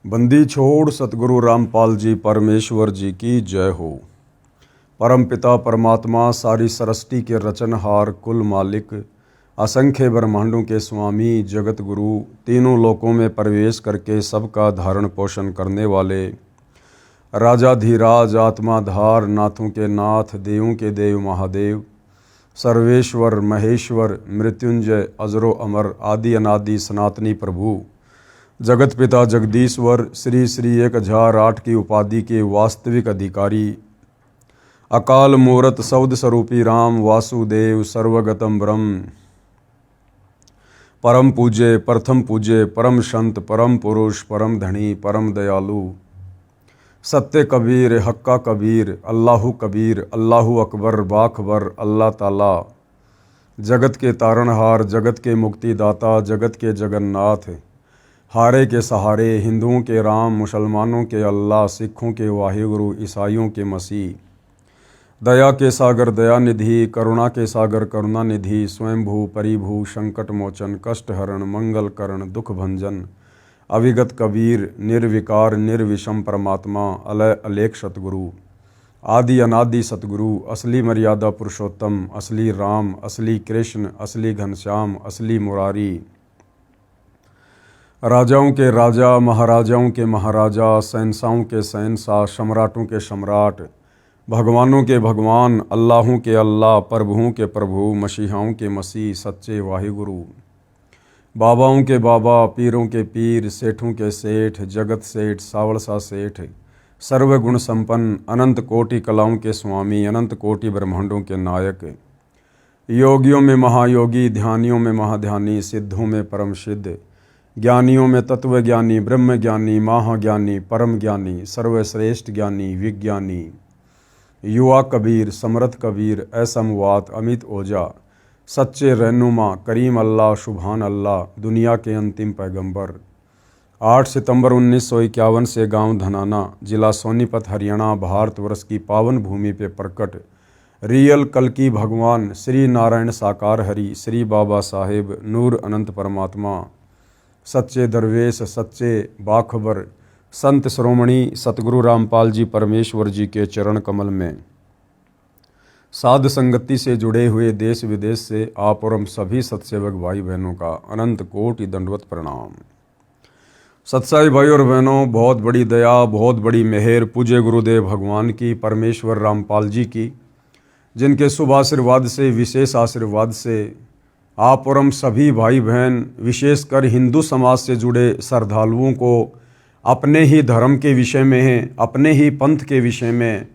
बंदी छोड़ सतगुरु रामपाल जी परमेश्वर जी की जय हो। परम पिता परमात्मा सारी सृष्टि के रचनहार कुल मालिक असंख्य ब्रह्मांडों के स्वामी जगत गुरु तीनों लोकों में प्रवेश करके सबका धारण पोषण करने वाले राजाधिराज आत्माधार नाथों के नाथ देवों के देव महादेव सर्वेश्वर महेश्वर मृत्युंजय अजरो अमर आदि अनादि सनातनी प्रभु जगत पिता जगदीश्वर श्री श्री 1008 की उपाधि के वास्तविक अधिकारी अकाल मूरत सौद स्वरूपी राम वासुदेव सर्वगतम ब्रह्म परम पूज्य प्रथम पूज्य परम संत परम पुरुष परम धनी परम दयालु सत्य कबीर हक्का कबीर अल्लाहु कबीर अल्लाहु अकबर बाखबर अल्लाह ताला जगत के तारणहार जगत के मुक्तिदाता जगत के जगन्नाथ हारे के सहारे हिंदुओं के राम मुसलमानों के अल्लाह सिखों के वाहिगुरु ईसाइयों के मसीह दया के सागर दया निधि करुणा के सागर करुणा निधि स्वयंभू परिभू संकट मोचन कष्ट हरण मंगल करण दुख भंजन अविगत कबीर निर्विकार निर्विषम परमात्मा अलय अलेख सतगुरु आदि अनादि सतगुरु असली मर्यादा पुरुषोत्तम असली राम असली कृष्ण असली घनश्याम असली मुरारी राजाओं के राजा महाराजाओं के महाराजा शहंशाहों के शहंशाह सम्राटों के सम्राट भगवानों के भगवान अल्लाहों के अल्लाह प्रभुओं के प्रभु मसीहाओं के मसीह सच्चे वाहिगुरु बाबाओं के बाबा पीरों के पीर सेठों के सेठ जगत सेठ सावड़सा सेठ सर्वगुण संपन्न अनंत कोटि कलाओं के स्वामी अनंत कोटि ब्रह्मांडों के नायक योगियों में महायोगी ध्यानियों में महाध्यानी सिद्धों में परम सिद्ध ज्ञानियों में तत्व ज्ञानी ब्रह्म ज्ञानी महाज्ञानी परम ज्ञानी सर्वश्रेष्ठ ज्ञानी विज्ञानी युवा कबीर समर्थ कबीर असमवात अमित ओझा सच्चे रहनुमा करीम अल्लाह सुभान अल्लाह दुनिया के अंतिम पैगंबर 8 सितंबर 1951 से गांव धनाना जिला सोनीपत हरियाणा भारतवर्ष की पावन भूमि पे प्रकट रियल कल्कि भगवान श्री नारायण साकार हरि श्री बाबा साहेब नूर अनंत परमात्मा सच्चे दरवेश सच्चे बाखबर संत श्रोमणी सतगुरु रामपाल जी परमेश्वर जी के चरण कमल में साध संगति से जुड़े हुए देश विदेश से आप और हम सभी सत्सेवक भाई बहनों का अनंत कोटि दंडवत प्रणाम। सत्साई भाई और बहनों, बहुत बड़ी दया बहुत बड़ी मेहर पूज्य गुरुदेव भगवान की परमेश्वर रामपाल जी की, जिनके शुभ आशीर्वाद से विशेष आशीर्वाद से आप और हम सभी भाई बहन विशेषकर हिंदू समाज से जुड़े श्रद्धालुओं को अपने ही धर्म के विषय में अपने ही पंथ के विषय में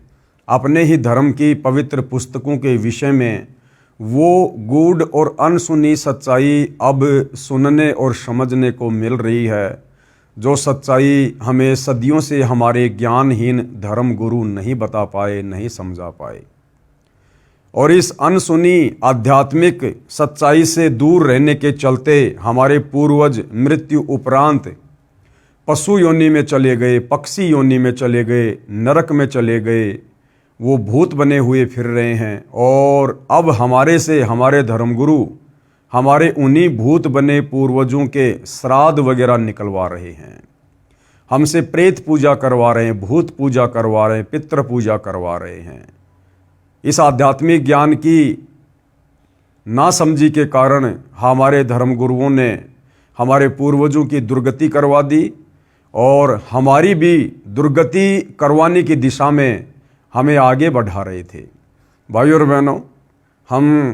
अपने ही धर्म की पवित्र पुस्तकों के विषय में वो गूढ़ और अनसुनी सच्चाई अब सुनने और समझने को मिल रही है, जो सच्चाई हमें सदियों से हमारे ज्ञानहीन धर्म गुरु नहीं बता पाए नहीं समझा पाए। और इस अनसुनी आध्यात्मिक सच्चाई से दूर रहने के चलते हमारे पूर्वज मृत्यु उपरांत पशु योनि में चले गए, पक्षी योनि में चले गए, नरक में चले गए, वो भूत बने हुए फिर रहे हैं। और अब हमारे से हमारे धर्मगुरु हमारे उन्हीं भूत बने पूर्वजों के श्राद्ध वगैरह निकलवा रहे हैं, हमसे प्रेत पूजा करवा रहे हैं, भूत पूजा करवा रहे हैं, पितृ पूजा करवा रहे हैं। इस आध्यात्मिक ज्ञान की नासमझी के कारण हमारे धर्मगुरुओं ने हमारे पूर्वजों की दुर्गति करवा दी और हमारी भी दुर्गति करवाने की दिशा में हमें आगे बढ़ा रहे थे। भाइयों और बहनों, हम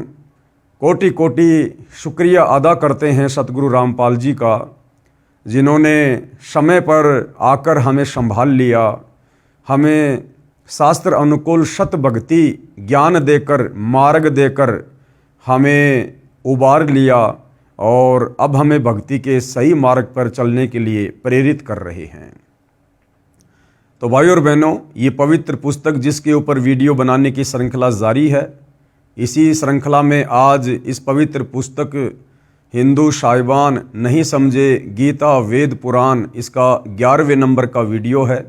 कोटि कोटि शुक्रिया अदा करते हैं सतगुरु रामपाल जी का, जिन्होंने समय पर आकर हमें संभाल लिया, हमें शास्त्र अनुकूल सत भक्ति ज्ञान देकर मार्ग देकर हमें उबार लिया और अब हमें भक्ति के सही मार्ग पर चलने के लिए प्रेरित कर रहे हैं। तो भाइयों और बहनों, ये पवित्र पुस्तक जिसके ऊपर वीडियो बनाने की श्रृंखला जारी है, इसी श्रृंखला में आज इस पवित्र पुस्तक हिंदू साहिबान नहीं समझे गीता वेद पुराण, इसका 11वें नंबर का वीडियो है।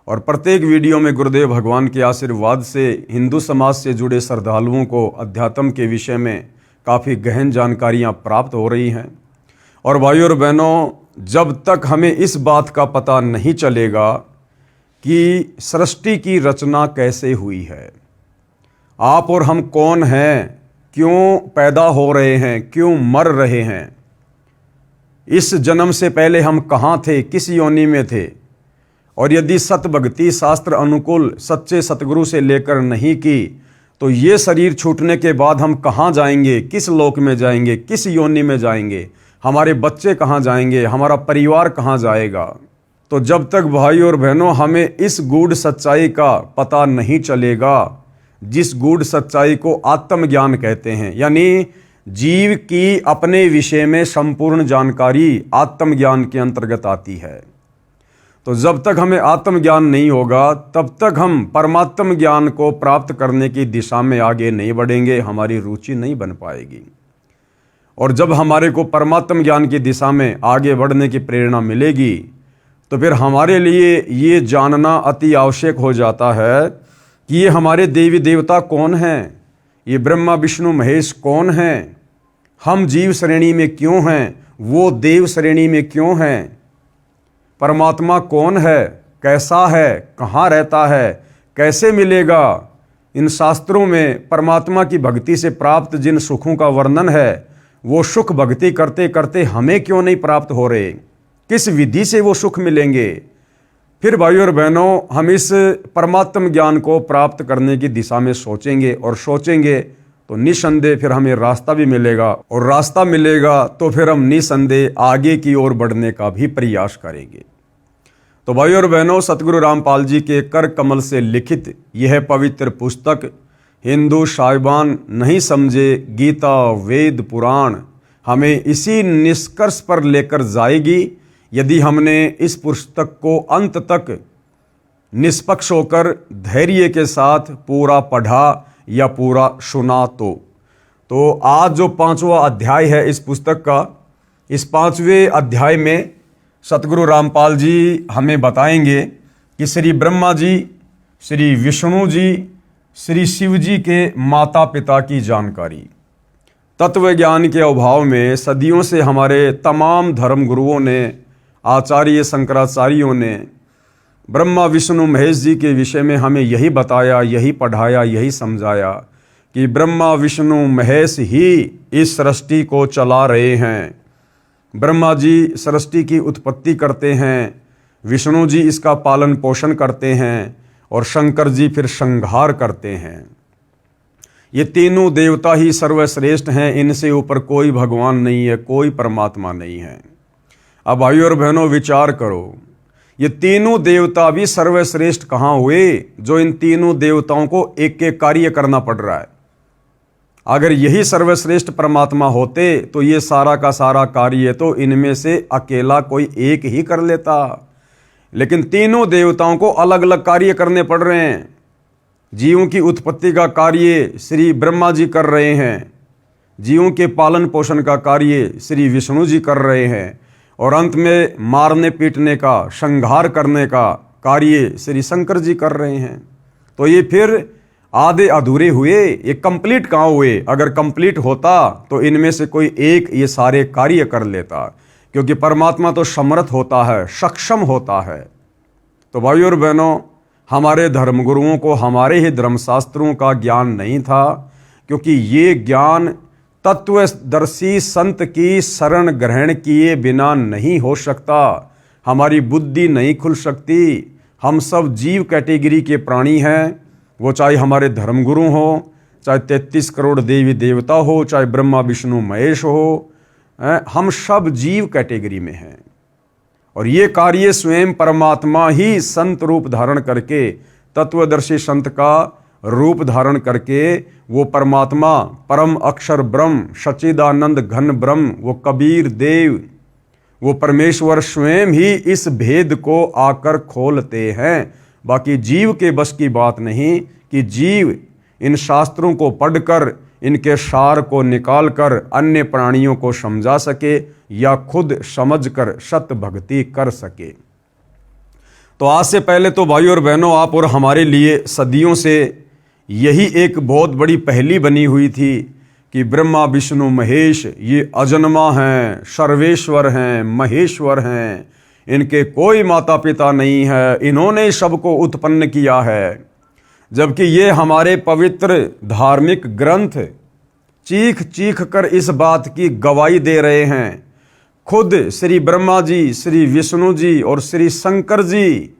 और प्रत्येक वीडियो में गुरुदेव भगवान के आशीर्वाद से हिंदू समाज से जुड़े श्रद्धालुओं को अध्यात्म के विषय में काफ़ी गहन जानकारियाँ प्राप्त हो रही हैं। और भाइयों और बहनों, जब तक हमें इस बात का पता नहीं चलेगा कि सृष्टि की रचना कैसे हुई है, आप और हम कौन हैं, क्यों पैदा हो रहे हैं, क्यों मर रहे हैं, इस जन्म से पहले हम कहाँ थे, किस योनि में थे, और यदि सत भक्ति शास्त्र अनुकूल सच्चे सतगुरु से लेकर नहीं की तो ये शरीर छूटने के बाद हम कहाँ जाएंगे, किस लोक में जाएंगे, किस योनि में जाएंगे, हमारे बच्चे कहाँ जाएंगे, हमारा परिवार कहाँ जाएगा। तो जब तक भाई और बहनों हमें इस गूढ़ सच्चाई का पता नहीं चलेगा, जिस गूढ़ सच्चाई को आत्मज्ञान कहते हैं, यानी जीव की अपने विषय में संपूर्ण जानकारी आत्मज्ञान के अंतर्गत आती है, तो जब तक हमें आत्मज्ञान नहीं होगा तब तक हम परमात्म ज्ञान को प्राप्त करने की दिशा में आगे नहीं बढ़ेंगे, हमारी रुचि नहीं बन पाएगी। और जब हमारे को परमात्म ज्ञान की दिशा में आगे बढ़ने की प्रेरणा मिलेगी तो फिर हमारे लिए ये जानना अति आवश्यक हो जाता है कि ये हमारे देवी देवता कौन हैं, ये ब्रह्मा विष्णु महेश कौन हैं, हम जीव श्रेणी में क्यों हैं, वो देव श्रेणी में क्यों हैं, परमात्मा कौन है, कैसा है, कहाँ रहता है, कैसे मिलेगा। इन शास्त्रों में परमात्मा की भक्ति से प्राप्त जिन सुखों का वर्णन है वो सुख भक्ति करते करते हमें क्यों नहीं प्राप्त हो रहे, किस विधि से वो सुख मिलेंगे। फिर भाइयों और बहनों हम इस परमात्म ज्ञान को प्राप्त करने की दिशा में सोचेंगे और सोचेंगे तो निसंदेह फिर हमें रास्ता भी मिलेगा, और रास्ता मिलेगा तो फिर हम निसंदेह आगे की ओर बढ़ने का भी प्रयास करेंगे। तो भाइयों और बहनों, सतगुरु रामपाल जी के कर कमल से लिखित यह पवित्र पुस्तक हिंदू साहिबान नहीं समझे गीता वेद पुराण हमें इसी निष्कर्ष पर लेकर जाएगी यदि हमने इस पुस्तक को अंत तक निष्पक्ष होकर धैर्य के साथ पूरा पढ़ा या पूरा सुना। तो आज जो 5वां अध्याय है इस पुस्तक का, इस 5वें अध्याय में सतगुरु रामपाल जी हमें बताएंगे कि श्री ब्रह्मा जी, श्री विष्णु जी, श्री शिव जी के माता पिता की जानकारी। तत्व ज्ञान के अभाव में सदियों से हमारे तमाम धर्म गुरुओं ने, आचार्य शंकराचार्यों ने ब्रह्मा विष्णु महेश जी के विषय में हमें यही बताया, यही पढ़ाया, यही समझाया कि ब्रह्मा विष्णु महेश ही इस सृष्टि को चला रहे हैं। ब्रह्मा जी सृष्टि की उत्पत्ति करते हैं, विष्णु जी इसका पालन पोषण करते हैं और शंकर जी फिर संहार करते हैं। ये तीनों देवता ही सर्वश्रेष्ठ हैं, इनसे ऊपर कोई भगवान नहीं है, कोई परमात्मा नहीं है। अब भाइयों और बहनों विचार करो, ये तीनों देवता भी सर्वश्रेष्ठ कहाँ हुए जो इन तीनों देवताओं को एक एक कार्य करना पड़ रहा है। अगर यही सर्वश्रेष्ठ परमात्मा होते तो ये सारा का सारा कार्य तो इनमें से अकेला कोई एक ही कर लेता, लेकिन तीनों देवताओं को अलग अलग कार्य करने पड़ रहे हैं। जीवों की उत्पत्ति का कार्य श्री ब्रह्मा जी कर रहे हैं, जीवों के पालन पोषण का कार्य श्री विष्णु जी कर रहे हैं, और अंत में मारने पीटने का, संहार करने का कार्य श्री शंकर जी कर रहे हैं। तो ये फिर आधे अधूरे हुए, ये कंप्लीट कहाँ हुए। अगर कंप्लीट होता तो इनमें से कोई एक ये सारे कार्य कर लेता, क्योंकि परमात्मा तो समर्थ होता है, सक्षम होता है। तो भाइयों और बहनों, हमारे धर्मगुरुओं को हमारे ही धर्मशास्त्रों का ज्ञान नहीं था, क्योंकि ये ज्ञान तत्वदर्शी संत की शरण ग्रहण किए बिना नहीं हो सकता। हमारी बुद्धि नहीं खुल सकती। हम सब जीव कैटेगरी के प्राणी हैं, वो चाहे हमारे धर्मगुरु हो, चाहे 33 करोड़ देवी देवता हो, चाहे ब्रह्मा विष्णु महेश हो, हम सब जीव कैटेगरी में हैं। और ये कार्य स्वयं परमात्मा ही संत रूप धारण करके, तत्वदर्शी संत का रूप धारण करके, वो परमात्मा परम अक्षर ब्रह्म, सच्चिदानंद घन ब्रह्म, वो कबीर देव, वो परमेश्वर स्वयं ही इस भेद को आकर खोलते हैं। बाकी जीव के बस की बात नहीं कि जीव इन शास्त्रों को पढ़कर इनके सार को निकालकर अन्य प्राणियों को समझा सके या खुद समझकर सत भक्ति कर सके। तो आज से पहले तो भाइयों और बहनों, आप और हमारे लिए सदियों से यही एक बहुत बड़ी पहेली बनी हुई थी कि ब्रह्मा विष्णु महेश ये अजन्मा हैं, सर्वेश्वर हैं, महेश्वर हैं, इनके कोई माता पिता नहीं है, इन्होंने सबको उत्पन्न किया है। जबकि ये हमारे पवित्र धार्मिक ग्रंथ चीख चीख कर इस बात की गवाही दे रहे हैं। खुद श्री ब्रह्मा जी, श्री विष्णु जी और श्री शंकर जी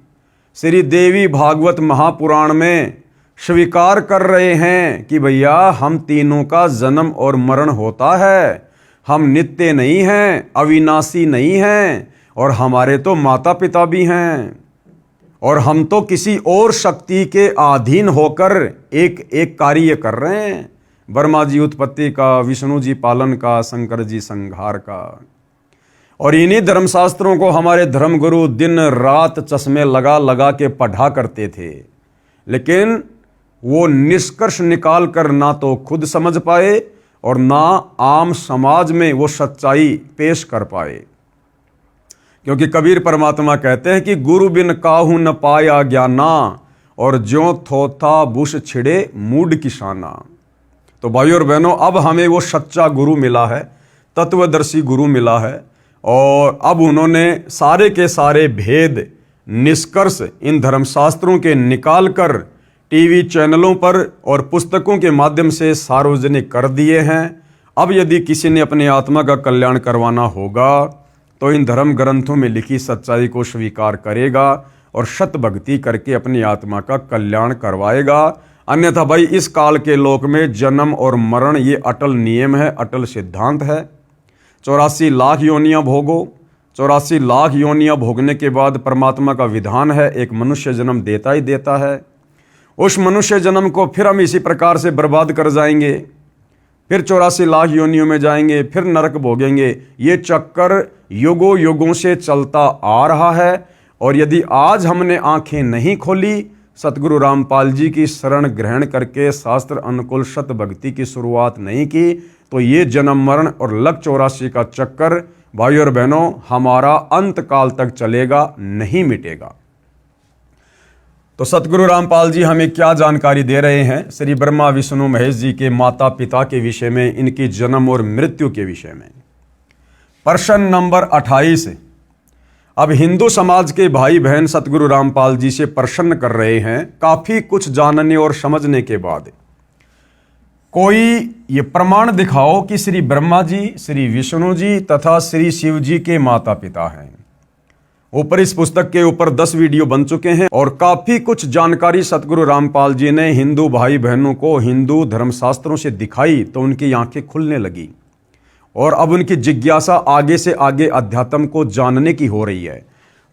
श्री देवी भागवत महापुराण में स्वीकार कर रहे हैं कि भैया हम तीनों का जन्म और मरण होता है, हम नित्य नहीं हैं, अविनाशी नहीं हैं, और हमारे तो माता पिता भी हैं, और हम तो किसी और शक्ति के अधीन होकर एक एक कार्य कर रहे हैं। ब्रह्मा जी उत्पत्ति का, विष्णु जी पालन का, शंकर जी संहार का। और इन्हीं धर्मशास्त्रों को हमारे धर्मगुरु दिन रात चश्मे लगा लगा के पढ़ा करते थे, लेकिन वो निष्कर्ष निकाल कर ना तो खुद समझ पाए और ना आम समाज में वो सच्चाई पेश कर पाए। क्योंकि कबीर परमात्मा कहते हैं कि गुरु बिन काहू न पाया ज्ञाना, और ज्यों थोथा बुश छिड़े मूड किसाना। तो भाइयों और बहनों, अब हमें वो सच्चा गुरु मिला है, तत्वदर्शी गुरु मिला है, और अब उन्होंने सारे के सारे भेद निष्कर्ष इन धर्मशास्त्रों के निकाल कर टीवी चैनलों पर और पुस्तकों के माध्यम से सार्वजनिक कर दिए हैं। अब यदि किसी ने अपनी आत्मा का कल्याण करवाना होगा तो इन धर्म ग्रंथों में लिखी सच्चाई को स्वीकार करेगा और सत भक्ति करके अपनी आत्मा का कल्याण करवाएगा। अन्यथा भाई इस काल के लोक में जन्म और मरण ये अटल नियम है, अटल सिद्धांत है। 84 लाख योनियां भोगो, 84 लाख योनियां भोगने के बाद परमात्मा का विधान है एक मनुष्य जन्म देता ही देता है। उस मनुष्य जन्म को फिर हम इसी प्रकार से बर्बाद कर जाएंगे, फिर 84 लाख योनियों में जाएंगे, फिर नरक भोगेंगे। ये चक्कर युगों युगों से चलता आ रहा है। और यदि आज हमने आंखें नहीं खोली, सतगुरु रामपाल जी की शरण ग्रहण करके शास्त्र अनुकूल सत भक्ति की शुरुआत नहीं की, तो ये जन्म मरण और लक 84 का चक्कर भाइयों और बहनों हमारा अंत काल तक चलेगा, नहीं मिटेगा। तो सतगुरु रामपाल जी हमें क्या जानकारी दे रहे हैं श्री ब्रह्मा विष्णु महेश जी के माता पिता के विषय में, इनकी जन्म और मृत्यु के विषय में। प्रश्न नंबर 28। अब हिंदू समाज के भाई बहन सतगुरु रामपाल जी से प्रश्न कर रहे हैं, काफी कुछ जानने और समझने के बाद, कोई ये प्रमाण दिखाओ कि श्री ब्रह्मा जी, श्री विष्णु जी तथा श्री शिव जी के माता पिता हैं। ऊपर इस पुस्तक के ऊपर 10 वीडियो बन चुके हैं और काफी कुछ जानकारी सतगुरु रामपाल जी ने हिंदू भाई बहनों को हिंदू धर्मशास्त्रों से दिखाई, तो उनकी आंखें खुलने लगी और अब उनकी जिज्ञासा आगे से आगे अध्यात्म को जानने की हो रही है।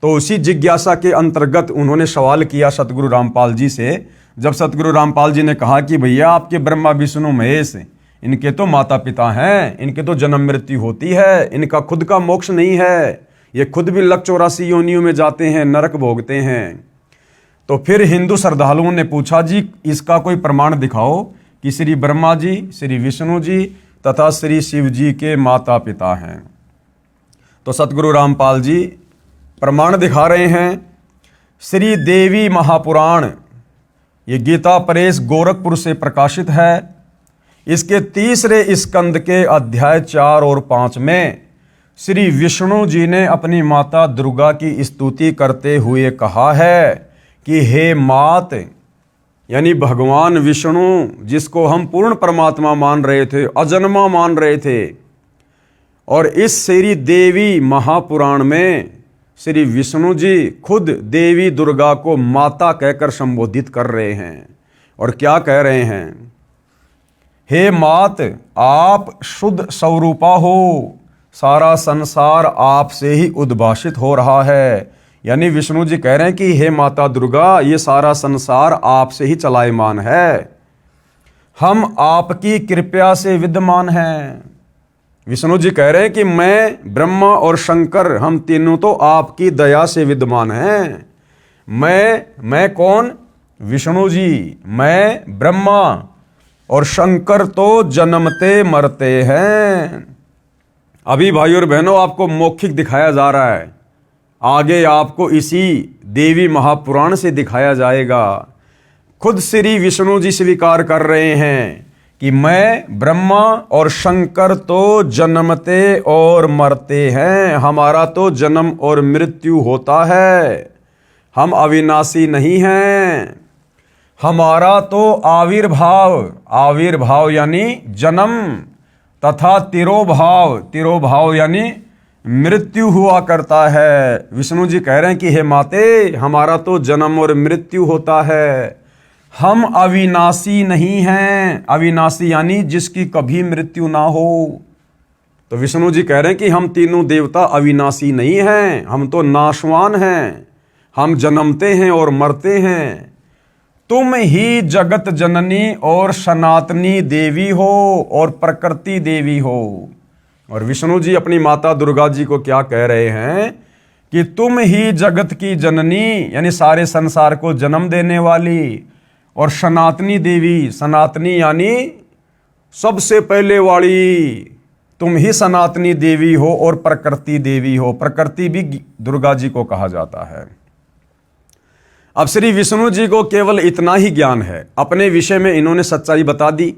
तो उसी जिज्ञासा के अंतर्गत उन्होंने सवाल किया सतगुरु रामपाल जी से। जब सतगुरु रामपाल जी ने कहा कि भैया आपके ब्रह्मा विष्णु महेश, इनके तो माता पिता हैं, इनके तो जन्म मृत्यु होती है, इनका खुद का मोक्ष नहीं है, ये खुद भी लक 84 योनियों में जाते हैं, नरक भोगते हैं। तो फिर हिंदू श्रद्धालुओं ने पूछा, जी इसका कोई प्रमाण दिखाओ कि श्री ब्रह्मा जी, श्री विष्णु जी तथा श्री शिव जी के माता पिता हैं। तो सतगुरु रामपाल जी प्रमाण दिखा रहे हैं। श्री देवी महापुराण, ये गीता प्रेस गोरखपुर से प्रकाशित है। इसके 3रे स्कंद के अध्याय 4 और 5 में श्री विष्णु जी ने अपनी माता दुर्गा की स्तुति करते हुए कहा है कि हे मात, यानी भगवान विष्णु जिसको हम पूर्ण परमात्मा मान रहे थे, अजन्मा मान रहे थे, और इस श्री देवी महापुराण में श्री विष्णु जी खुद देवी दुर्गा को माता कहकर संबोधित कर रहे हैं। और क्या कह रहे हैं? हे मात, आप शुद्ध स्वरूपा हो, सारा संसार आपसे ही उद्भाषित हो रहा है। यानी विष्णु जी कह रहे हैं कि हे माता दुर्गा, ये सारा संसार आपसे ही चलायमान है, हम आपकी कृपा से विद्यमान हैं। विष्णु जी कह रहे हैं कि मैं, ब्रह्मा और शंकर, हम तीनों तो आपकी दया से विद्यमान हैं। मैं कौन? विष्णु जी। मैं ब्रह्मा और शंकर तो जन्मते मरते हैं। अभी भाइयों और बहनों आपको मौखिक दिखाया जा रहा है, आगे आपको इसी देवी महापुराण से दिखाया जाएगा। खुद श्री विष्णु जी स्वीकार कर रहे हैं कि मैं ब्रह्मा और शंकर तो जन्मते और मरते हैं, हमारा तो जन्म और मृत्यु होता है, हम अविनाशी नहीं हैं। हमारा तो आविर्भाव यानी जन्म तथा तिरोभाव यानी मृत्यु हुआ करता है। विष्णु जी कह रहे हैं कि हे माते, हमारा तो जन्म और मृत्यु होता है, हम अविनाशी नहीं हैं। अविनाशी यानी जिसकी कभी मृत्यु ना हो। तो विष्णु जी कह रहे हैं कि हम तीनों देवता अविनाशी नहीं हैं, हम तो नाशवान हैं, हम जन्मते हैं और मरते हैं। तुम ही जगत जननी और सनातनी देवी हो और प्रकृति देवी हो। और विष्णु जी अपनी माता दुर्गा जी को क्या कह रहे हैं कि तुम ही जगत की जननी यानी सारे संसार को जन्म देने वाली, और सनातनी देवी, सनातनी यानी सबसे पहले वाली, तुम ही सनातनी देवी हो और प्रकृति देवी हो। प्रकृति भी दुर्गा जी को कहा जाता है। अब श्री विष्णु जी को केवल इतना ही ज्ञान है, अपने विषय में इन्होंने सच्चाई बता दी,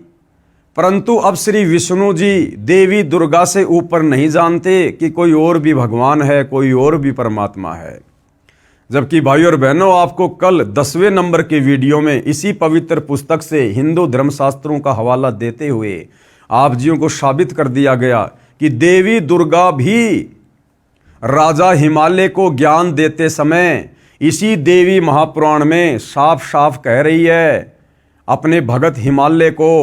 परंतु अब श्री विष्णु जी देवी दुर्गा से ऊपर नहीं जानते कि कोई और भी भगवान है, कोई और भी परमात्मा है। जबकि भाई और बहनों, आपको कल 10वें नंबर के वीडियो में इसी पवित्र पुस्तक से हिंदू धर्मशास्त्रों का हवाला देते हुए आप जियों को साबित कर दिया गया कि देवी दुर्गा भी राजा हिमालय को ज्ञान देते समय इसी देवी महापुराण में साफ साफ कह रही है अपने भगत हिमालय को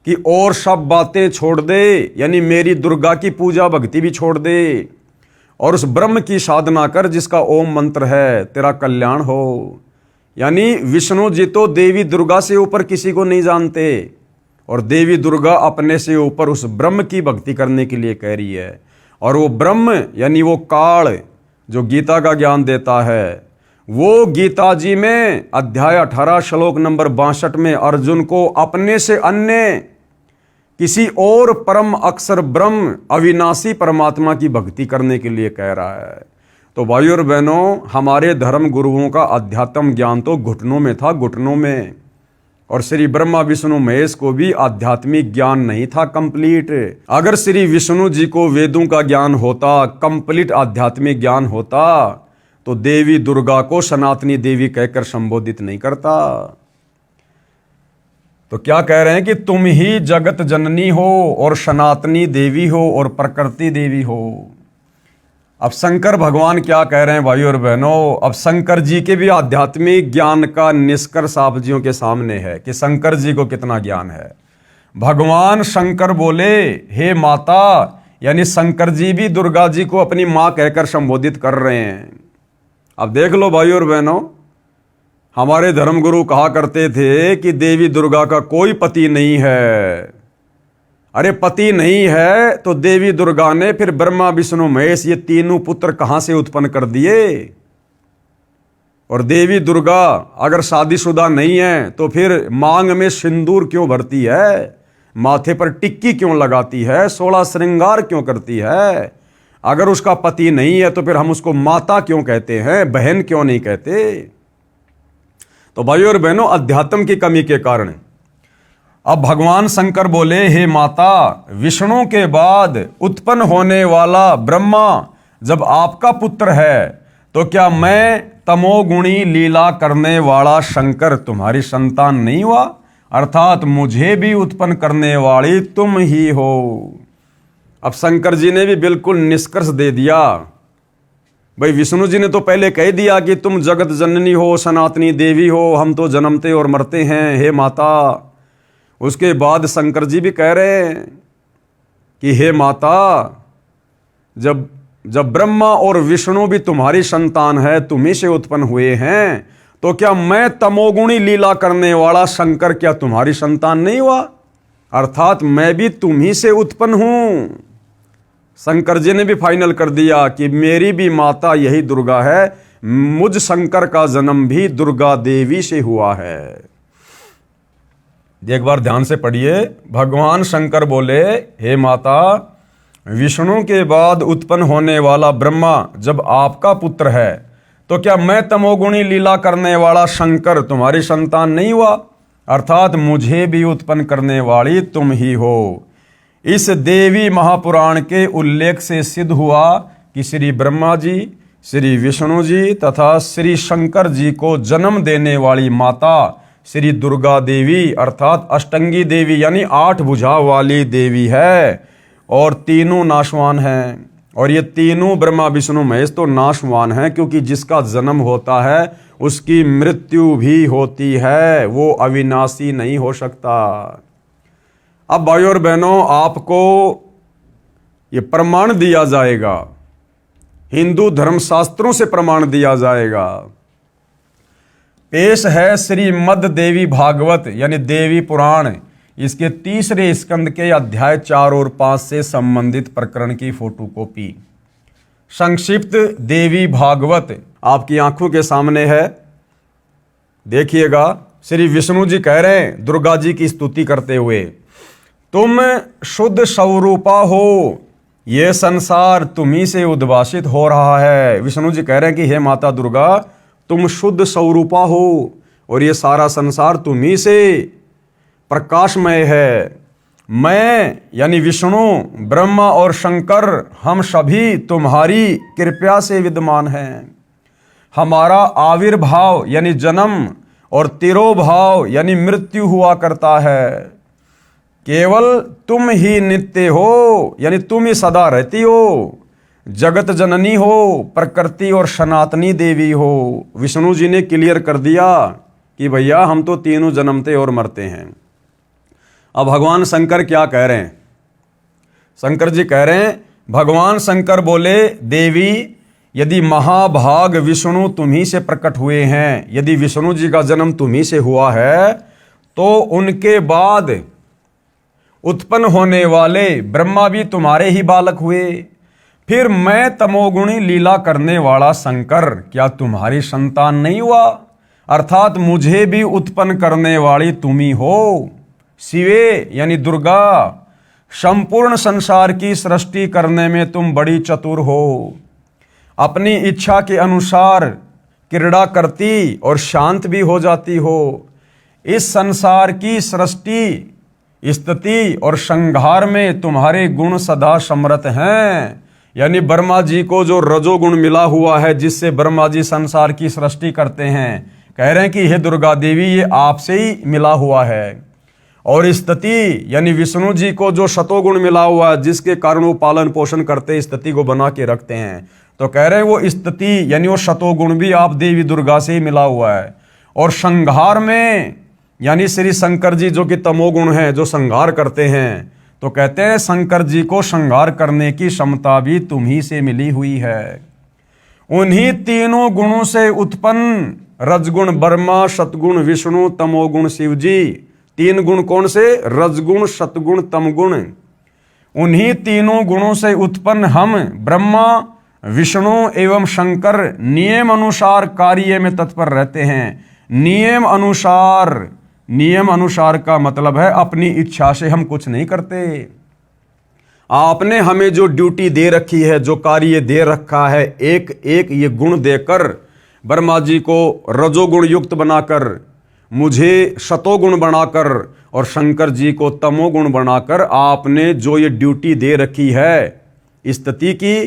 कि और सब बातें छोड़ दे, यानी मेरी दुर्गा की पूजा भक्ति भी छोड़ दे और उस ब्रह्म की साधना कर जिसका ओम मंत्र है, तेरा कल्याण हो। यानी विष्णु जी तो देवी दुर्गा से ऊपर किसी को नहीं जानते, और देवी दुर्गा अपने से ऊपर उस ब्रह्म की भक्ति करने के लिए कह रही है। और वो ब्रह्म यानी वो काल जो गीता का ज्ञान देता है, वो गीता जी में अध्याय 18 श्लोक नंबर 62 में अर्जुन को अपने से अन्य किसी और परम अक्षर ब्रह्म अविनाशी परमात्मा की भक्ति करने के लिए कह रहा है। तो भाई और बहनों, हमारे धर्म गुरुओं का अध्यात्म ज्ञान तो घुटनों में था, घुटनों में। और श्री ब्रह्मा विष्णु महेश को भी आध्यात्मिक ज्ञान नहीं था कंप्लीट। अगर श्री विष्णु जी को वेदों का ज्ञान होता, कंप्लीट आध्यात्मिक ज्ञान होता, तो देवी दुर्गा को सनातनी देवी कहकर संबोधित नहीं करता। तो क्या कह रहे हैं कि तुम ही जगत जननी हो और सनातनी देवी हो और प्रकृति देवी हो। अब शंकर भगवान क्या कह रहे हैं भाई और बहनों, अब शंकर जी के भी आध्यात्मिक ज्ञान का निष्कर्ष आप जियों के सामने है कि शंकर जी को कितना ज्ञान है। भगवान शंकर बोले, हे माता, यानी शंकर जी भी दुर्गा जी को अपनी मां कहकर संबोधित कर रहे हैं। अब देख लो भाई और बहनों, हमारे धर्मगुरु कहा करते थे कि देवी दुर्गा का कोई पति नहीं है। अरे पति नहीं है तो देवी दुर्गा ने फिर ब्रह्मा विष्णु महेश ये तीनों पुत्र कहां से उत्पन्न कर दिए। और देवी दुर्गा अगर शादीशुदा नहीं है तो फिर मांग में सिंदूर क्यों भरती है, माथे पर टिक्की क्यों लगाती है, 16 श्रृंगार क्यों करती है। अगर उसका पति नहीं है तो फिर हम उसको माता क्यों कहते हैं, बहन क्यों नहीं कहते। तो भाइयों और बहनों, अध्यात्म की कमी के कारण अब भगवान शंकर बोले, हे माता, विष्णु के बाद उत्पन्न होने वाला ब्रह्मा जब आपका पुत्र है तो क्या मैं तमोगुणी लीला करने वाला शंकर तुम्हारी संतान नहीं हुआ, अर्थात मुझे भी उत्पन्न करने वाली तुम ही हो। अब शंकर जी ने भी बिल्कुल निष्कर्ष दे दिया। भाई विष्णु जी ने तो पहले कह दिया कि तुम जगत जननी हो, सनातनी देवी हो, हम तो जन्मते और मरते हैं, हे माता। उसके बाद शंकर जी भी कह रहे हैं कि हे माता, जब ब्रह्मा और विष्णु भी तुम्हारी संतान है, तुम्ही से उत्पन्न हुए हैं, तो क्या मैं तमोगुणी लीला करने वाला शंकर क्या तुम्हारी संतान नहीं हुआ, अर्थात मैं भी तुम्ही से उत्पन्न हूं। शंकर जी ने भी फाइनल कर दिया कि मेरी भी माता यही दुर्गा है, मुझ शंकर का जन्म भी दुर्गा देवी से हुआ है। एक बार ध्यान से पढ़िए। भगवान शंकर बोले, हे माता, विष्णु के बाद उत्पन्न होने वाला ब्रह्मा जब आपका पुत्र है तो क्या मैं तमोगुणी लीला करने वाला शंकर तुम्हारी संतान नहीं हुआ, अर्थात मुझे भी उत्पन्न करने वाली तुम ही हो। इस देवी महापुराण के उल्लेख से सिद्ध हुआ कि श्री ब्रह्मा जी, श्री विष्णु जी तथा श्री शंकर जी को जन्म देने वाली माता श्री दुर्गा देवी अर्थात अष्टंगी देवी यानी 8 भुजा वाली देवी है और तीनों नाशवान हैं। और ये तीनों ब्रह्मा विष्णु महेश तो नाशवान हैं, क्योंकि जिसका जन्म होता है उसकी मृत्यु भी होती है, वो अविनाशी नहीं हो सकता। अब भाइयों और बहनों, आपको ये प्रमाण दिया जाएगा, हिंदू धर्मशास्त्रों से प्रमाण दिया जाएगा। पेश है श्रीमद् देवी भागवत यानी देवी पुराण, इसके 3रे स्कंद के अध्याय 4 और 5 से संबंधित प्रकरण की फोटोकॉपी। संक्षिप्त देवी भागवत आपकी आंखों के सामने है, देखिएगा। श्री विष्णु जी कह रहे हैं दुर्गा जी की स्तुति करते हुए, तुम शुद्ध स्वरूपा हो, ये संसार तुम्ही से उद्भासित हो रहा है। विष्णु जी कह रहे हैं कि हे माता दुर्गा, तुम शुद्ध स्वरूपा हो और ये सारा संसार तुम्ही से प्रकाशमय है। मैं यानी विष्णु, ब्रह्मा और शंकर हम सभी तुम्हारी कृपा से विद्यमान हैं। हमारा आविर्भाव यानी जन्म और तिरोभाव यानी मृत्यु हुआ करता है। केवल तुम ही नित्य हो यानी तुम ही सदा रहती हो, जगत जननी हो, प्रकृति और सनातनी देवी हो। विष्णु जी ने क्लियर कर दिया कि भैया हम तो तीनों जन्मते और मरते हैं। अब भगवान शंकर क्या कह रहे हैं? शंकर जी कह रहे हैं, भगवान शंकर बोले, देवी यदि महाभाग विष्णु तुम्ही से प्रकट हुए हैं, यदि विष्णु जी का जन्म तुम्ही से हुआ है, तो उनके बाद उत्पन्न होने वाले ब्रह्मा भी तुम्हारे ही बालक हुए। फिर मैं तमोगुणी लीला करने वाला शंकर क्या तुम्हारी संतान नहीं हुआ? अर्थात मुझे भी उत्पन्न करने वाली तुम ही हो। शिवे यानी दुर्गा, संपूर्ण संसार की सृष्टि करने में तुम बड़ी चतुर हो। अपनी इच्छा के अनुसार क्रीड़ा करती और शांत भी हो जाती हो। इस संसार की सृष्टि, स्थिति और संहार में तुम्हारे गुण सदा समृत हैं। यानी ब्रह्मा जी को जो रजोगुण मिला हुआ है, जिससे ब्रह्मा जी संसार की सृष्टि करते हैं, कह रहे हैं कि हे दुर्गा देवी, ये आपसे ही मिला हुआ है। और स्थिति यानी विष्णु जी को जो शतोगुण मिला हुआ है, जिसके कारण वो पालन पोषण करते, स्थिति को बना के रखते हैं, तो कह रहे हैं वो स्थिति यानी वो शतोगुण भी आप देवी दुर्गा से ही मिला हुआ है। और संहार में यानी श्री शंकर जी जो कि तमोगुण हैं, जो संहार करते हैं, तो कहते हैं शंकर जी को संहार करने की क्षमता भी तुम्ही से मिली हुई है। उन्हीं तीनों गुणों से उत्पन्न रजगुण ब्रह्मा, सतगुण विष्णु, तमोगुण शिव जी। 3 गुण कौन से? रजगुण, सतगुण, तमगुण। उन्हीं तीनों गुणों से उत्पन्न हम ब्रह्मा, विष्णु एवं शंकर नियम अनुसार कार्य में तत्पर रहते हैं। नियम अनुसार का मतलब है अपनी इच्छा से हम कुछ नहीं करते। आपने हमें जो ड्यूटी दे रखी है, जो कार्य दे रखा है, एक एक ये गुण देकर ब्रह्मा जी को रजोगुण युक्त बनाकर, मुझे शतोगुण बनाकर और शंकर जी को तमोगुण बनाकर आपने जो ये ड्यूटी दे रखी है, स्थिति की,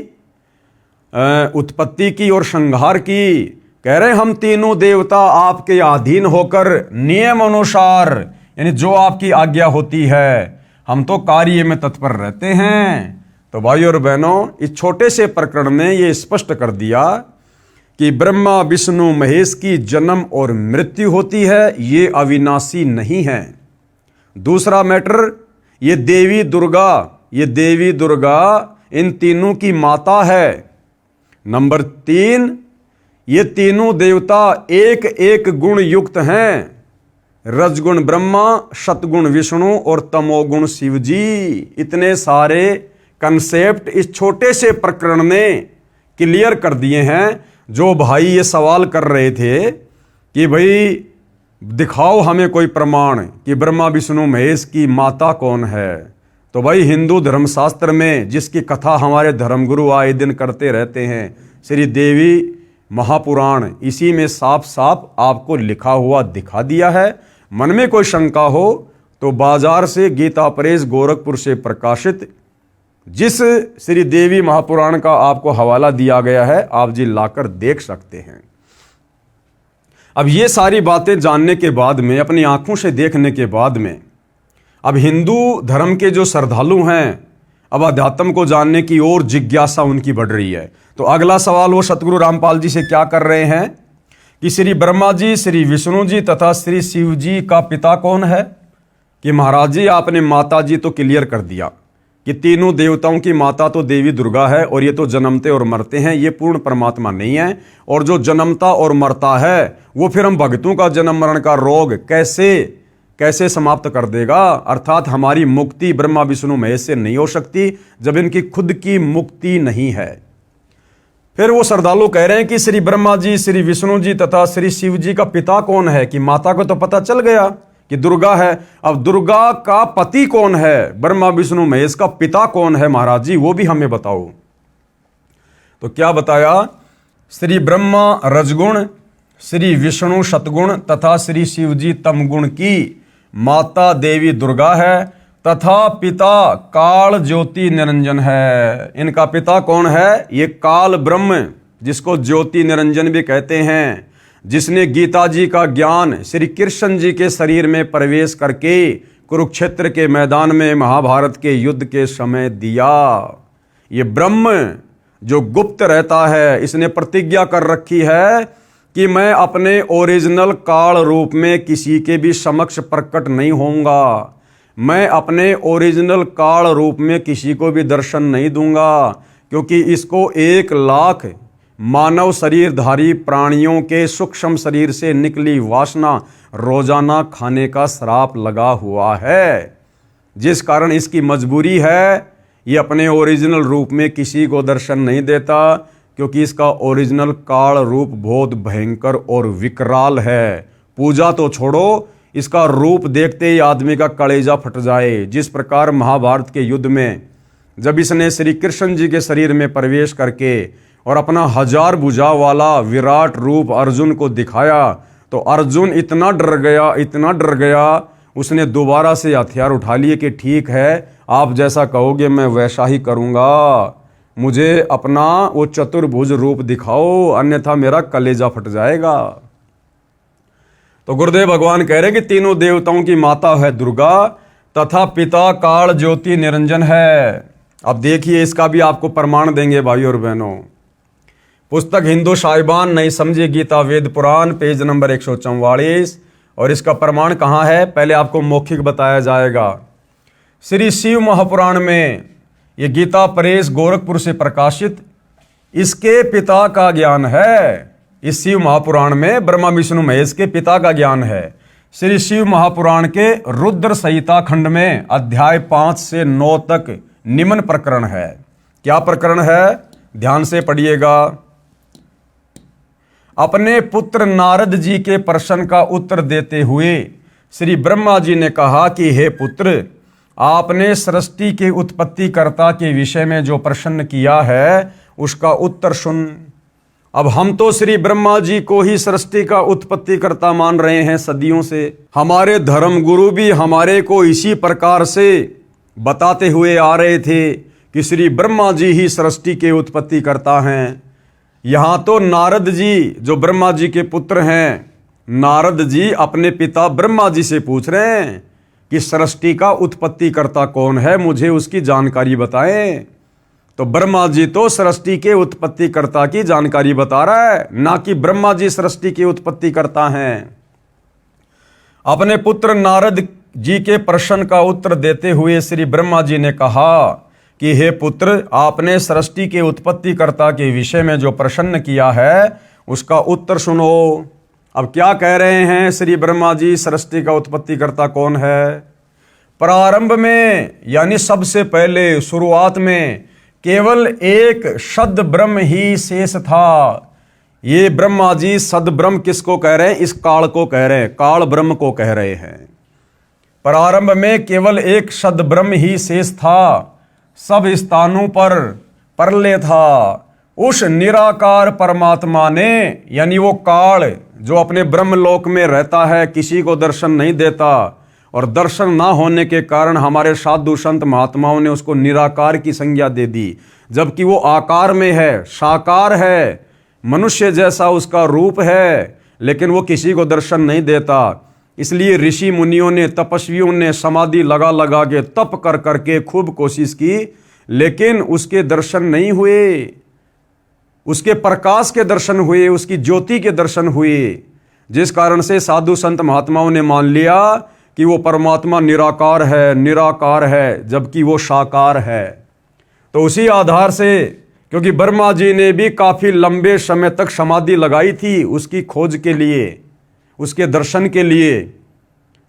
उत्पत्ति की और संहार की, कह रहे हम तीनों देवता आपके अधीन होकर नियम अनुसार यानी जो आपकी आज्ञा होती है, हम तो कार्य में तत्पर रहते हैं। तो भाइयों और बहनों, इस छोटे से प्रकरण ने ये स्पष्ट कर दिया कि ब्रह्मा विष्णु महेश की जन्म और मृत्यु होती है, ये अविनाशी नहीं है। दूसरा मैटर, ये देवी दुर्गा इन तीनों की माता है। नंबर 3, ये तीनों देवता एक एक गुण युक्त हैं। रजगुण ब्रह्मा, सतगुण विष्णु और तमोगुण शिव जी। इतने सारे कंसेप्ट इस छोटे से प्रकरण ने क्लियर कर दिए हैं। जो भाई ये सवाल कर रहे थे कि भाई दिखाओ हमें कोई प्रमाण कि ब्रह्मा विष्णु महेश की माता कौन है, तो भाई हिंदू धर्मशास्त्र में जिसकी कथा हमारे धर्मगुरु आए दिन करते रहते हैं, श्री देवी महापुराण, इसी में साफ साफ आपको लिखा हुआ दिखा दिया है। मन में कोई शंका हो तो बाजार से गीता प्रेस गोरखपुर से प्रकाशित जिस श्री देवी महापुराण का आपको हवाला दिया गया है, आप जी लाकर देख सकते हैं। अब ये सारी बातें जानने के बाद में, अपनी आंखों से देखने के बाद में, अब हिंदू धर्म के जो श्रद्धालु हैं, अब अध्यात्म को जानने की ओर जिज्ञासा उनकी बढ़ रही है। तो अगला सवाल वो सतगुरु रामपाल जी से क्या कर रहे हैं कि श्री ब्रह्मा जी, श्री विष्णु जी तथा श्री शिव जी का पिता कौन है? कि महाराज जी आपने माता जी तो क्लियर कर दिया कि तीनों देवताओं की माता तो देवी दुर्गा है और ये तो जन्मते और मरते हैं, ये पूर्ण परमात्मा नहीं है। और जो जन्मता और मरता है वो फिर हम भक्तों का जन्म मरण का रोग कैसे समाप्त कर देगा? अर्थात हमारी मुक्ति ब्रह्मा विष्णु महेश से नहीं हो सकती जब इनकी खुद की मुक्ति नहीं है। फिर वो श्रद्धालु कह रहे हैं कि श्री ब्रह्मा जी, श्री विष्णु जी तथा श्री शिव जी का पिता कौन है? कि माता को तो पता चल गया कि दुर्गा है, अब दुर्गा का पति कौन है? ब्रह्मा विष्णु महेश का पिता कौन है महाराज जी, वो भी हमें बताओ। तो क्या बताया? श्री ब्रह्मा रजगुण, श्री विष्णु सतगुण तथा श्री शिव जी तमगुण की माता देवी दुर्गा है तथा पिता काल ज्योति निरंजन है। इनका पिता कौन है? ये काल ब्रह्म, जिसको ज्योति निरंजन भी कहते हैं, जिसने गीता जी का ज्ञान श्री कृष्ण जी के शरीर में प्रवेश करके कुरुक्षेत्र के मैदान में महाभारत के युद्ध के समय दिया। ये ब्रह्म जो गुप्त रहता है, इसने प्रतिज्ञा कर रखी है कि मैं अपने ओरिजिनल काल रूप में किसी के भी समक्ष प्रकट नहीं होऊंगा, मैं अपने ओरिजिनल काल रूप में किसी को भी दर्शन नहीं दूंगा, क्योंकि इसको 1 लाख मानव शरीरधारी प्राणियों के सूक्ष्म शरीर से निकली वासना रोजाना खाने का श्राप लगा हुआ है, जिस कारण इसकी मजबूरी है ये अपने ओरिजिनल रूप में किसी को दर्शन नहीं देता, क्योंकि इसका ओरिजिनल काल रूप बहुत भयंकर और विकराल है। पूजा तो छोड़ो, इसका रूप देखते ही आदमी का कलेजा फट जाए। जिस प्रकार महाभारत के युद्ध में जब इसने श्री कृष्ण जी के शरीर में प्रवेश करके और अपना 1000 भुजा वाला विराट रूप अर्जुन को दिखाया, तो अर्जुन इतना डर गया, उसने दोबारा से हथियार उठा लिए कि ठीक है, आप जैसा कहोगे मैं वैसा ही करूँगा, मुझे अपना वो चतुर्भुज रूप दिखाओ, अन्यथा मेरा कलेजा फट जाएगा। तो गुरुदेव भगवान कह रहे कि तीनों देवताओं की माता है दुर्गा तथा पिता काल ज्योति निरंजन है। अब देखिए, इसका भी आपको प्रमाण देंगे भाई और बहनों। पुस्तक हिंदू साहिबान नहीं समझे गीता वेद पुराण, पेज नंबर 144, और इसका प्रमाण कहाँ है? पहले आपको मौखिक बताया जाएगा। श्री शिव महापुराण में, ये गीता प्रेस गोरखपुर से प्रकाशित, इसके पिता का ज्ञान है। इस शिव महापुराण में ब्रह्मा विष्णु महेश के पिता का ज्ञान है। श्री शिव महापुराण के रुद्र संहिता खंड में अध्याय 5 से 9 तक निम्न प्रकरण है। क्या प्रकरण है? ध्यान से पढ़िएगा। अपने पुत्र नारद जी के प्रश्न का उत्तर देते हुए श्री ब्रह्मा जी ने कहा कि हे पुत्र, आपने सृष्टि के उत्पत्तिकर्ता के विषय में जो प्रश्न किया है उसका उत्तर सुन। अब हम तो श्री ब्रह्मा जी को ही सृष्टि का उत्पत्तिकर्ता मान रहे हैं सदियों से। हमारे धर्म गुरु भी हमारे को इसी प्रकार से बताते हुए आ रहे थे कि श्री ब्रह्मा जी ही सृष्टि के उत्पत्तिकर्ता हैं। यहाँ तो नारद जी जो ब्रह्मा जी के पुत्र हैं, नारद जी अपने पिता ब्रह्मा जी से पूछ रहे हैं कि सृष्टि का उत्पत्तिकर्ता कौन है, मुझे उसकी जानकारी बताएं। तो ब्रह्मा जी तो सृष्टि के उत्पत्तिकर्ता की जानकारी बता रहा है, ना कि ब्रह्मा जी सृष्टि के उत्पत्तिकर्ता हैं। अपने पुत्र नारद जी के प्रश्न का उत्तर देते हुए श्री ब्रह्मा जी ने कहा कि हे पुत्र, आपने सृष्टि के उत्पत्तिकर्ता के विषय में जो प्रश्न किया है उसका उत्तर सुनो। अब क्या कह रहे हैं श्री ब्रह्मा जी, सृष्टि का उत्पत्तिकर्ता कौन है? प्रारंभ में, यानी सबसे पहले शुरुआत में केवल एक सद ब्रह्म ही शेष था। ये ब्रह्मा जी सद ब्रह्म किसको कह रहे हैं? इस काल को कह रहे हैं, काल ब्रह्म को कह रहे हैं। प्रारंभ में केवल एक सद ब्रह्म ही शेष था, सब स्थानों पर प्रलय था। उस निराकार परमात्मा ने, यानी वो काल जो अपने ब्रह्मलोक में रहता है किसी को दर्शन नहीं देता, और दर्शन ना होने के कारण हमारे साधु संत महात्माओं ने उसको निराकार की संज्ञा दे दी, जबकि वो आकार में है, साकार है, मनुष्य जैसा उसका रूप है, लेकिन वो किसी को दर्शन नहीं देता। इसलिए ऋषि मुनियों ने, तपस्वियों ने समाधि लगा लगा के, तप कर करके खूब कोशिश की, लेकिन उसके दर्शन नहीं हुए। उसके प्रकाश के दर्शन हुए, उसकी ज्योति के दर्शन हुए, जिस कारण से साधु संत महात्माओं ने मान लिया कि वो परमात्मा निराकार है, निराकार है, जबकि वो साकार है। तो उसी आधार से, क्योंकि ब्रह्मा जी ने भी काफ़ी लंबे समय तक समाधि लगाई थी उसकी खोज के लिए, उसके दर्शन के लिए,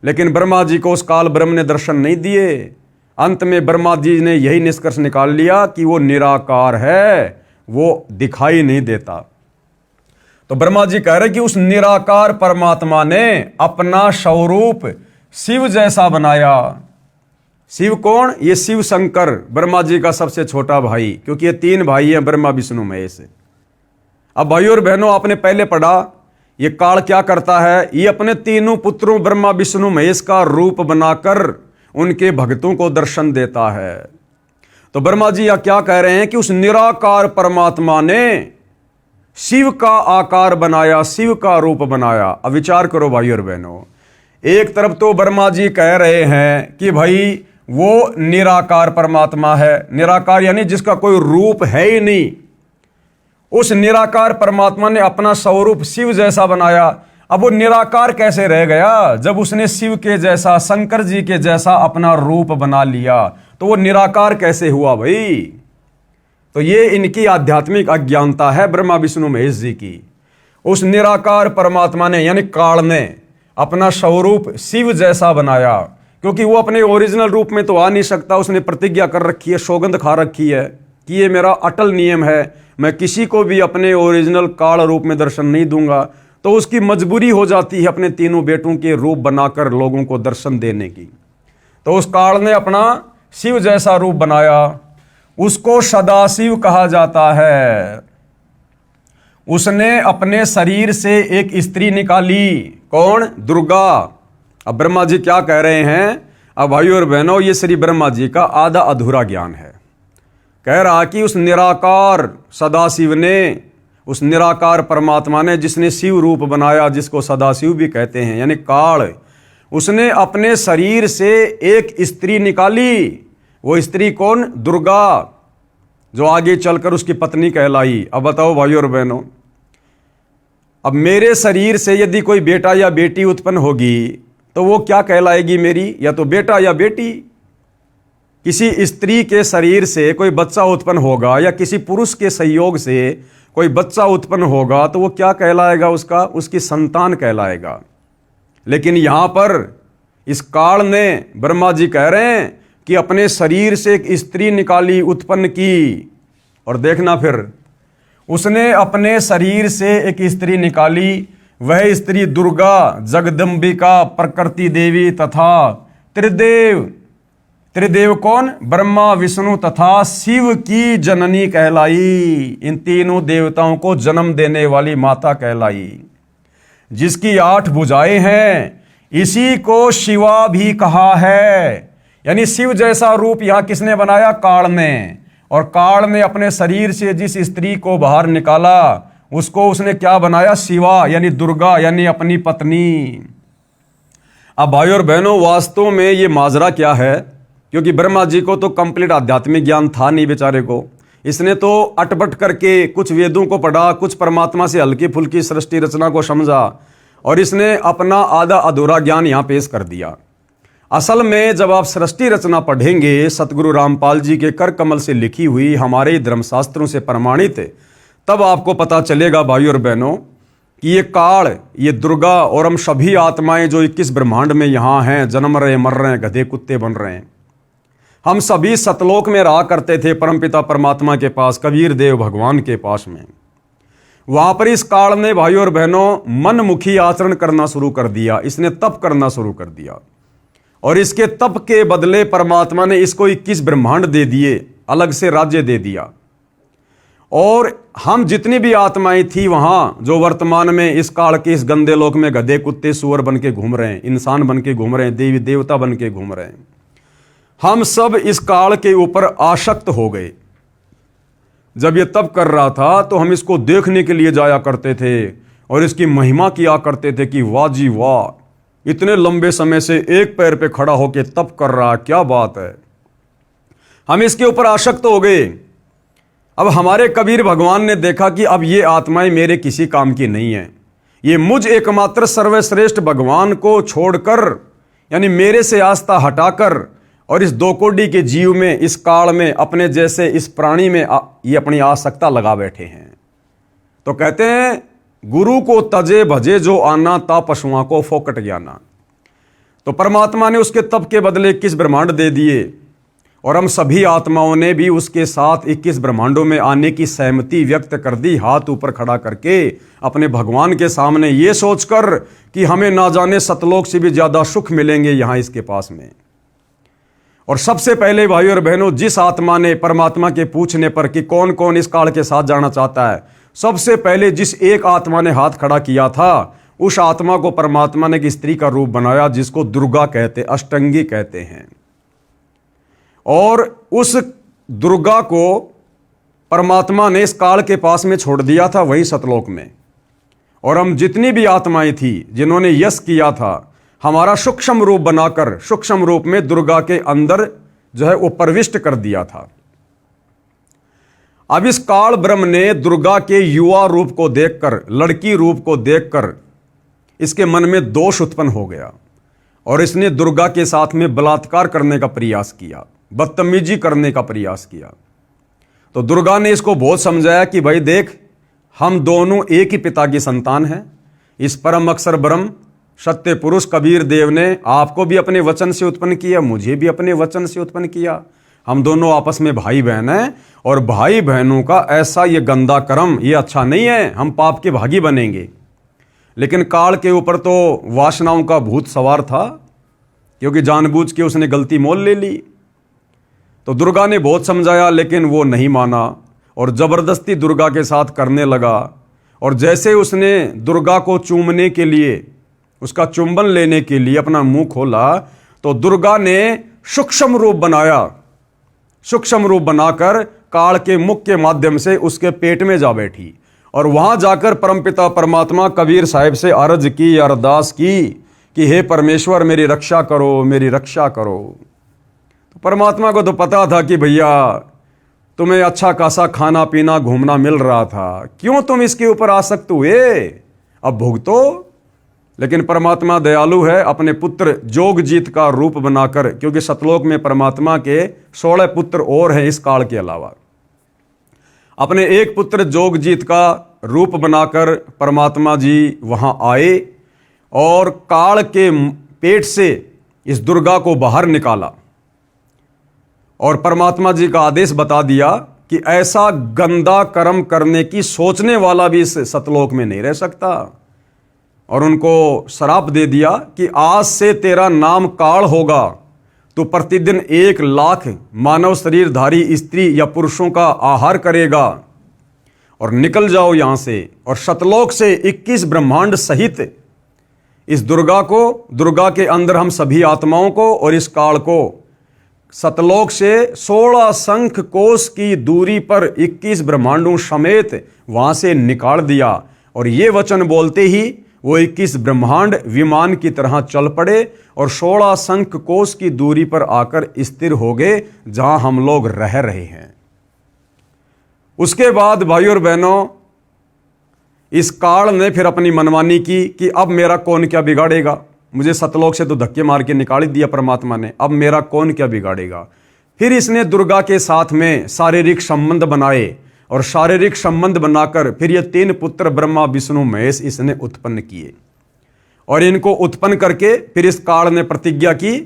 लेकिन ब्रह्मा जी को उस काल ब्रह्म ने दर्शन नहीं दिए। अंत में ब्रह्मा जी ने यही निष्कर्ष निकाल लिया कि वो निराकार है, वो दिखाई नहीं देता। तो ब्रह्मा जी कह रहे कि उस निराकार परमात्मा ने अपना स्वरूप शिव जैसा बनाया। शिव कौन? ये शिव शंकर, ब्रह्मा जी का सबसे छोटा भाई, क्योंकि ये 3 भाई हैं, ब्रह्मा विष्णु महेश। अब भाइयों और बहनों, आपने पहले पढ़ा ये काल क्या करता है, ये अपने तीनों पुत्रों ब्रह्मा विष्णु महेश का रूप बनाकर उनके भक्तों को दर्शन देता है। तो ब्रह्मा जी यह क्या कह रहे हैं कि उस निराकार परमात्मा ने शिव का आकार बनाया, शिव का रूप बनाया। अब विचार करो भाई और बहनों, एक तरफ तो ब्रह्मा जी कह रहे हैं कि भाई वो निराकार परमात्मा है, निराकार यानी जिसका कोई रूप है ही नहीं। उस निराकार परमात्मा ने अपना स्वरूप शिव जैसा बनाया। अब वो निराकार कैसे रह गया जब उसने शिव के जैसा, शंकर जी के जैसा अपना रूप बना लिया? तो वो निराकार कैसे हुआ भाई? तो ये इनकी आध्यात्मिक अज्ञानता है ब्रह्मा विष्णु महेश जी की। उस निराकार परमात्मा ने यानी काल ने अपना स्वरूप शिव जैसा बनाया, क्योंकि वो अपने ओरिजिनल रूप में तो आ नहीं सकता। उसने प्रतिज्ञा कर रखी है, सौगंध खा रखी है कि ये मेरा अटल नियम है, मैं किसी को भी अपने ओरिजिनल काल रूप में दर्शन नहीं दूंगा। तो उसकी मजबूरी हो जाती है अपने तीनों बेटों के रूप बनाकर लोगों को दर्शन देने की। तो उस काल ने अपना शिव जैसा रूप बनाया, उसको सदाशिव कहा जाता है। उसने अपने शरीर से एक स्त्री निकाली, कौन? दुर्गा। अब ब्रह्मा जी क्या कह रहे हैं? अब भाइयों और बहनों, ये श्री ब्रह्मा जी का आधा अधूरा ज्ञान है। कह रहा कि उस निराकार सदाशिव ने, उस निराकार परमात्मा ने जिसने शिव रूप बनाया, जिसको सदाशिव भी कहते हैं यानी काल, उसने अपने शरीर से एक स्त्री निकाली। वो स्त्री कौन? दुर्गा, जो आगे चलकर उसकी पत्नी कहलाई। अब बताओ भाइयों और बहनों, अब मेरे शरीर से यदि कोई बेटा या बेटी उत्पन्न होगी तो वो क्या कहलाएगी मेरी? या तो बेटा या बेटी। किसी स्त्री के शरीर से कोई बच्चा उत्पन्न होगा या किसी पुरुष के सहयोग से कोई बच्चा उत्पन्न होगा तो वो क्या कहलाएगा? उसकी संतान कहलाएगा। लेकिन यहां पर इस काल ने, ब्रह्मा जी कह रहे हैं कि अपने शरीर से एक स्त्री निकाली, उत्पन्न की। और देखना फिर, उसने अपने शरीर से एक स्त्री निकाली, वह स्त्री दुर्गा, जगदम्बिका, प्रकृति देवी तथा त्रिदेव। त्रिदेव कौन? ब्रह्मा विष्णु तथा शिव की जननी कहलाई। इन तीनों देवताओं को जन्म देने वाली माता कहलाई, जिसकी 8 भुजाएं हैं। इसी को शिवा भी कहा है। यानी शिव जैसा रूप यहां किसने बनाया? काल ने। और काल ने अपने शरीर से जिस स्त्री को बाहर निकाला उसको उसने क्या बनाया? शिवा यानी दुर्गा, यानी अपनी पत्नी। अब भाइयों और बहनों, वास्तव में ये माजरा क्या है? क्योंकि ब्रह्मा जी को तो कंप्लीट आध्यात्मिक ज्ञान था नहीं बेचारे को। इसने तो अटपट करके कुछ वेदों को पढ़ा, कुछ परमात्मा से हल्की फुल्की सृष्टि रचना को समझा, और इसने अपना आधा अधूरा ज्ञान यहां पेश कर दिया। असल में जब आप सृष्टि रचना पढ़ेंगे, सतगुरु रामपाल जी के कर कमल से लिखी हुई, हमारे धर्मशास्त्रों से प्रमाणित, तब आपको पता चलेगा भाइयों और बहनों कि ये काल, ये दुर्गा और हम सभी आत्माएं जो 21 ब्रह्मांड में यहाँ हैं, जन्म रहे, मर रहे हैं, गधे कुत्ते बन रहे हैं, हम सभी सतलोक में रहा करते थे परमपिता परमात्मा के पास, कबीर देव भगवान के पास में। वहां पर इस काल ने भाइयों और बहनों मनमुखी आचरण करना शुरू कर दिया। इसने तप करना शुरू कर दिया, और इसके तप के बदले परमात्मा ने इसको 21 ब्रह्मांड दे दिए, अलग से राज्य दे दिया। और हम जितनी भी आत्माएं थी वहां, जो वर्तमान में इस काल के इस गंदे लोक में गधे कुत्ते सूअर बन के घूम रहे हैं, इंसान बन के घूम रहे हैं, देवी देवता बन के घूम रहे हैं, हम सब इस काल के ऊपर आसक्त हो गए। जब ये तप कर रहा था तो हम इसको देखने के लिए जाया करते थे और इसकी महिमा किया करते थे कि वाह जी वाह, इतने लंबे समय से एक पैर पे खड़ा होकर तप कर रहा, क्या बात है। हम इसके ऊपर आसक्त हो गए। अब हमारे कबीर भगवान ने देखा कि अब ये आत्माएं मेरे किसी काम की नहीं है, ये मुझ एकमात्र सर्वश्रेष्ठ भगवान को छोड़कर, यानी मेरे से आस्था हटाकर और इस दो कोडी के जीव में, इस काल में, अपने जैसे इस प्राणी में ये अपनी आसक्ता लगा बैठे हैं। तो कहते हैं गुरु को तजे भजे जो आना, ता पशुओं को फोकट ज्ञाना। तो परमात्मा ने उसके तप के बदले 21 ब्रह्मांड दे दिए और हम सभी आत्माओं ने भी उसके साथ 21 ब्रह्मांडों में आने की सहमति व्यक्त कर दी, हाथ ऊपर खड़ा करके अपने भगवान के सामने, ये सोचकर कि हमें ना जाने सतलोक से भी ज्यादा सुख मिलेंगे यहां इसके पास में। और सबसे पहले भाई और बहनों, जिस आत्मा ने परमात्मा के पूछने पर कि कौन कौन इस काल के साथ जाना चाहता है, सबसे पहले जिस एक आत्मा ने हाथ खड़ा किया था, उस आत्मा को परमात्मा ने एक स्त्री का रूप बनाया, जिसको दुर्गा कहते, अष्टंगी कहते हैं। और उस दुर्गा को परमात्मा ने इस काल के पास में छोड़ दिया था, वही सतलोक में। और हम जितनी भी आत्माएं थी जिन्होंने यश किया था, हमारा सूक्ष्म रूप बनाकर सूक्ष्म रूप में दुर्गा के अंदर जो है वो प्रविष्ट कर दिया था। अब इस काल ब्रह्म ने दुर्गा के युवा रूप को देखकर, लड़की रूप को देखकर इसके मन में दोष उत्पन्न हो गया और इसने दुर्गा के साथ में बलात्कार करने का प्रयास किया, बदतमीजी करने का प्रयास किया। तो दुर्गा ने इसको बहुत समझाया कि भाई देख, हम दोनों एक ही पिता की संतान हैं। इस परम अक्षर ब्रह्म सत्य पुरुष कबीर देव ने आपको भी अपने वचन से उत्पन्न किया, मुझे भी अपने वचन से उत्पन्न किया। हम दोनों आपस में भाई बहन हैं और भाई बहनों का ऐसा ये गंदा कर्म, ये अच्छा नहीं है, हम पाप के भागी बनेंगे। लेकिन काल के ऊपर तो वासनाओं का भूत सवार था, क्योंकि जानबूझ के उसने गलती मोल ले ली। तो दुर्गा ने बहुत समझाया लेकिन वो नहीं माना और जबरदस्ती दुर्गा के साथ करने लगा। और जैसे उसने दुर्गा को चूमने के लिए, उसका चुंबन लेने के लिए अपना मुंह खोला, तो दुर्गा ने सूक्ष्म रूप बनाया, सूक्ष्म रूप बनाकर काल के मुख के माध्यम से उसके पेट में जा बैठी और वहां जाकर परमपिता परमात्मा कबीर साहिब से अर्ज की, अरदास की कि हे परमेश्वर मेरी रक्षा करो, मेरी रक्षा करो। तो परमात्मा को तो पता था कि भैया तुम्हें अच्छा खासा खाना पीना घूमना मिल रहा था, क्यों तुम इसके ऊपर आसक्त हुए, अब भुगतो। लेकिन परमात्मा दयालु है, अपने पुत्र जोगजीत का रूप बनाकर, क्योंकि सतलोक में परमात्मा के 16 पुत्र और हैं इस काल के अलावा, अपने एक पुत्र जोगजीत का रूप बनाकर परमात्मा जी वहां आए और काल के पेट से इस दुर्गा को बाहर निकाला और परमात्मा जी का आदेश बता दिया कि ऐसा गंदा कर्म करने की सोचने वाला भी इस सतलोक में नहीं रह सकता। और उनको श्राप दे दिया कि आज से तेरा नाम काल होगा, तो प्रतिदिन 1 लाख मानव शरीरधारी स्त्री या पुरुषों का आहार करेगा और निकल जाओ यहां से। और सतलोक से 21 ब्रह्मांड सहित इस दुर्गा को, दुर्गा के अंदर हम सभी आत्माओं को और इस काल को सतलोक से 16 शंख कोश की दूरी पर 21 ब्रह्मांडों समेत वहां से निकाल दिया। और ये वचन बोलते ही वो 21 ब्रह्मांड विमान की तरह चल पड़े और 16 शंख कोश की दूरी पर आकर स्थिर हो गए, जहां हम लोग रह रहे हैं। उसके बाद भाई और बहनों, इस काल ने फिर अपनी मनमानी की कि अब मेरा कौन क्या बिगाड़ेगा, मुझे सतलोक से तो धक्के मार के निकाल ही दिया परमात्मा ने, अब मेरा कौन क्या बिगाड़ेगा। फिर इसने दुर्गा के साथ में शारीरिक संबंध बनाए और शारीरिक संबंध बनाकर फिर ये 3 पुत्र ब्रह्मा विष्णु महेश इसने उत्पन्न किए। और इनको उत्पन्न करके फिर इस काल ने प्रतिज्ञा की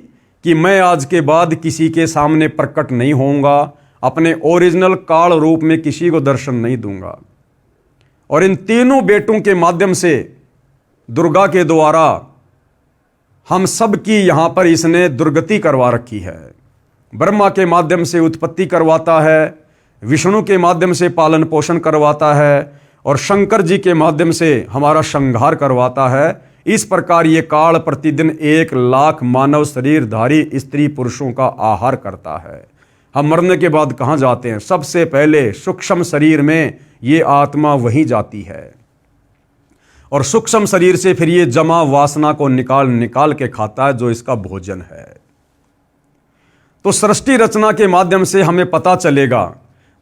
कि मैं आज के बाद किसी के सामने प्रकट नहीं होऊंगा, अपने ओरिजिनल काल रूप में किसी को दर्शन नहीं दूंगा। और इन तीनों बेटों के माध्यम से दुर्गा के द्वारा हम सब की यहां पर इसने दुर्गति करवा रखी है। ब्रह्मा के माध्यम से उत्पत्ति करवाता है, विष्णु के माध्यम से पालन पोषण करवाता है और शंकर जी के माध्यम से हमारा संहार करवाता है। इस प्रकार ये काल प्रतिदिन 1 लाख मानव शरीरधारी स्त्री पुरुषों का आहार करता है। हम मरने के बाद कहाँ जाते हैं? सबसे पहले सूक्ष्म शरीर में ये आत्मा वहीं जाती है और सूक्ष्म शरीर से फिर ये जमा वासना को निकाल के खाता है, जो इसका भोजन है। तो सृष्टि रचना के माध्यम से हमें पता चलेगा।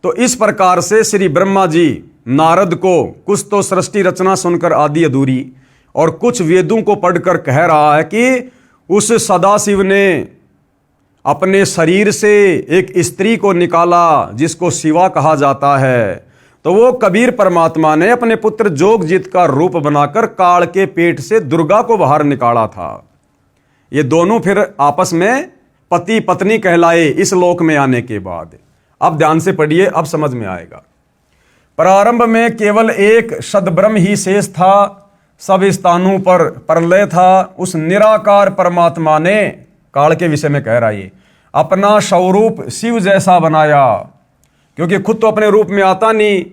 तो इस प्रकार से श्री ब्रह्मा जी नारद को कुछ तो सृष्टि रचना सुनकर आधी अधूरी और कुछ वेदों को पढ़कर कह रहा है कि उस सदाशिव ने अपने शरीर से एक स्त्री को निकाला जिसको शिवा कहा जाता है। तो वो कबीर परमात्मा ने अपने पुत्र जोगजीत का रूप बनाकर काल के पेट से दुर्गा को बाहर निकाला था। ये दोनों फिर आपस में पति पत्नी कहलाए इस लोक में आने के बाद। अब ध्यान से पढ़िए, अब समझ में आएगा। प्रारंभ में केवल एक सद्ब्रह्म ही शेष था, सब स्थानों पर प्रलय था। उस निराकार परमात्मा ने, काल के विषय में कह रहा है, अपना स्वरूप शिव जैसा बनाया, क्योंकि खुद तो अपने रूप में आता नहीं,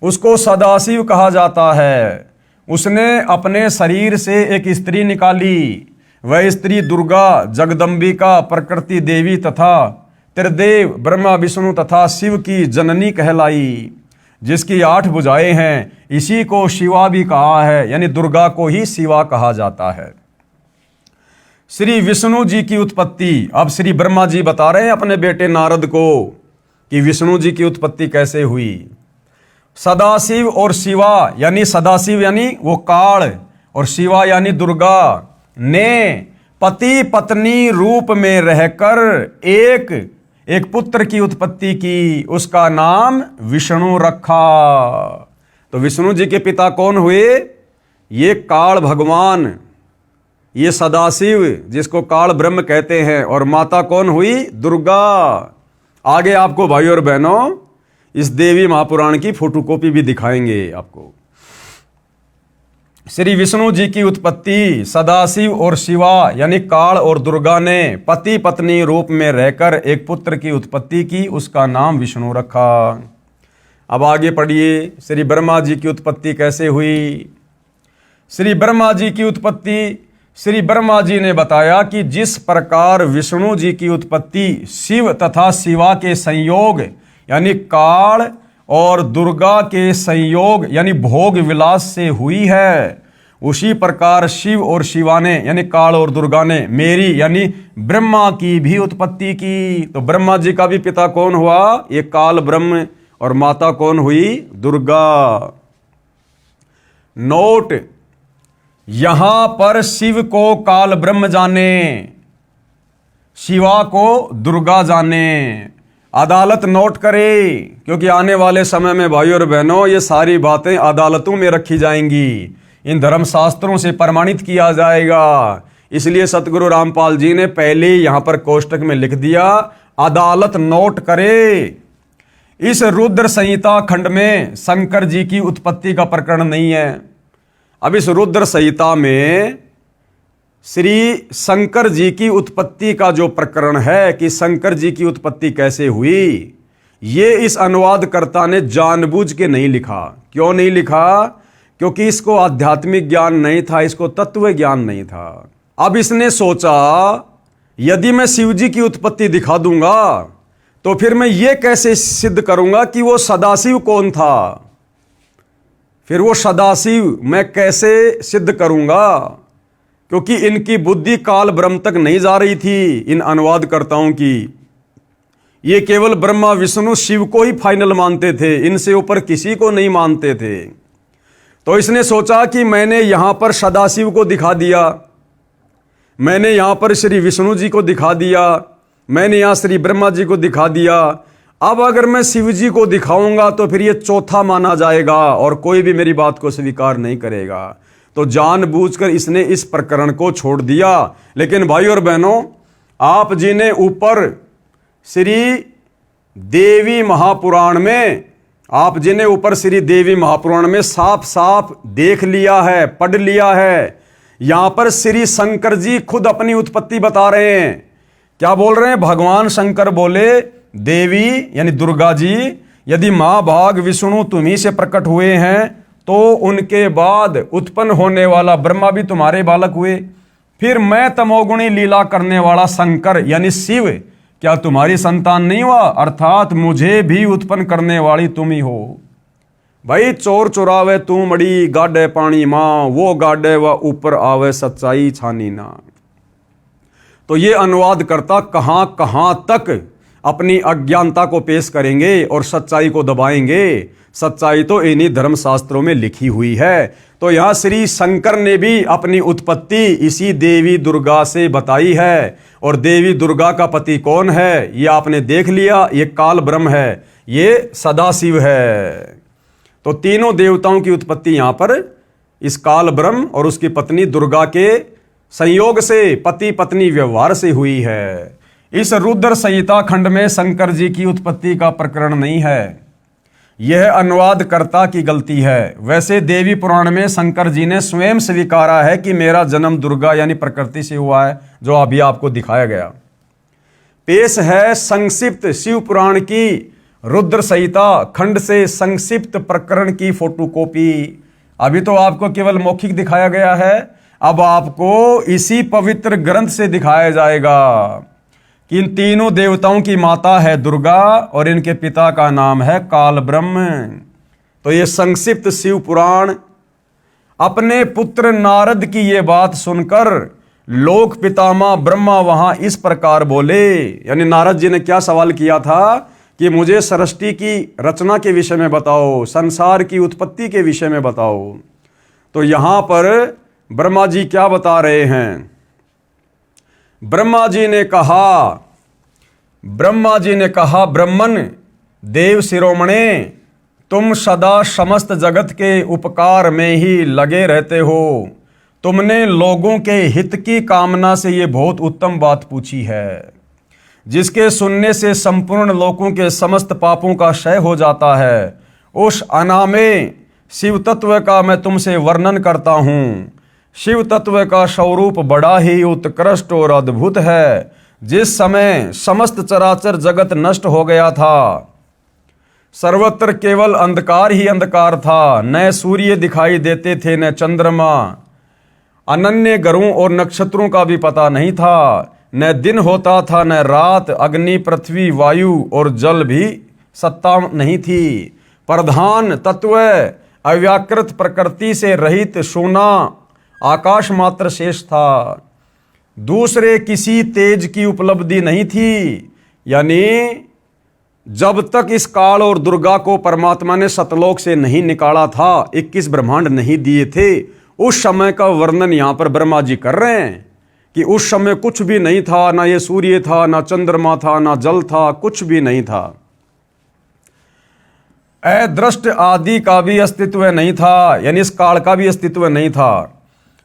उसको सदाशिव कहा जाता है। उसने अपने शरीर से एक स्त्री निकाली, वह स्त्री दुर्गा, जगदम्बिका, प्रकृति देवी तथा त्रिदेव ब्रह्मा विष्णु तथा शिव की जननी कहलाई, जिसकी 8 भुजाएं हैं। इसी को शिवा भी कहा है, यानी दुर्गा को ही शिवा कहा जाता है। श्री विष्णु जी की उत्पत्ति, अब श्री ब्रह्मा जी बता रहे हैं अपने बेटे नारद को कि विष्णु जी की उत्पत्ति कैसे हुई। सदाशिव और शिवा, यानी सदाशिव यानी वो काल और शिवा यानी दुर्गा ने पति पत्नी रूप में रहकर एक पुत्र की उत्पत्ति की, उसका नाम विष्णु रखा। तो विष्णु जी के पिता कौन हुए? ये काल भगवान, ये सदाशिव जिसको काल ब्रह्म कहते हैं, और माता कौन हुई? दुर्गा। आगे आपको भाई और बहनों इस देवी महापुराण की फोटोकॉपी भी दिखाएंगे आपको। श्री विष्णु जी की उत्पत्ति सदाशिव और शिवा यानी काल और दुर्गा ने पति पत्नी रूप में रहकर एक पुत्र की उत्पत्ति की, उसका नाम विष्णु रखा। अब आगे पढ़िए, श्री ब्रह्मा जी की उत्पत्ति कैसे हुई। श्री ब्रह्मा जी की उत्पत्ति, श्री ब्रह्मा जी ने बताया कि जिस प्रकार विष्णु जी की उत्पत्ति शिव तथा शिवा के संयोग यानी काल और दुर्गा के संयोग यानी भोग विलास से हुई है, उसी प्रकार शिव और शिवा ने यानी काल और दुर्गा ने मेरी यानी ब्रह्मा की भी उत्पत्ति की। तो ब्रह्मा जी का भी पिता कौन हुआ? ये काल ब्रह्म, और माता कौन हुई? दुर्गा। नोट, यहां पर शिव को काल ब्रह्म जाने, शिवा को दुर्गा जाने। अदालत नोट करे, क्योंकि आने वाले समय में भाइयों और बहनों ये सारी बातें अदालतों में रखी जाएंगी, इन धर्मशास्त्रों से प्रमाणित किया जाएगा। इसलिए सतगुरु रामपाल जी ने पहले यहां पर कोष्टक में लिख दिया, अदालत नोट करे। इस रुद्र संहिता खंड में शंकर जी की उत्पत्ति का प्रकरण नहीं है। अब इस रुद्र संहिता में श्री शंकर जी की उत्पत्ति का जो प्रकरण है कि शंकर जी की उत्पत्ति कैसे हुई, ये इस अनुवादकर्ता ने जानबूझ के नहीं लिखा। क्यों नहीं लिखा? क्योंकि इसको आध्यात्मिक ज्ञान नहीं था, इसको तत्व ज्ञान नहीं था। अब इसने सोचा यदि मैं शिव जी की उत्पत्ति दिखा दूंगा तो फिर मैं ये कैसे सिद्ध करूंगा कि वो सदाशिव कौन था, फिर वो सदाशिव मैं कैसे सिद्ध करूंगा, क्योंकि इनकी बुद्धि काल ब्रह्म तक नहीं जा रही थी। इन अनुवादकर्ताओं की ये केवल ब्रह्मा विष्णु शिव को ही फाइनल मानते थे, इनसे ऊपर किसी को नहीं मानते थे। तो इसने सोचा कि मैंने यहां पर सदाशिव को दिखा दिया, मैंने यहां पर श्री विष्णु जी को दिखा दिया, मैंने यहां श्री ब्रह्मा जी को दिखा दिया। अब अगर मैं शिव जी को दिखाऊंगा तो फिर ये चौथा माना जाएगा और कोई भी मेरी बात को स्वीकार नहीं करेगा। तो जानबूझकर इसने इस प्रकरण को छोड़ दिया। लेकिन भाई और बहनों, आप जी ने ऊपर श्री देवी महापुराण में, आप जी ने ऊपर श्री देवी महापुराण में साफ साफ देख लिया है, पढ़ लिया है। यहां पर श्री शंकर जी खुद अपनी उत्पत्ति बता रहे हैं। क्या बोल रहे हैं? भगवान शंकर बोले देवी यानी दुर्गा जी यदि महाभाग विष्णु तुम्ही से प्रकट हुए हैं तो उनके बाद उत्पन्न होने वाला ब्रह्मा भी तुम्हारे बालक हुए। फिर मैं तमोगुणी लीला करने वाला शंकर यानी शिव क्या तुम्हारी संतान नहीं हुआ? अर्थात मुझे भी उत्पन्न करने वाली तुम ही हो। भाई चोर चुरावे तू मड़ी, गाडे पानी मां, वो गाडे व ऊपर आवे, सच्चाई छानी ना। तो ये अनुवाद करता कहां कहां तक अपनी अज्ञानता को पेश करेंगे और सच्चाई को दबाएंगे। सच्चाई तो इन्हीं धर्मशास्त्रों में लिखी हुई है। तो यहां श्री शंकर ने भी अपनी उत्पत्ति इसी देवी दुर्गा से बताई है। और देवी दुर्गा का पति कौन है ये आपने देख लिया, ये काल ब्रह्म है, ये सदाशिव है। तो तीनों देवताओं की उत्पत्ति यहां पर इस काल ब्रह्म और उसकी पत्नी दुर्गा के संयोग से, पति पत्नी व्यवहार से हुई है। इस रुद्र संहिता खंड में शंकर जी की उत्पत्ति का प्रकरण नहीं है, यह अनुवादकर्ता की गलती है। वैसे देवी पुराण में शंकर जी ने स्वयं स्वीकारा है कि मेरा जन्म दुर्गा यानी प्रकृति से हुआ है, जो अभी आपको दिखाया गया। पेश है संक्षिप्त शिव पुराण की रुद्र संहिता खंड से संक्षिप्त प्रकरण की फोटोकॉपी। अभी तो आपको केवल मौखिक दिखाया गया है, अब आपको इसी पवित्र ग्रंथ से दिखाया जाएगा कि इन तीनों देवताओं की माता है दुर्गा और इनके पिता का नाम है काल ब्रह्म। तो ये संक्षिप्त शिव पुराण अपने पुत्र नारद की ये बात सुनकर लोक पितामह ब्रह्मा वहां इस प्रकार बोले, यानी नारद जी ने क्या सवाल किया था कि मुझे सृष्टि की रचना के विषय में बताओ, संसार की उत्पत्ति के विषय में बताओ। तो यहां पर ब्रह्मा जी क्या बता रहे हैं? ब्रह्मा जी ने कहा ब्रह्मन देव शिरोमणे, तुम सदा समस्त जगत के उपकार में ही लगे रहते हो। तुमने लोगों के हित की कामना से ये बहुत उत्तम बात पूछी है, जिसके सुनने से संपूर्ण लोगों के समस्त पापों का क्षय हो जाता है। उस अनामे शिव तत्व का मैं तुमसे वर्णन करता हूँ। शिव तत्व का स्वरूप बड़ा ही उत्कृष्ट और अद्भुत है। जिस समय समस्त चराचर जगत नष्ट हो गया था, सर्वत्र केवल अंधकार ही अंधकार था, न सूर्य दिखाई देते थे न चंद्रमा, अनन्य ग्रहों और नक्षत्रों का भी पता नहीं था, न दिन होता था न रात, अग्नि पृथ्वी वायु और जल भी सत्ता नहीं थी। प्रधान तत्व अव्याकृत प्रकृति से रहित सोना आकाश मात्र शेष था। दूसरे किसी तेज की उपलब्धि नहीं थी। यानी जब तक इस काल और दुर्गा को परमात्मा ने सतलोक से नहीं निकाला था, 21 ब्रह्मांड नहीं दिए थे, उस समय का वर्णन यहां पर ब्रह्मा जी कर रहे हैं कि उस समय कुछ भी नहीं था, ना ये सूर्य था, ना चंद्रमा था, ना जल था, कुछ भी नहीं था। अदृष्ट आदि का भी अस्तित्व नहीं था, यानी इस काल का भी अस्तित्व नहीं था।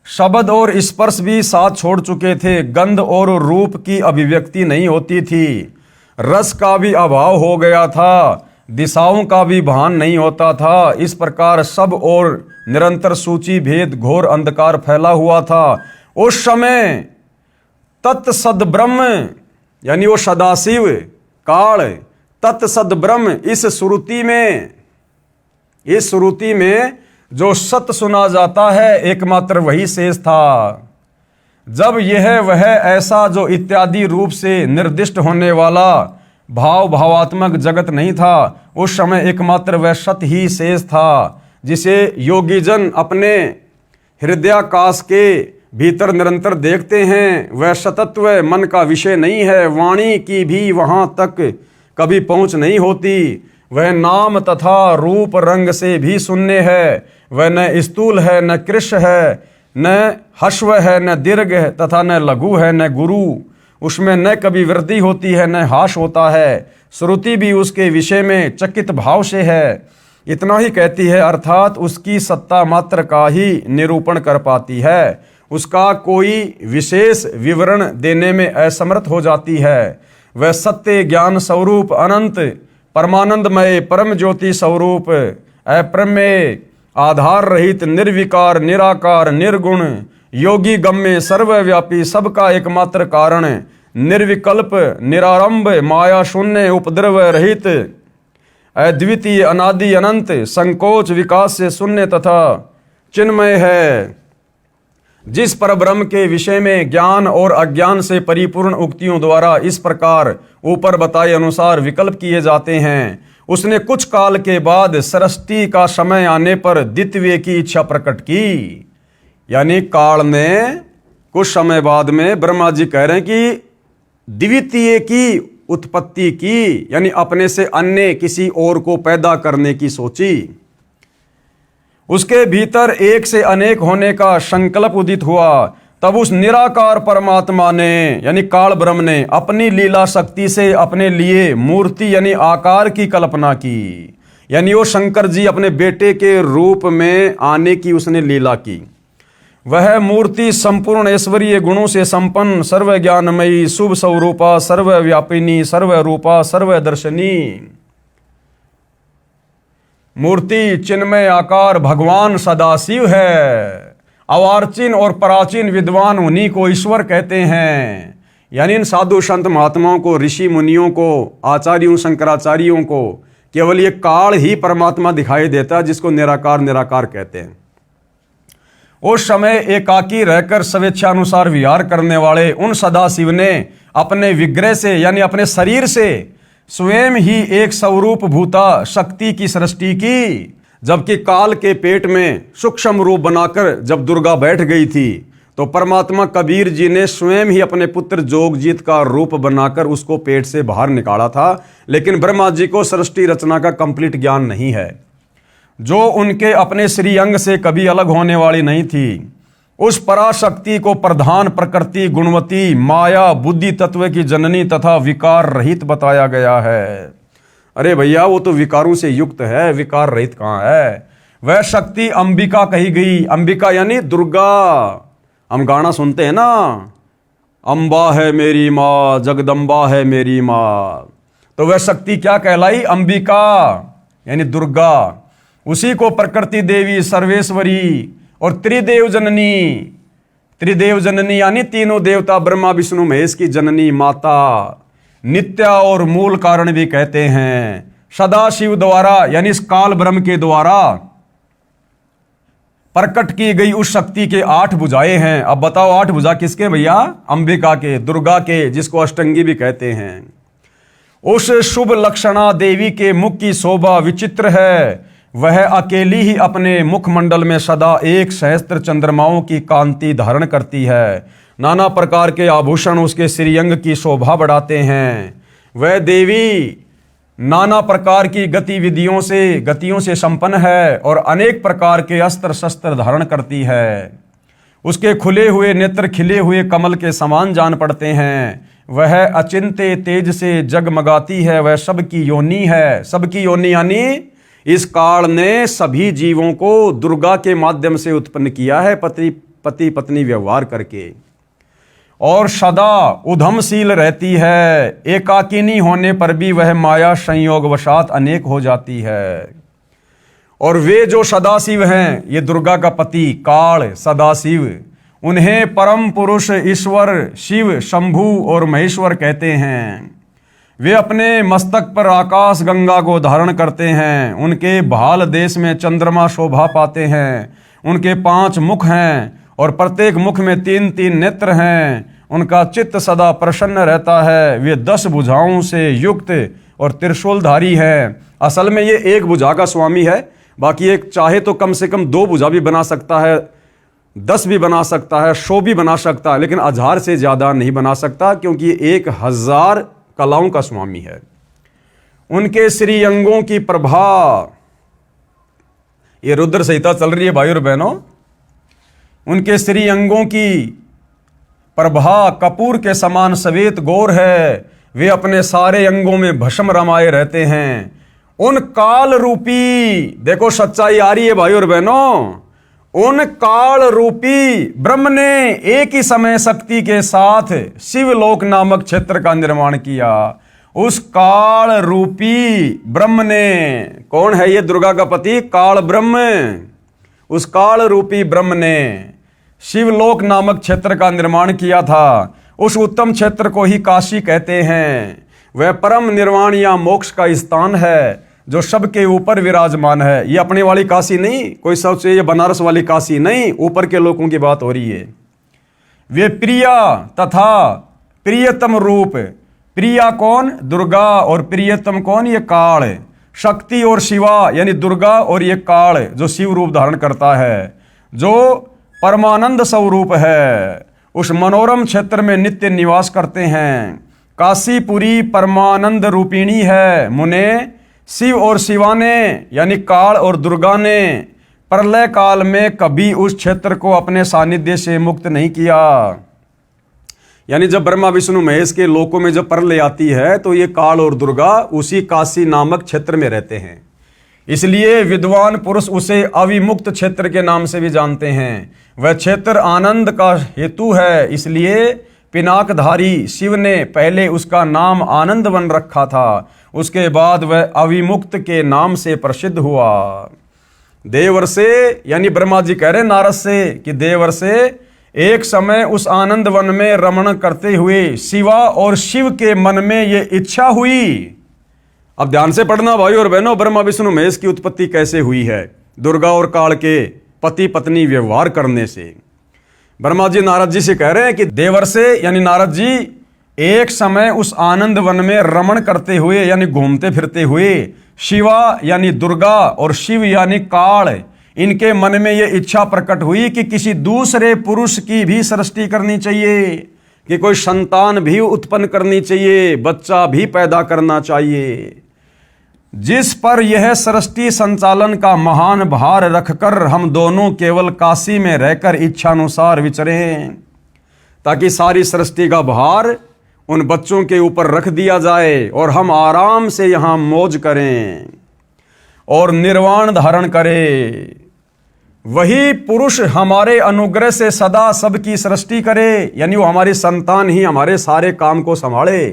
शब्द और स्पर्श भी साथ छोड़ चुके थे। गंध और रूप की अभिव्यक्ति नहीं होती थी। रस का भी अभाव हो गया था। दिशाओं का भी भान नहीं होता था। इस प्रकार सब और निरंतर सूची भेद घोर अंधकार फैला हुआ था। उस समय तत्सद ब्रह्म, यानी वो सदाशिव काल तत्सद ब्रह्म, इस श्रुति में जो सत्य सुना जाता है एकमात्र वही शेष था। जब यह वह ऐसा जो इत्यादि रूप से निर्दिष्ट होने वाला भावात्मक जगत नहीं था, उस समय एकमात्र वह सत्य ही शेष था, जिसे योगीजन अपने हृदयाकाश के भीतर निरंतर देखते हैं। वह सतत्व मन का विषय नहीं है। वाणी की भी वहां तक कभी पहुंच नहीं होती। वह नाम तथा रूप रंग से भी शून्य है। वह न स्थूल है, न कृश है, न हश्व है, न दीर्घ है तथा न लघु है, न गुरु। उसमें न कभी वृद्धि होती है, न हास होता है। श्रुति भी उसके विषय में चकित भाव से है। इतना ही कहती है, अर्थात उसकी सत्ता मात्र का ही निरूपण कर पाती है। उसका कोई विशेष विवरण देने में असमर्थ हो जाती है। वह सत्य ज्ञान स्वरूप अनंत परमानंदमय परम ज्योति स्वरूप अप्रमेय आधार रहित निर्विकार निराकार निर्गुण योगी गम्य सर्वव्यापी सबका एकमात्र कारण निर्विकल्प निरारंभ माया शून्य उपद्रव रहित अद्वितीय अनादि अनंत संकोच विकास से शून्य तथा चिन्मय है। जिस परब्रह्म के विषय में ज्ञान और अज्ञान से परिपूर्ण उक्तियों द्वारा इस प्रकार ऊपर बताए अनुसार विकल्प किए जाते हैं, उसने कुछ काल के बाद सृष्टि का समय आने पर द्वितीय की इच्छा प्रकट की। यानी काल ने कुछ समय बाद में ब्रह्मा जी कह रहे हैं कि द्वितीय की उत्पत्ति की, यानी अपने से अन्य किसी और को पैदा करने की सोची। उसके भीतर एक से अनेक होने का संकल्प उदित हुआ। तब उस निराकार परमात्मा ने यानी काल ब्रह्म ने अपनी लीला शक्ति से अपने लिए मूर्ति यानी आकार की कल्पना की। यानी वो शंकर जी अपने बेटे के रूप में आने की उसने लीला की। वह मूर्ति संपूर्ण ऐश्वर्य गुणों से संपन्न, सर्व ज्ञानमयी, शुभ स्वरूपा, सर्वव्यापिनी, सर्वरूपा, सर्वदर्शनी मूर्ति चिन्मय आकार भगवान सदाशिव है। अवार्चिन और प्राचीन विद्वान उन्हीं को ईश्वर कहते हैं। यानी इन साधु संत महात्माओं को, ऋषि मुनियों को, आचार्यों शंकराचार्यों को केवल ये काल ही परमात्मा दिखाई देता जिसको निराकार निराकार कहते हैं। उस समय एकाकी रहकर स्वेच्छानुसार विहार करने वाले उन सदाशिव ने अपने विग्रह से यानी अपने शरीर से स्वयं ही एक स्वरूप भूता शक्ति की सृष्टि की। जबकि काल के पेट में सूक्ष्म रूप बनाकर जब दुर्गा बैठ गई थी तो परमात्मा कबीर जी ने स्वयं ही अपने पुत्र जोगजीत का रूप बनाकर उसको पेट से बाहर निकाला था। लेकिन ब्रह्मा जी को सृष्टि रचना का कंप्लीट ज्ञान नहीं है, जो उनके अपने श्री अंग से कभी अलग होने वाली नहीं थी। उस पराशक्ति को प्रधान प्रकृति गुणवती माया बुद्धि तत्व की जननी तथा विकार रहित बताया गया है। अरे भैया वो तो विकारों से युक्त है, विकार रहित कहाँ है। वह शक्ति अंबिका कही गई। अंबिका यानी दुर्गा। हम गाना सुनते हैं ना, अम्बा है मेरी माँ, जगदम्बा है मेरी माँ। तो वह शक्ति क्या कहलाई? अंबिका यानी दुर्गा। उसी को प्रकृति देवी, सर्वेश्वरी और त्रिदेव जननी, त्रिदेव जननी यानी तीनों देवता ब्रह्मा विष्णु महेश की जननी माता, नित्या और मूल कारण भी कहते हैं। सदाशिव द्वारा यानी इस काल ब्रह्म के द्वारा प्रकट की गई उस शक्ति के 8 भुजाएं हैं। अब बताओ 8 भुजा किसके भैया? अंबिका के, दुर्गा के, जिसको अष्टंगी भी कहते हैं। उस शुभ लक्षणा देवी के मुख की शोभा विचित्र है। वह अकेली ही अपने मुखमंडल में सदा 1 सहस्त्र चंद्रमाओं की कांति धारण करती है। नाना प्रकार के आभूषण उसके श्रीअंग की शोभा बढ़ाते हैं। वह देवी नाना प्रकार की गतियों से संपन्न है और अनेक प्रकार के अस्त्र शस्त्र धारण करती है। उसके खुले हुए नेत्र खिले हुए कमल के समान जान पड़ते हैं। वह अचिंत्य तेज से जगमगाती है। वह सबकी योनि है। सबकी योनि यानी इस काल ने सभी जीवों को दुर्गा के माध्यम से उत्पन्न किया है, पति पत्नी व्यवहार करके, और सदा उधमशील रहती है। एकाकिनी होने पर भी वह माया संयोगवशात अनेक हो जाती है। और वे जो सदाशिव हैं, ये दुर्गा का पति काल सदाशिव, उन्हें परम पुरुष ईश्वर शिव शंभु और महेश्वर कहते हैं। वे अपने मस्तक पर आकाश गंगा को धारण करते हैं। उनके भाल देश में चंद्रमा शोभा पाते हैं। उनके 5 मुख हैं और प्रत्येक मुख में 3-3 नेत्र हैं। उनका चित्त सदा प्रसन्न रहता है। वे 10 भुजाओं से युक्त और त्रिशूलधारी हैं। असल में ये 1 भुजा का स्वामी है, बाकी एक चाहे तो कम से कम 2 भुजा भी बना सकता है, 10 भी बना सकता है, 100 भी बना सकता है, लेकिन 1000 से ज़्यादा नहीं बना सकता, क्योंकि 1000 कलाओं का स्वामी है। उनके श्री अंगों की प्रभा, ये रुद्र संहिता चल रही है भाई और बहनों। उनके श्री अंगों की प्रभा कपूर के समान श्वेत गौर है। वे अपने सारे अंगों में भस्म रमाए रहते हैं। उन काल रूपी, देखो सच्चाई आ रही है भाई और बहनों, उन काल रूपी ब्रह्म ने एक ही समय शक्ति के साथ शिवलोक नामक क्षेत्र का निर्माण किया। उस काल रूपी ब्रह्म ने, कौन है ये? दुर्गा का पति काल ब्रह्म। उस काल रूपी ब्रह्म ने शिवलोक नामक क्षेत्र का निर्माण किया था। उस उत्तम क्षेत्र को ही काशी कहते हैं। वह परम निर्वाण या मोक्ष का स्थान है, जो सबके ऊपर विराजमान है। ये अपने वाली काशी नहीं, कोई सोचे ये बनारस वाली काशी नहीं, ऊपर के लोगों की बात हो रही है। वे प्रिया तथा प्रियतम रूप, प्रिया कौन? दुर्गा, और प्रियतम कौन? ये काल। शक्ति और शिवा यानी दुर्गा और ये काल जो शिव रूप धारण करता है, जो परमानंद स्वरूप है, उस मनोरम क्षेत्र में नित्य निवास करते हैं। काशीपुरी परमानंद रूपिणी है मुने। शिव और शिवा ने यानी काल और दुर्गा ने प्रलय काल में कभी उस क्षेत्र को अपने सानिध्य से मुक्त नहीं किया। यानी जब ब्रह्मा विष्णु महेश के लोकों में जब प्रलय आती है तो ये काल और दुर्गा उसी काशी नामक क्षेत्र में रहते हैं। इसलिए विद्वान पुरुष उसे अविमुक्त क्षेत्र के नाम से भी जानते हैं। वह क्षेत्र आनंद का हेतु है, इसलिए पिनाकधारी शिव ने पहले उसका नाम आनंद वन रखा था, उसके बाद वह अविमुक्त के नाम से प्रसिद्ध हुआ। देवर्षे यानी ब्रह्मा जी कह रहे नारद से कि देवर्षे एक समय उस आनंद वन में रमण करते हुए शिवा और शिव के मन में ये इच्छा हुई। अब ध्यान से पढ़ना भाई और बहनों, ब्रह्मा विष्णु महेश की उत्पत्ति कैसे हुई है? दुर्गा और काल के पति पत्नी व्यवहार करने से। ब्रह्मा जी नारद जी से कह रहे हैं कि देवर्षे यानी नारद जी एक समय उस आनंद वन में रमण करते हुए यानी घूमते फिरते हुए शिवा यानी दुर्गा और शिव यानी काल, इनके मन में यह इच्छा प्रकट हुई कि किसी दूसरे पुरुष की भी सृष्टि करनी चाहिए, कि कोई संतान भी उत्पन्न करनी चाहिए, बच्चा भी पैदा करना चाहिए। जिस पर यह सृष्टि संचालन का महान भार रखकर हम दोनों केवल काशी में रहकर इच्छानुसार विचरें, ताकि सारी सृष्टि का भार उन बच्चों के ऊपर रख दिया जाए और हम आराम से यहाँ मौज करें और निर्वाण धारण करें। वही पुरुष हमारे अनुग्रह से सदा सबकी सृष्टि करे, यानी वो हमारी संतान ही हमारे सारे काम को संभाले,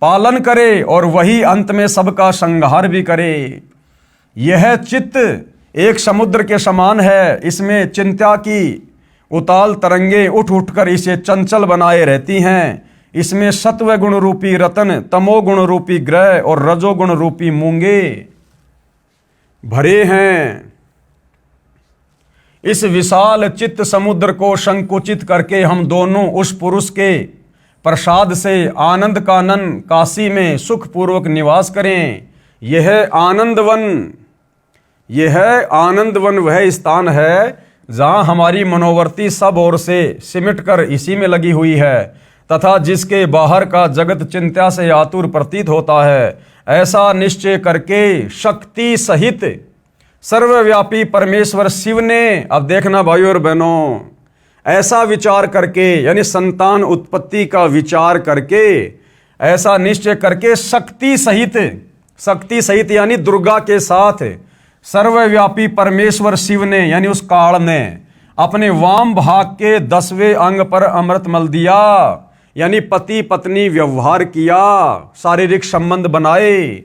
पालन करे, और वही अंत में सबका संहार भी करे। यह चित्त एक समुद्र के समान है, इसमें चिंता की उताल तरंगे उठ उठकर इसे चंचल बनाए रहती हैं। इसमें सत्व गुण रूपी रतन, तमोगुण रूपी ग्रह और रजोगुण रूपी मूंगे भरे हैं। इस विशाल चित्त समुद्र को संकुचित करके हम दोनों उस पुरुष के प्रसाद से आनंद कानन काशी में सुखपूर्वक निवास करें। यह आनंदवन वह स्थान है जहां हमारी मनोवर्ती सब ओर से सिमट कर इसी में लगी हुई है, तथा जिसके बाहर का जगत चिंता से आतुर प्रतीत होता है। ऐसा निश्चय करके शक्ति सहित सर्वव्यापी परमेश्वर शिव ने, अब देखना भाइयों और बहनों, ऐसा विचार करके यानी संतान उत्पत्ति का विचार करके, ऐसा निश्चय करके शक्ति सहित यानी दुर्गा के साथ सर्वव्यापी परमेश्वर शिव ने यानी उस काल ने अपने वाम भाग के 10वें अंग पर अमृत मल दिया, यानी पति पत्नी व्यवहार किया, शारीरिक संबंध बनाए।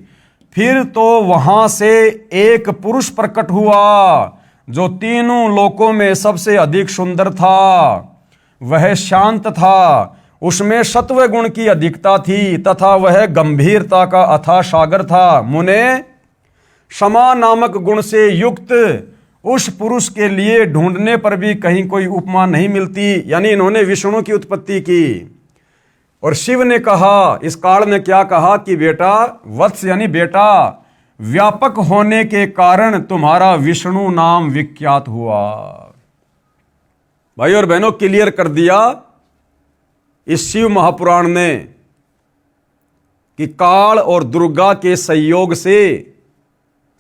फिर तो वहां से एक पुरुष प्रकट हुआ जो तीनों लोकों में सबसे अधिक सुंदर था। वह शांत था, उसमें सत्व गुण की अधिकता थी तथा वह गंभीरता का अथाह सागर था। मुने क्षमा नामक गुण से युक्त उस पुरुष के लिए ढूंढने पर भी कहीं कोई उपमा नहीं मिलती। यानी इन्होंने विष्णु की उत्पत्ति की और शिव ने कहा, इस काल ने क्या कहा कि बेटा, वत्स यानी बेटा, व्यापक होने के कारण तुम्हारा विष्णु नाम विख्यात हुआ। भाई और बहनों, क्लियर कर दिया इस शिव महापुराण ने कि काल और दुर्गा के संयोग से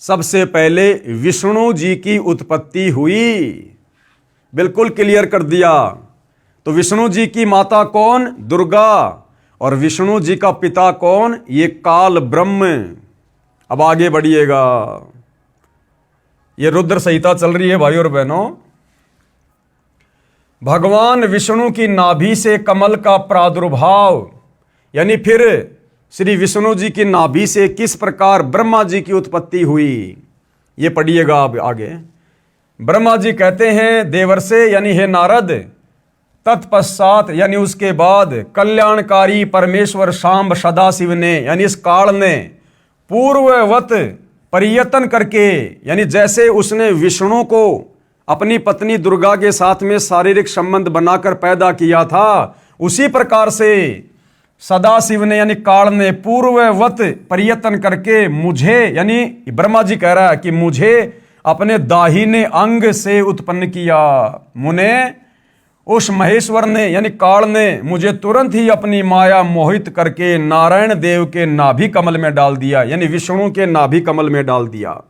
सबसे पहले विष्णु जी की उत्पत्ति हुई। बिल्कुल क्लियर कर दिया। तो विष्णु जी की माता कौन? दुर्गा। और विष्णु जी का पिता कौन? ये काल ब्रह्म। अब आगे बढ़िएगा, ये रुद्र संहिता चल रही है भाई और बहनों। भगवान विष्णु की नाभि से कमल का प्रादुर्भाव, यानी फिर श्री विष्णु जी की नाभि से किस प्रकार ब्रह्मा जी की उत्पत्ति हुई, ये पढ़िएगा आप आगे। ब्रह्मा जी कहते हैं, देवर्षे यानी हे नारद, तत्पश्चात यानी उसके बाद कल्याणकारी परमेश्वर शांब सदाशिव ने यानी इस काल ने पूर्ववत परियतन करके, यानी जैसे उसने विष्णु को अपनी पत्नी दुर्गा के साथ में शारीरिक संबंध बनाकर पैदा किया था, उसी प्रकार से सदाशिव ने यानी काल ने पूर्ववत परियतन करके मुझे, यानी ब्रह्मा जी कह रहा है कि मुझे अपने दाहिने अंग से उत्पन्न किया। मुने उस महेश्वर ने यानी काल ने मुझे तुरंत ही अपनी माया मोहित करके नारायण देव के नाभि कमल में डाल दिया, यानी विष्णु के नाभि कमल में डाल दिया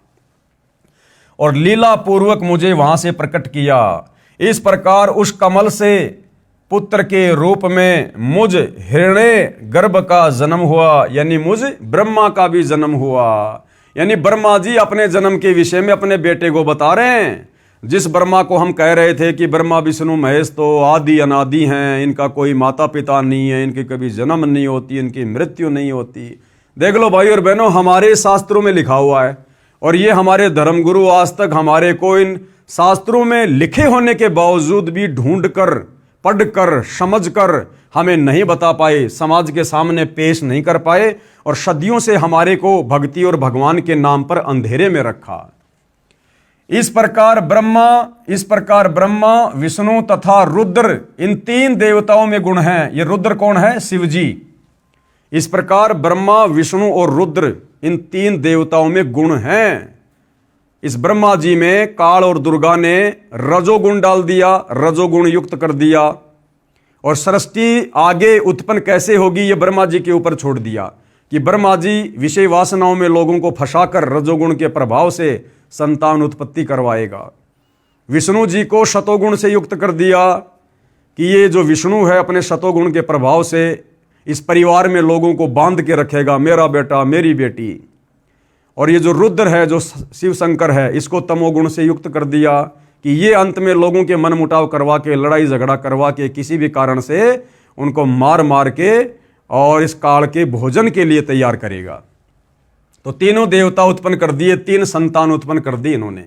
और लीला पूर्वक मुझे वहां से प्रकट किया। इस प्रकार उस कमल से पुत्र के रूप में मुझ हिरण्य गर्भ का जन्म हुआ, यानी मुझ ब्रह्मा का भी जन्म हुआ। यानी ब्रह्मा जी अपने जन्म के विषय में अपने बेटे को बता रहे हैं। जिस ब्रह्मा को हम कह रहे थे कि ब्रह्मा विष्णु महेश तो आदि अनादि हैं, इनका कोई माता पिता नहीं है, इनकी कभी जन्म नहीं होती, इनकी मृत्यु नहीं होती। देख लो भाई और बहनों, हमारे शास्त्रों में लिखा हुआ है और ये हमारे धर्मगुरु आज तक हमारे को इन शास्त्रों में लिखे होने के बावजूद भी ढूंढकर, पढ़कर, समझकर हमें नहीं बता पाए, समाज के सामने पेश नहीं कर पाए और सदियों से हमारे को भक्ति और भगवान के नाम पर अंधेरे में रखा। इस प्रकार ब्रह्मा, विष्णु तथा रुद्र, इन तीन देवताओं में गुण हैं। ये रुद्र कौन है? शिव जी। इस प्रकार ब्रह्मा, विष्णु और रुद्र, इन तीन देवताओं में गुण हैं। इस ब्रह्मा जी में काल और दुर्गा ने रजोगुण डाल दिया, रजोगुण युक्त कर दिया और सृष्टि आगे उत्पन्न कैसे होगी ये ब्रह्मा जी के ऊपर छोड़ दिया कि ब्रह्मा जी विषय वासनाओं में लोगों को फंसाकर रजोगुण के प्रभाव से संतान उत्पत्ति करवाएगा। विष्णु जी को शतोगुण से युक्त कर दिया कि ये जो विष्णु है अपने शतोगुण के प्रभाव से इस परिवार में लोगों को बांध के रखेगा, मेरा बेटा, मेरी बेटी। और ये जो रुद्र है, जो शिव शंकर है, इसको तमोगुण से युक्त कर दिया कि ये अंत में लोगों के मन मुटाव करवा के, लड़ाई झगड़ा करवा के, किसी भी कारण से उनको मार मार के और इस काल के भोजन के लिए तैयार करेगा। तो तीनों देवता उत्पन्न कर दिए, तीन संतान उत्पन्न कर दी इन्होंने।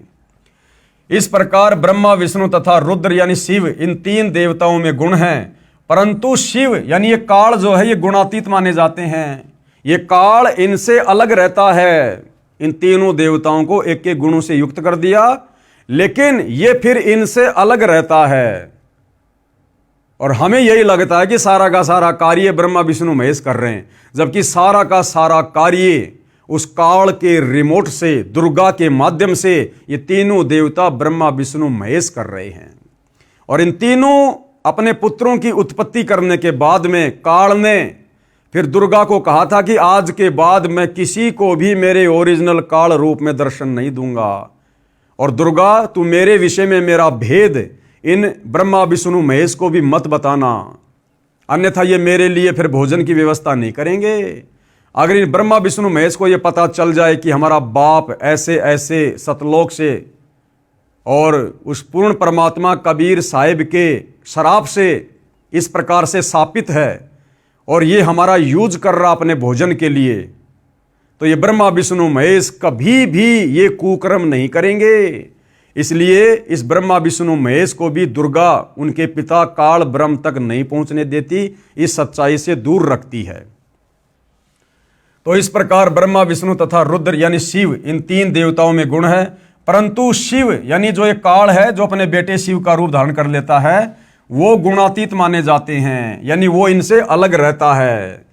इस प्रकार ब्रह्मा, विष्णु तथा रुद्र यानी शिव, इन तीन देवताओं में गुण हैं, परंतु शिव यानी ये काल जो है ये गुणातीत माने जाते हैं। ये काल इनसे अलग रहता है। इन तीनों देवताओं को एक एक गुणों से युक्त कर दिया, लेकिन ये फिर इनसे अलग रहता है और हमें यही लगता है कि सारा का सारा कार्य ब्रह्मा, विष्णु, महेश कर रहे हैं, जबकि सारा का सारा कार्य उस काल के रिमोट से, दुर्गा के माध्यम से ये तीनों देवता ब्रह्मा, विष्णु, महेश कर रहे हैं। और इन तीनों अपने पुत्रों की उत्पत्ति करने के बाद में काल ने फिर दुर्गा को कहा था कि आज के बाद मैं किसी को भी मेरे ओरिजिनल काल रूप में दर्शन नहीं दूंगा और दुर्गा तू मेरे विषय में मेरा भेद इन ब्रह्मा, विष्णु, महेश को भी मत बताना, अन्यथा ये मेरे लिए फिर भोजन की व्यवस्था नहीं करेंगे। अगर इन ब्रह्मा, विष्णु, महेश को ये पता चल जाए कि हमारा बाप ऐसे ऐसे सतलोक से और उस पूर्ण परमात्मा कबीर साहिब के शराब से इस प्रकार से शापित है और ये हमारा यूज कर रहा अपने भोजन के लिए, तो ये ब्रह्मा, विष्णु, महेश कभी भी ये कुकर्म नहीं करेंगे। इसलिए इस ब्रह्मा, विष्णु, महेश को भी दुर्गा उनके पिता काल ब्रह्म तक नहीं पहुंचने देती, इस सच्चाई से दूर रखती है। तो इस प्रकार ब्रह्मा, विष्णु तथा रुद्र यानी शिव, इन तीन देवताओं में गुण है, परंतु शिव यानी जो एक काल है जो अपने बेटे शिव का रूप धारण कर लेता है, वो गुणातीत माने जाते हैं, यानी वो इनसे अलग रहता है।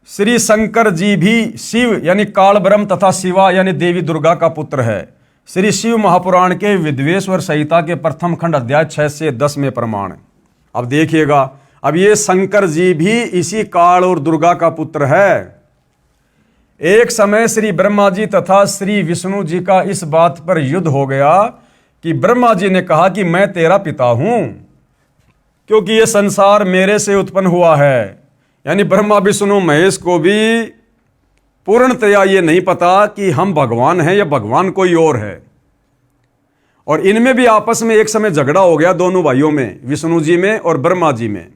श्री शंकर जी भी शिव यानी काल ब्रह्म तथा शिवा यानी देवी दुर्गा का पुत्र है। श्री शिव महापुराण के विद्वेश्वर संहिता के प्रथम खंड अध्याय 6 से 10 में प्रमाण। अब देखिएगा, अब ये शंकर जी भी इसी काल और दुर्गा का पुत्र है। एक समय श्री ब्रह्मा जी तथा श्री विष्णु जी का इस बात पर युद्ध हो गया कि ब्रह्मा जी ने कहा कि मैं तेरा पिता हूं, क्योंकि ये संसार मेरे से उत्पन्न हुआ है। यानी ब्रह्मा, विष्णु, महेश को भी पूर्णतया ये नहीं पता कि हम भगवान हैं या भगवान कोई और है। और इनमें भी आपस में एक समय झगड़ा हो गया दोनों भाइयों में, विष्णु जी में और ब्रह्मा जी में।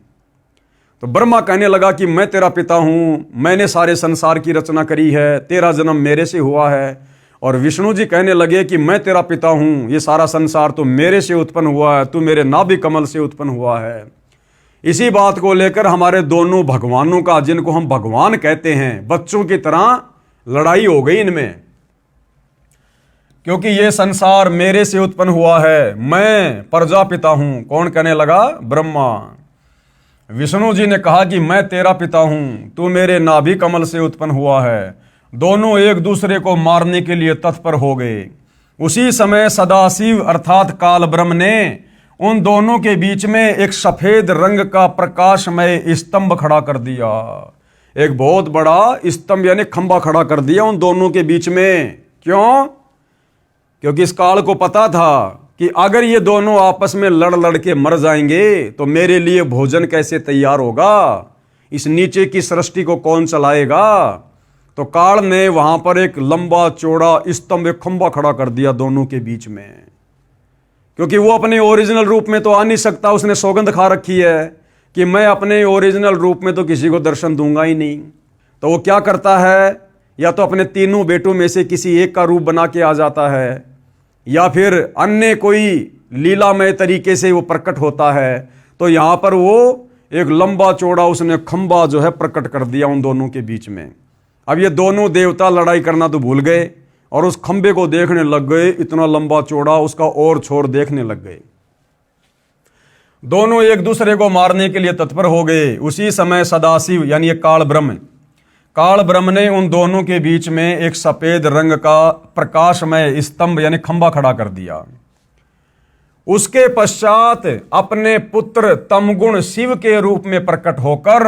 तो ब्रह्मा कहने लगा कि मैं तेरा पिता हूं, मैंने सारे संसार की रचना करी है, तेरा जन्म मेरे से हुआ है। और विष्णु जी कहने लगे कि मैं तेरा पिता हूं, ये सारा संसार तो मेरे से उत्पन्न हुआ है, तू मेरे नाभि कमल से उत्पन्न हुआ है। इसी बात को लेकर हमारे दोनों भगवानों का, जिनको हम भगवान कहते हैं, बच्चों की तरह लड़ाई हो गई इनमें। क्योंकि ये संसार मेरे से उत्पन्न हुआ है, मैं प्रजापिता हूं। कौन कहने लगा? ब्रह्मा। विष्णु जी ने कहा कि मैं तेरा पिता हूं, तू मेरे नाभि कमल से उत्पन्न हुआ है। दोनों एक दूसरे को मारने के लिए तत्पर हो गए। उसी समय सदाशिव अर्थात काल ब्रह्म ने उन दोनों के बीच में एक सफेद रंग का प्रकाशमय स्तंभ खड़ा कर दिया। एक बहुत बड़ा स्तंभ यानी खंबा खड़ा कर दिया उन दोनों के बीच में। क्यों? क्योंकि इस काल को पता था कि अगर ये दोनों आपस में लड़ लड़ के मर जाएंगे तो मेरे लिए भोजन कैसे तैयार होगा, इस नीचे की सृष्टि को कौन चलाएगा। तो काल ने वहां पर एक लंबा चौड़ा स्तंभ, एक खंबा खड़ा कर दिया दोनों के बीच में, क्योंकि वो अपने ओरिजिनल रूप में तो आ नहीं सकता। उसने सौगंध खा रखी है कि मैं अपने ओरिजिनल रूप में तो किसी को दर्शन दूंगा ही नहीं। तो वो क्या करता है, या तो अपने तीनों बेटों में से किसी एक का रूप बना के आ जाता है, या फिर अन्य कोई लीलामय तरीके से वो प्रकट होता है। तो यहां पर वो एक लंबा चौड़ा उसने खंबा जो है प्रकट कर दिया उन दोनों के बीच में। अब ये दोनों देवता लड़ाई करना तो भूल गए और उस खंबे को देखने लग गए, इतना लंबा चौड़ा, उसका और छोर देखने लग गए। दोनों एक दूसरे को मारने के लिए तत्पर हो गए। उसी समय सदाशिव यानी काल ब्रह्म ने उन दोनों के बीच में एक सफेद रंग का प्रकाशमय स्तंभ यानी खंबा खड़ा कर दिया। उसके पश्चात अपने पुत्र तमगुण शिव के रूप में प्रकट होकर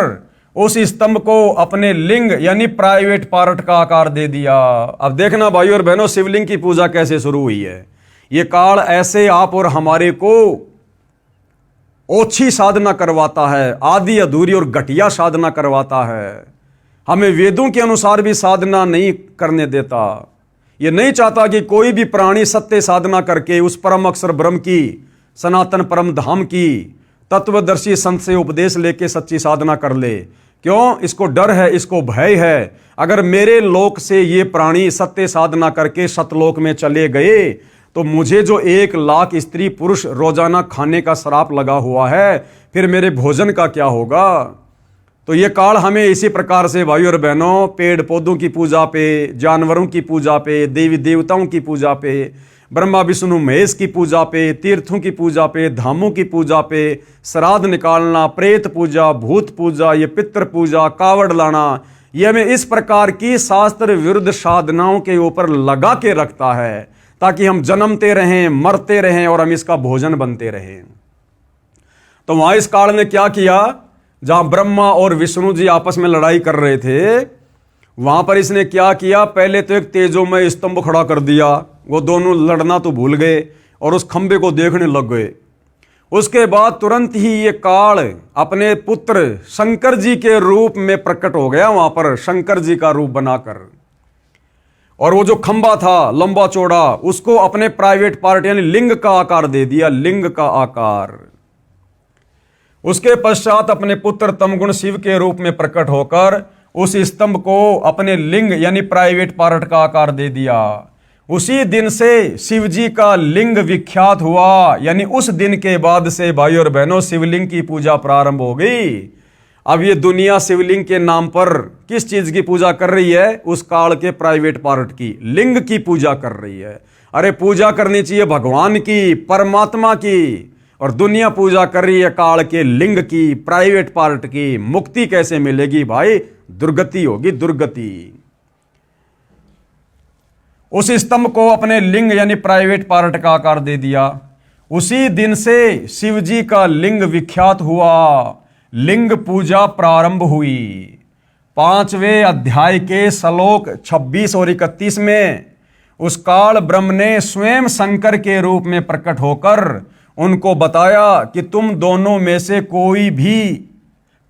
उस स्तंभ को अपने लिंग यानी प्राइवेट पार्ट का आकार दे दिया। अब देखना भाइयों और बहनों, शिवलिंग की पूजा कैसे शुरू हुई है। ये काल ऐसे आप और हमारे को ओछी साधना करवाता है, आधी अधूरी और घटिया साधना करवाता है। हमें वेदों के अनुसार भी साधना नहीं करने देता। ये नहीं चाहता कि कोई भी प्राणी सत्य साधना करके उस परम अक्षर ब्रह्म की, सनातन परम धाम की तत्वदर्शी संत से उपदेश लेके सच्ची साधना कर ले। क्यों? इसको डर है, इसको भय है। अगर मेरे लोक से ये प्राणी सत्य साधना करके सतलोक में चले गए तो मुझे जो 1 लाख स्त्री पुरुष रोजाना खाने का श्राप लगा हुआ है, फिर मेरे भोजन का क्या होगा। तो ये काल हमें इसी प्रकार से भाइयों और बहनों पेड़ पौधों की पूजा पे, जानवरों की पूजा पे, देवी देवताओं की पूजा पे, ब्रह्मा विष्णु महेश की पूजा पे, तीर्थों की पूजा पे, धामों की पूजा पे, श्राद्ध निकालना, प्रेत पूजा, भूत पूजा, ये पितृ पूजा, कावड़ लाना, ये हमें इस प्रकार की शास्त्र विरुद्ध साधनाओं के ऊपर लगा के रखता है ताकि हम जन्मते रहें, मरते रहें और हम इसका भोजन बनते रहें। तो वहां इस काल ने क्या किया, जहां ब्रह्मा और विष्णु जी आपस में लड़ाई कर रहे थे, वहां पर इसने क्या किया, पहले तो एक तेजोमय स्तंभ खड़ा कर दिया। वो दोनों लड़ना तो भूल गए और उस खंबे को देखने लग गए। उसके बाद तुरंत ही ये काल अपने पुत्र शंकर जी के रूप में प्रकट हो गया वहां पर, शंकर जी का रूप बनाकर। और वो जो खंबा था लंबा चौड़ा, उसको अपने प्राइवेट पार्ट यानी लिंग का आकार दे दिया, लिंग का आकार। उसके पश्चात अपने पुत्र तमगुण शिव के रूप में प्रकट होकर उस स्तंभ को अपने लिंग यानी प्राइवेट पार्ट का आकार दे दिया। उसी दिन से शिव जी का लिंग विख्यात हुआ, यानी उस दिन के बाद से भाई और बहनों शिवलिंग की पूजा प्रारंभ हो गई। अब ये दुनिया शिवलिंग के नाम पर किस चीज की पूजा कर रही है, उस काल के प्राइवेट पार्ट की, लिंग की पूजा कर रही है। अरे पूजा करनी चाहिए भगवान की, परमात्मा की, और दुनिया पूजा कर रही है काल के लिंग की, प्राइवेट पार्ट की। मुक्ति कैसे मिलेगी भाई, दुर्गति होगी, दुर्गति। उस स्तंभ को अपने लिंग यानी प्राइवेट पार्ट का आकार दे दिया। उसी दिन से शिव जी का लिंग विख्यात हुआ, लिंग पूजा प्रारंभ हुई। 5वें अध्याय के श्लोक 26 और 31 में उस काल ब्रह्म ने स्वयं शंकर के रूप में प्रकट होकर उनको बताया कि तुम दोनों में से कोई भी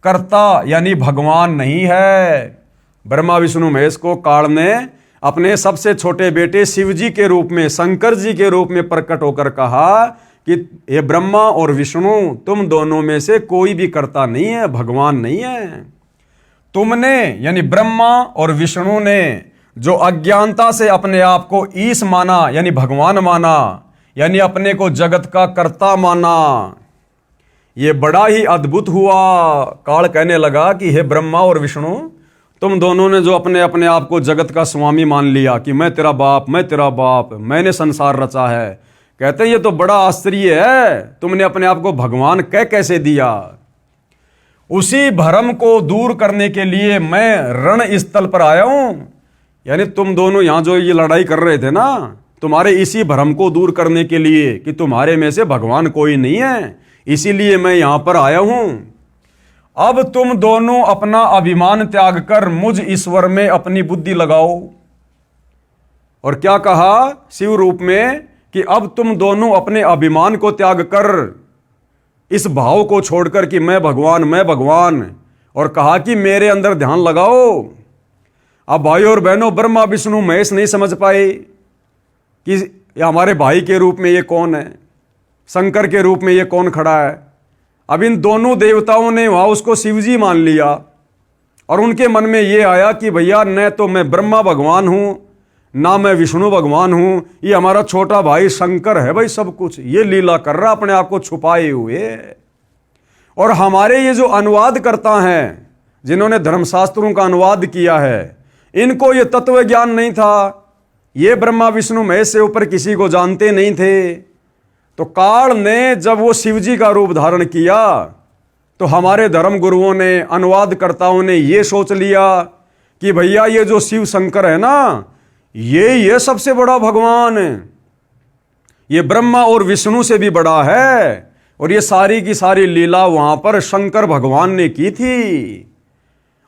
कर्ता यानी भगवान नहीं है। ब्रह्मा विष्णु महेश को काल ने अपने सबसे छोटे बेटे शिव जी के रूप में, शंकर जी के रूप में प्रकट होकर कहा कि ये ब्रह्मा और विष्णु, तुम दोनों में से कोई भी कर्ता नहीं है, भगवान नहीं है। तुमने यानी ब्रह्मा और विष्णु ने जो अज्ञानता से अपने आप को ईश माना यानी भगवान माना, यानी अपने को जगत का कर्ता माना, ये बड़ा ही अद्भुत हुआ। काल कहने लगा कि हे ब्रह्मा और विष्णु, तुम दोनों ने जो अपने अपने आप को जगत का स्वामी मान लिया कि मैं तेरा बाप, मैं तेरा बाप, मैंने संसार रचा है, कहते हैं ये तो बड़ा आश्चर्य है, तुमने अपने आप को भगवान कह कैसे दिया। उसी भ्रम को दूर करने के लिए मैं रण स्थल पर आया हूं। यानी तुम दोनों यहां जो ये लड़ाई कर रहे थे ना, तुम्हारे इसी भ्रम को दूर करने के लिए कि तुम्हारे में से भगवान कोई नहीं है, इसीलिए मैं यहां पर आया हूं। अब तुम दोनों अपना अभिमान त्याग कर मुझ ईश्वर में अपनी बुद्धि लगाओ। और क्या कहा शिव रूप में कि अब तुम दोनों अपने अभिमान को त्याग कर, इस भाव को छोड़कर कि मैं भगवान, मैं भगवान, और कहा कि मेरे अंदर ध्यान लगाओ। अब भाई और बहनों, ब्रह्मा विष्णु महेश नहीं समझ पाए कि ये हमारे भाई के रूप में ये कौन है, शंकर के रूप में ये कौन खड़ा है। अब इन दोनों देवताओं ने वहां उसको शिवजी मान लिया और उनके मन में ये आया कि भैया न तो मैं ब्रह्मा भगवान हूं, ना मैं विष्णु भगवान हूं, ये हमारा छोटा भाई शंकर है भाई सब कुछ, ये लीला कर रहा अपने आप को छुपाए हुए। और हमारे ये जो अनुवाद करता है, जिन्होंने धर्मशास्त्रों का अनुवाद किया है, इनको ये तत्व ज्ञान नहीं था, ये ब्रह्मा विष्णु महेश से ऊपर किसी को जानते नहीं थे। तो काल ने जब वो शिवजी का रूप धारण किया तो हमारे धर्म गुरुओं ने, अनुवादकर्ताओं ने ये सोच लिया कि भैया ये जो शिव शंकर है ना, ये सबसे बड़ा भगवान है, ये ब्रह्मा और विष्णु से भी बड़ा है, और ये सारी की सारी लीला वहां पर शंकर भगवान ने की थी।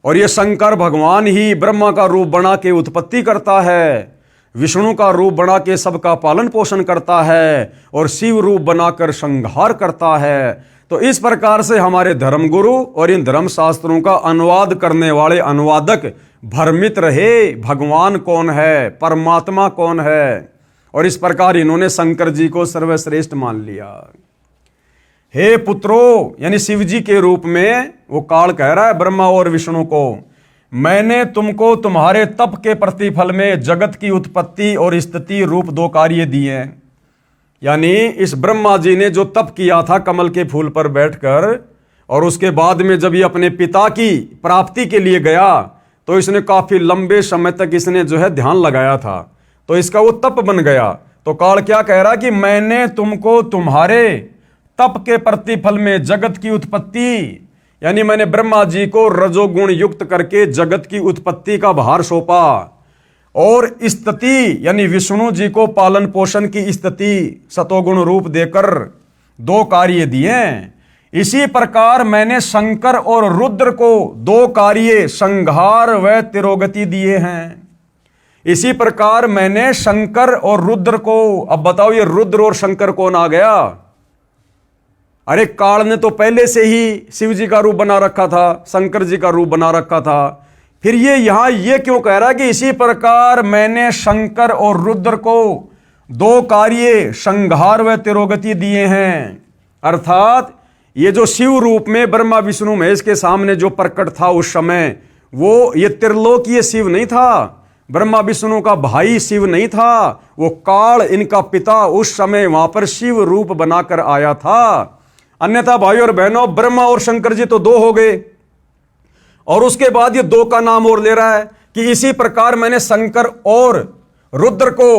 और ये शंकर भगवान ही ब्रह्मा का रूप बना के उत्पत्ति करता है, विष्णु का रूप बना के सबका पालन पोषण करता है, और शिव रूप बनाकर संहार करता है। तो इस प्रकार से हमारे धर्मगुरु और इन धर्म शास्त्रों का अनुवाद करने वाले अनुवादक भ्रमित रहे, भगवान कौन है, परमात्मा कौन है, और इस प्रकार इन्होंने शंकर जी को सर्वश्रेष्ठ मान लिया। हे पुत्रों, यानी शिव जी के रूप में वो काल कह रहा है ब्रह्मा और विष्णु को, मैंने तुमको तुम्हारे तप के प्रतिफल में जगत की उत्पत्ति और स्थिति रूप 2 कार्य दिए हैं। यानी इस ब्रह्मा जी ने जो तप किया था कमल के फूल पर बैठकर, और उसके बाद में जब ये अपने पिता की प्राप्ति के लिए गया तो इसने काफी लंबे समय तक इसने जो है ध्यान लगाया था, तो इसका वो तप बन गया। तो काल क्या कह रहा कि मैंने तुमको तुम्हारे तप के प्रतिफल में जगत की उत्पत्ति, यानी मैंने ब्रह्मा जी को रजोगुण युक्त करके जगत की उत्पत्ति का भार सौंपा, और स्थिति यानी विष्णु जी को पालन पोषण की स्थिति सतोगुण रूप देकर 2 कार्य दिए। इसी प्रकार मैंने शंकर और रुद्र को 2 कार्य संहार व तिरोगति दिए हैं। इसी प्रकार मैंने शंकर और रुद्र को, अब बताओ ये रुद्र और शंकर कौन आ गया? अरे काल ने तो पहले से ही शिव जी का रूप बना रखा था, शंकर जी का रूप बना रखा था, फिर ये यहां ये क्यों कह रहा है कि इसी प्रकार मैंने शंकर और रुद्र को 2 कार्य संहार व तिरोगति दिए हैं। अर्थात ये जो शिव रूप में ब्रह्मा विष्णु महेश के सामने जो प्रकट था उस समय, वो ये त्रिलोकीय शिव नहीं था, ब्रह्मा विष्णु का भाई शिव नहीं था, वो काल इनका पिता उस समय वहां पर शिव रूप बनाकर आया था। अन्यथा भाई और बहनों, ब्रह्मा और शंकर जी तो 2 हो गए, और उसके बाद ये 2 का नाम और ले रहा है कि इसी प्रकार मैंने शंकर और रुद्र को,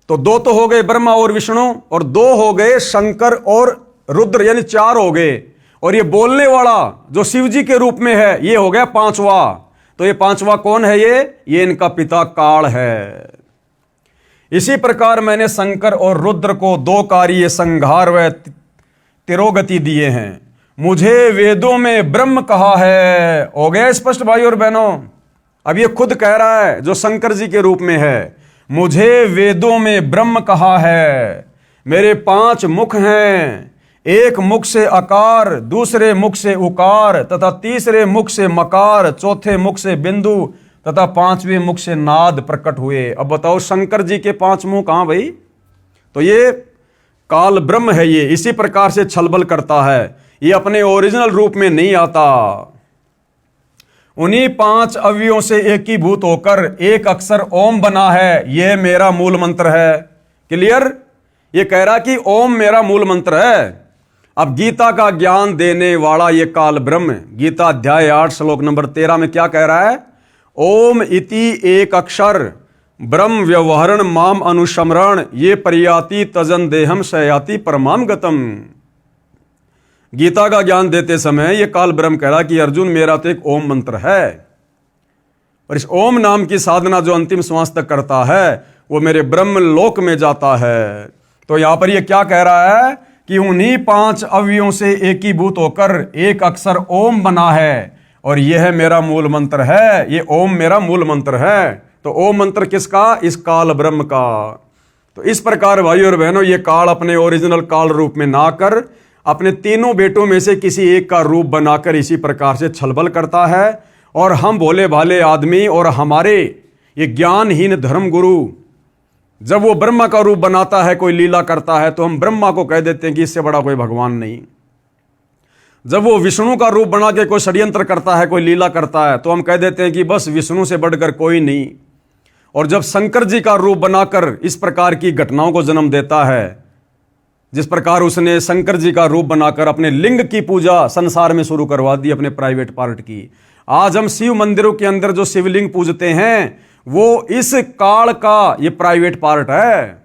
तो 2 तो हो गए ब्रह्मा और विष्णु, और 2 हो गए शंकर और रुद्र, यानी 4 हो गए। और ये बोलने वाला जो शिव जी के रूप में है ये हो गया 5वां। तो ये 5वां कौन है? ये इनका पिता काल है। इसी प्रकार मैंने शंकर और रुद्र को 2 कार्य संहार व तिरोगति दिए हैं। मुझे वेदों में ब्रह्म कहा है। हो गया स्पष्ट भाई और बहनों? अब ये खुद कह रहा है जो शंकर जी के रूप में है, मुझे वेदों में ब्रह्म कहा है। मेरे 5 मुख हैं, एक मुख से अकार, दूसरे मुख से उकार, तथा तीसरे मुख से मकार, चौथे मुख से बिंदु, तथा 5वें मुख से नाद प्रकट हुए। अब बताओ शंकर जी के 5 मुख कहां भाई? तो ये काल ब्रह्म है, ये इसी प्रकार से छलबल करता है, ये अपने ओरिजिनल रूप में नहीं आता। उन्हीं 5 अवयवों से एकीभूत होकर एक अक्षर ओम बना है, यह मेरा मूल मंत्र है। क्लियर? ये कह रहा कि ओम मेरा मूल मंत्र है। अब गीता का ज्ञान देने वाला ये काल ब्रह्म, गीता अध्याय 8 श्लोक नंबर 13 में क्या कह रहा है? ओम इति एक अक्षर ब्रह्म व्यवहरण माम अनुशमरण ये प्रयाति तजन देहम शयाति परमाम गतम। गीता का ज्ञान देते समय ये काल ब्रह्म कह रहा कि अर्जुन मेरा तो एक ओम मंत्र है, और इस ओम नाम की साधना जो अंतिम श्वास तक करता है वो मेरे ब्रह्म लोक में जाता है। तो यहां पर ये क्या कह रहा है कि उन्हीं 5 अवयवों से एकीभूत होकर एक अक्षर ओम बना है, और यह मेरा मूल मंत्र है। ये ओम मेरा मूल मंत्र है। तो ओम मंत्र किसका? इस काल ब्रह्म का। तो इस प्रकार भाइयों और बहनों, ये काल अपने ओरिजिनल काल रूप में ना कर अपने तीनों बेटों में से किसी एक का रूप बनाकर इसी प्रकार से छलबल करता है। और हम भोले भाले आदमी और हमारे ये ज्ञानहीन धर्म गुरु जब वो ब्रह्मा का रूप बनाता है, कोई लीला करता है, तो हम ब्रह्मा को कह देते हैं कि इससे बड़ा कोई भगवान नहीं। जब वो विष्णु का रूप बना के कोई षड्यंत्र करता है, कोई लीला करता है, तो हम कह देते हैं कि बस विष्णु से बढ़कर कोई नहीं। और जब शंकर जी का रूप बनाकर इस प्रकार की घटनाओं को जन्म देता है, जिस प्रकार उसने शंकर जी का रूप बनाकर अपने लिंग की पूजा संसार में शुरू करवा दी, अपने प्राइवेट पार्ट की। आज हम शिव मंदिरों के अंदर जो शिवलिंग पूजते हैं वो इस काल का ये प्राइवेट पार्ट है।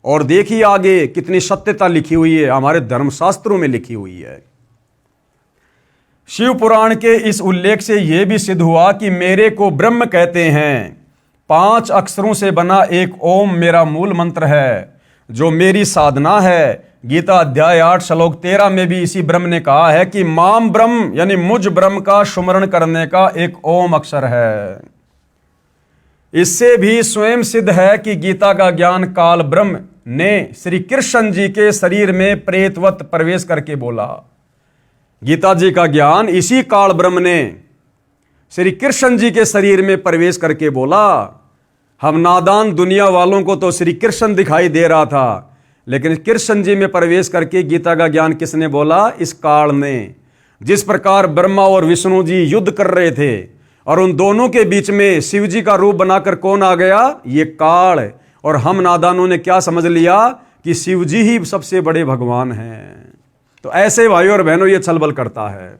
और देखिए आगे कितनी सत्यता लिखी हुई है, हमारे धर्मशास्त्रों में लिखी हुई है। शिव पुराण के इस उल्लेख से यह भी सिद्ध हुआ कि मेरे को ब्रह्म कहते हैं। 5 अक्षरों से बना एक ओम मेरा मूल मंत्र है, जो मेरी साधना है। गीता अध्याय 8 श्लोक 13 में भी इसी ब्रह्म ने कहा है कि माम ब्रह्म यानी मुझ ब्रह्म का सुमरण करने का एक ओम अक्षर है। इससे भी स्वयं सिद्ध है कि गीता का ज्ञान काल ब्रह्म ने श्री कृष्ण जी के शरीर में प्रेतवत प्रवेश करके बोला। गीता जी का ज्ञान इसी काल ब्रह्म ने श्री कृष्ण जी के शरीर में प्रवेश करके बोला। हम नादान दुनिया वालों को तो श्री कृष्ण दिखाई दे रहा था, लेकिन कृष्ण जी में प्रवेश करके गीता का ज्ञान किसने बोला? इस काल ने। जिस प्रकार ब्रह्मा और विष्णु जी युद्ध कर रहे थे और उन दोनों के बीच में शिव जी का रूप बनाकर कौन आ गया? ये काल। और हम नादानों ने क्या समझ लिया कि शिव जी ही सबसे बड़े भगवान हैं। तो ऐसे भाइयों और बहनों ये छलबल करता है।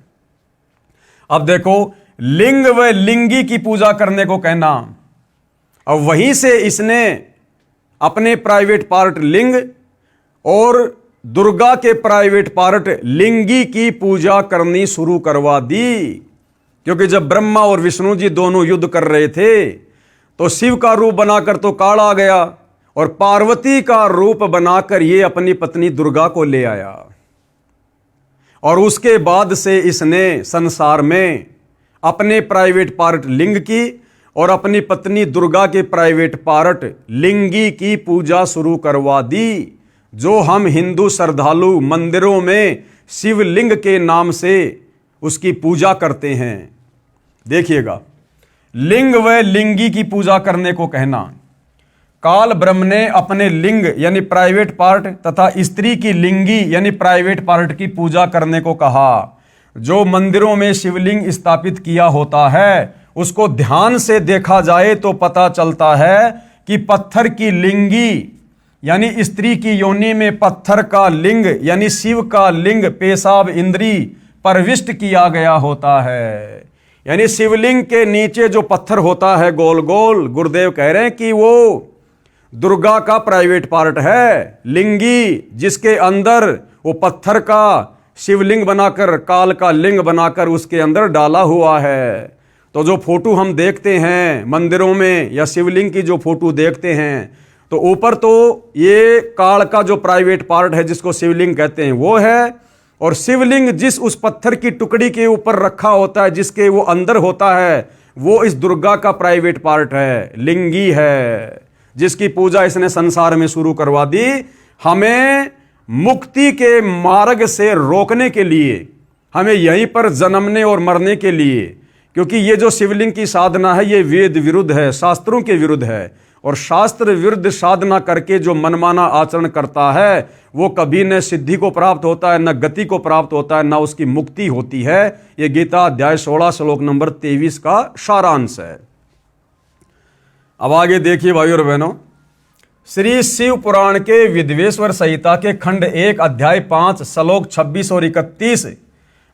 अब देखो, लिंग व लिंगी की पूजा करने को कहना, अब वहीं से इसने अपने प्राइवेट पार्ट लिंग और दुर्गा के प्राइवेट पार्ट लिंगी की पूजा करनी शुरू करवा दी। क्योंकि जब ब्रह्मा और विष्णु जी दोनों युद्ध कर रहे थे तो शिव का रूप बनाकर तो काल आ गया, और पार्वती का रूप बनाकर ये अपनी पत्नी दुर्गा को ले आया। और उसके बाद से इसने संसार में अपने प्राइवेट पार्ट लिंग की और अपनी पत्नी दुर्गा के प्राइवेट पार्ट लिंगी की पूजा शुरू करवा दी, जो हम हिंदू श्रद्धालु मंदिरों में शिवलिंग के नाम से उसकी पूजा करते हैं। देखिएगा, लिंग व लिंगी की पूजा करने को कहना, काल ब्रह्म ने अपने लिंग यानी प्राइवेट पार्ट तथा स्त्री की लिंगी यानी प्राइवेट पार्ट की पूजा करने को कहा। जो मंदिरों में शिवलिंग स्थापित किया होता है उसको ध्यान से देखा जाए तो पता चलता है कि पत्थर की लिंगी यानी स्त्री की योनि में पत्थर का लिंग यानी शिव का लिंग पेशाब इंद्री प्रविष्ट किया गया होता है। यानी शिवलिंग के नीचे जो पत्थर होता है गोल गोल, गुरुदेव कह रहे हैं कि वो दुर्गा का प्राइवेट पार्ट है। लिंगी जिसके अंदर वो पत्थर का शिवलिंग बनाकर, काल का लिंग बनाकर उसके अंदर डाला हुआ है। तो जो फोटो हम देखते हैं मंदिरों में या शिवलिंग की जो फोटो देखते हैं, तो ऊपर तो ये काल का जो प्राइवेट पार्ट है जिसको शिवलिंग कहते हैं वो है, और शिवलिंग जिस उस पत्थर की टुकड़ी के ऊपर रखा होता है जिसके वो अंदर होता है वो इस दुर्गा का प्राइवेट पार्ट है, लिंगी है, जिसकी पूजा इसने संसार में शुरू करवा दी हमें मुक्ति के मार्ग से रोकने के लिए, हमें यहीं पर जन्मने और मरने के लिए। क्योंकि ये जो शिवलिंग की साधना है ये वेद विरुद्ध है, शास्त्रों के विरुद्ध है, और शास्त्र विरुद्ध साधना करके जो मनमाना आचरण करता है वो कभी न सिद्धि को प्राप्त होता है, न गति को प्राप्त होता है, न उसकी मुक्ति होती है। ये गीता अध्याय 16 श्लोक नंबर 23 का सारांश है। अब आगे देखिए भाइयों और बहनों, श्री शिव पुराण के विद्वेश्वर संहिता के खंड 1 अध्याय 5 श्लोक 26 और 31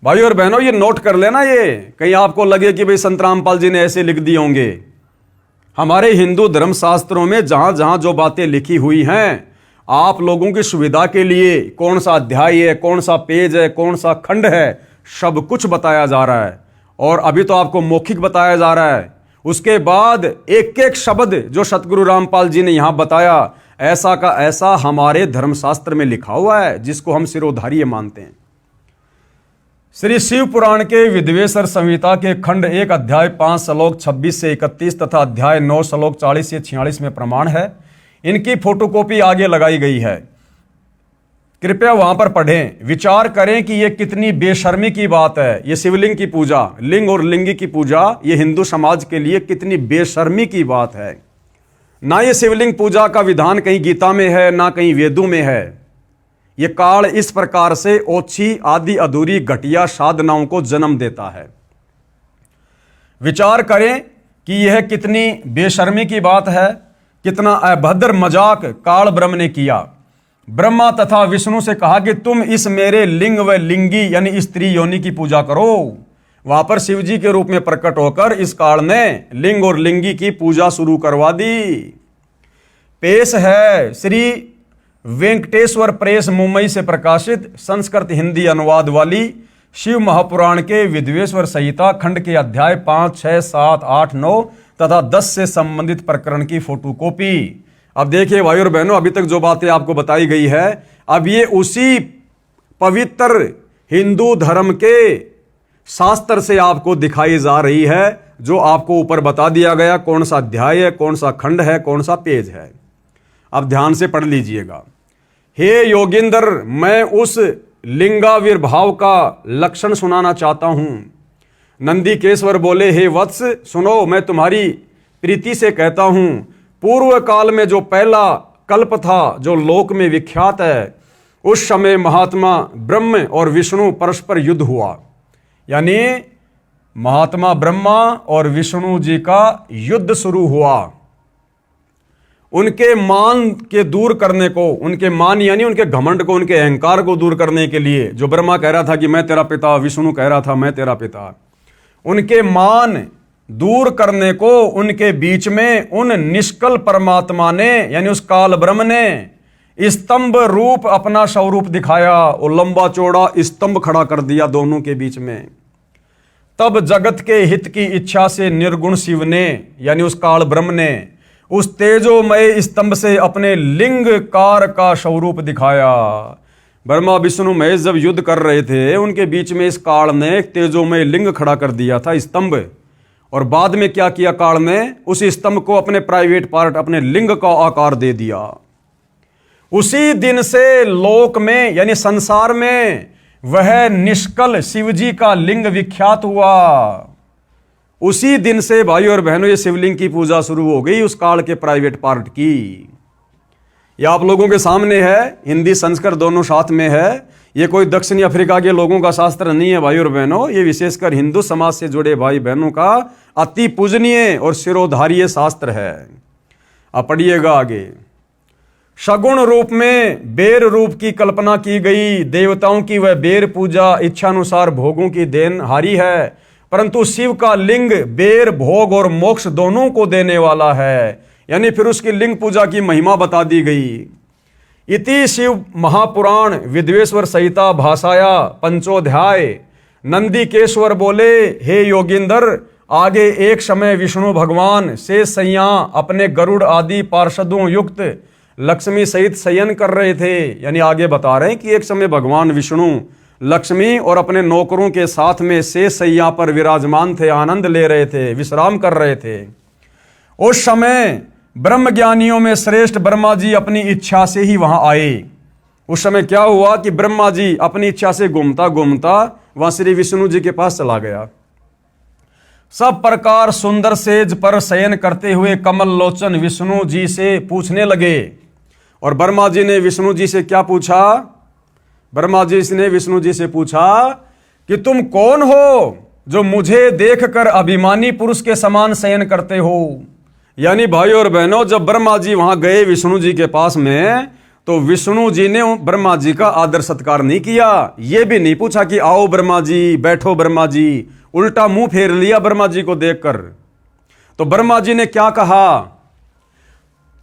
भाई और बहनों ये नोट कर लेना, ये कहीं आपको लगे कि भाई संत रामपाल जी ने ऐसे लिख दिए होंगे। हमारे हिंदू धर्म शास्त्रों में जहां जहां जो बातें लिखी हुई हैं, आप लोगों की सुविधा के लिए कौन सा अध्याय है, कौन सा पेज है, कौन सा खंड है, सब कुछ बताया जा रहा है। और अभी तो आपको मौखिक बताया जा रहा है, उसके बाद एक एक शब्द जो सतगुरु रामपाल जी ने यहां बताया, ऐसा का ऐसा हमारे धर्मशास्त्र में लिखा हुआ है, जिसको हम सिरोधार्य मानते हैं। श्री शिव पुराण के विद्वेश्वर संहिता के खंड 1 अध्याय 5 श्लोक 26 से 31 तथा अध्याय 9 श्लोक 40 से 46 में प्रमाण है। इनकी फोटोकॉपी आगे लगाई गई है, कृपया वहां पर पढ़ें, विचार करें कि यह कितनी बेशर्मी की बात है। यह शिवलिंग की पूजा, लिंग और लिंगी की पूजा, यह हिंदू समाज के लिए कितनी बेशर्मी की बात है। ना ये शिवलिंग पूजा का विधान कहीं गीता में है, ना कहीं वेदों में है। यह काल इस प्रकार से ओछी आदि अधूरी घटिया साधनाओं को जन्म देता है। विचार करें कि यह कितनी बेशर्मी की बात है, कितना अभद्र मजाक काल ब्रह्म ने किया। ब्रह्मा तथा विष्णु से कहा कि तुम इस मेरे लिंग व लिंगी यानी स्त्री योनि की पूजा करो। वहां पर शिव जी के रूप में प्रकट होकर इस काल ने लिंग और लिंगी की पूजा शुरू करवा दी। पेश है श्री वेंकटेश्वर प्रेस मुंबई से प्रकाशित संस्कृत हिंदी अनुवाद वाली शिव महापुराण के विद्वेश्वर संहिता खंड के अध्याय 5, 6, 7, 8, 9 तथा 10 से संबंधित प्रकरण की फोटोकॉपी। अब देखिए भाई और बहनों, अभी तक जो बातें आपको बताई गई है, अब ये उसी पवित्र हिंदू धर्म के शास्त्र से आपको दिखाई जा रही है, जो आपको ऊपर बता दिया गया कौन सा अध्याय है, कौन सा खंड है, कौन सा पेज है। अब ध्यान से पढ़ लीजिएगा। हे योगिंदर, मैं उस लिंगाविर्भाव का लक्षण सुनाना चाहता हूं। नंदीकेश्वर बोले, हे वत्स सुनो, मैं तुम्हारी प्रीति से कहता हूं, पूर्व काल में जो पहला कल्प था, जो लोक में विख्यात है, उस समय महात्मा ब्रह्म और विष्णु परस्पर युद्ध हुआ। यानी महात्मा ब्रह्मा और विष्णु जी का युद्ध शुरू हुआ। उनके मान के दूर करने को, उनके मान यानी उनके घमंड को, उनके अहंकार को दूर करने के लिए, जो ब्रह्मा कह रहा था कि मैं तेरा पिता, विष्णु कह रहा था मैं तेरा पिता, उनके मान दूर करने को उनके बीच में उन निष्कल परमात्मा ने यानी उस काल ब्रह्म ने स्तंभ रूप अपना स्वरूप दिखाया और लंबा चौड़ा स्तंभ खड़ा कर दिया दोनों के बीच में। तब जगत के हित की इच्छा से निर्गुण शिव ने यानी उस काल ब्रह्म ने उस तेजोमय स्तंभ से अपने लिंगकार का स्वरूप दिखाया। ब्रह्मा विष्णु महेश जब युद्ध कर रहे थे, उनके बीच में इस काल ने एक तेजोमय लिंग खड़ा कर दिया था, स्तंभ। और बाद में क्या किया काल ने, उस स्तंभ को अपने प्राइवेट पार्ट, अपने लिंग का आकार दे दिया। उसी दिन से लोक में यानी संसार में वह निष्कल शिवजी का लिंग विख्यात हुआ। उसी दिन से भाई और बहनों ये शिवलिंग की पूजा शुरू हो गई, उस काल के प्राइवेट पार्ट की। यह आप लोगों के सामने है, हिंदी संस्कृत दोनों साथ में है। ये कोई दक्षिणी अफ्रीका के लोगों का शास्त्र नहीं है भाई और बहनों, ये विशेषकर हिंदू समाज से जुड़े भाई बहनों का अति पूजनीय और शिरोधार्य शास्त्र है। अब पढ़िएगा आगे। सगुण रूप में बेर रूप की कल्पना की गई। देवताओं की वह बेर पूजा इच्छानुसार भोगों की देनहारी है, परंतु शिव का लिंग बेर भोग और मोक्ष दोनों को देने वाला है। यानी फिर उसकी लिंग पूजा की महिमा बता दी गई। इति शिव महापुराण विद्वेश्वर संहिता भाषाया पंचोध्याय। नंदीकेश्वर बोले, हे योगिंदर, आगे एक समय विष्णु भगवान शेष सैया अपने गरुड़ आदि पार्षदों युक्त लक्ष्मी सहित शयन कर रहे थे। यानी आगे बता रहे हैं कि एक समय भगवान विष्णु लक्ष्मी और अपने नौकरों के साथ में शेष सैया पर विराजमान थे, आनंद ले रहे थे, विश्राम कर रहे थे। उस समय ब्रह्म ज्ञानियों में श्रेष्ठ ब्रह्मा जी अपनी इच्छा से ही वहां आए। उस समय क्या हुआ कि ब्रह्मा जी अपनी इच्छा से घूमता घूमता वहां श्री विष्णु जी के पास चला गया। सब प्रकार सुंदर सेज पर शयन करते हुए कमल लोचन विष्णु जी से पूछने लगे। और ब्रह्मा जी ने विष्णु जी से क्या पूछा? ब्रह्मा जी ने विष्णु जी से पूछा कि तुम कौन हो जो मुझे देखकर अभिमानी पुरुष के समान शयन करते हो। यानी भाई और बहनों, जब ब्रह्मा जी वहां गए विष्णु जी के पास में, तो विष्णु जी ने ब्रह्मा जी का आदर सत्कार नहीं किया, ये भी नहीं पूछा कि आओ ब्रह्मा जी, बैठो ब्रह्मा जी, उल्टा मुंह फेर लिया ब्रह्मा जी को देखकर। तो ब्रह्मा जी ने क्या कहा,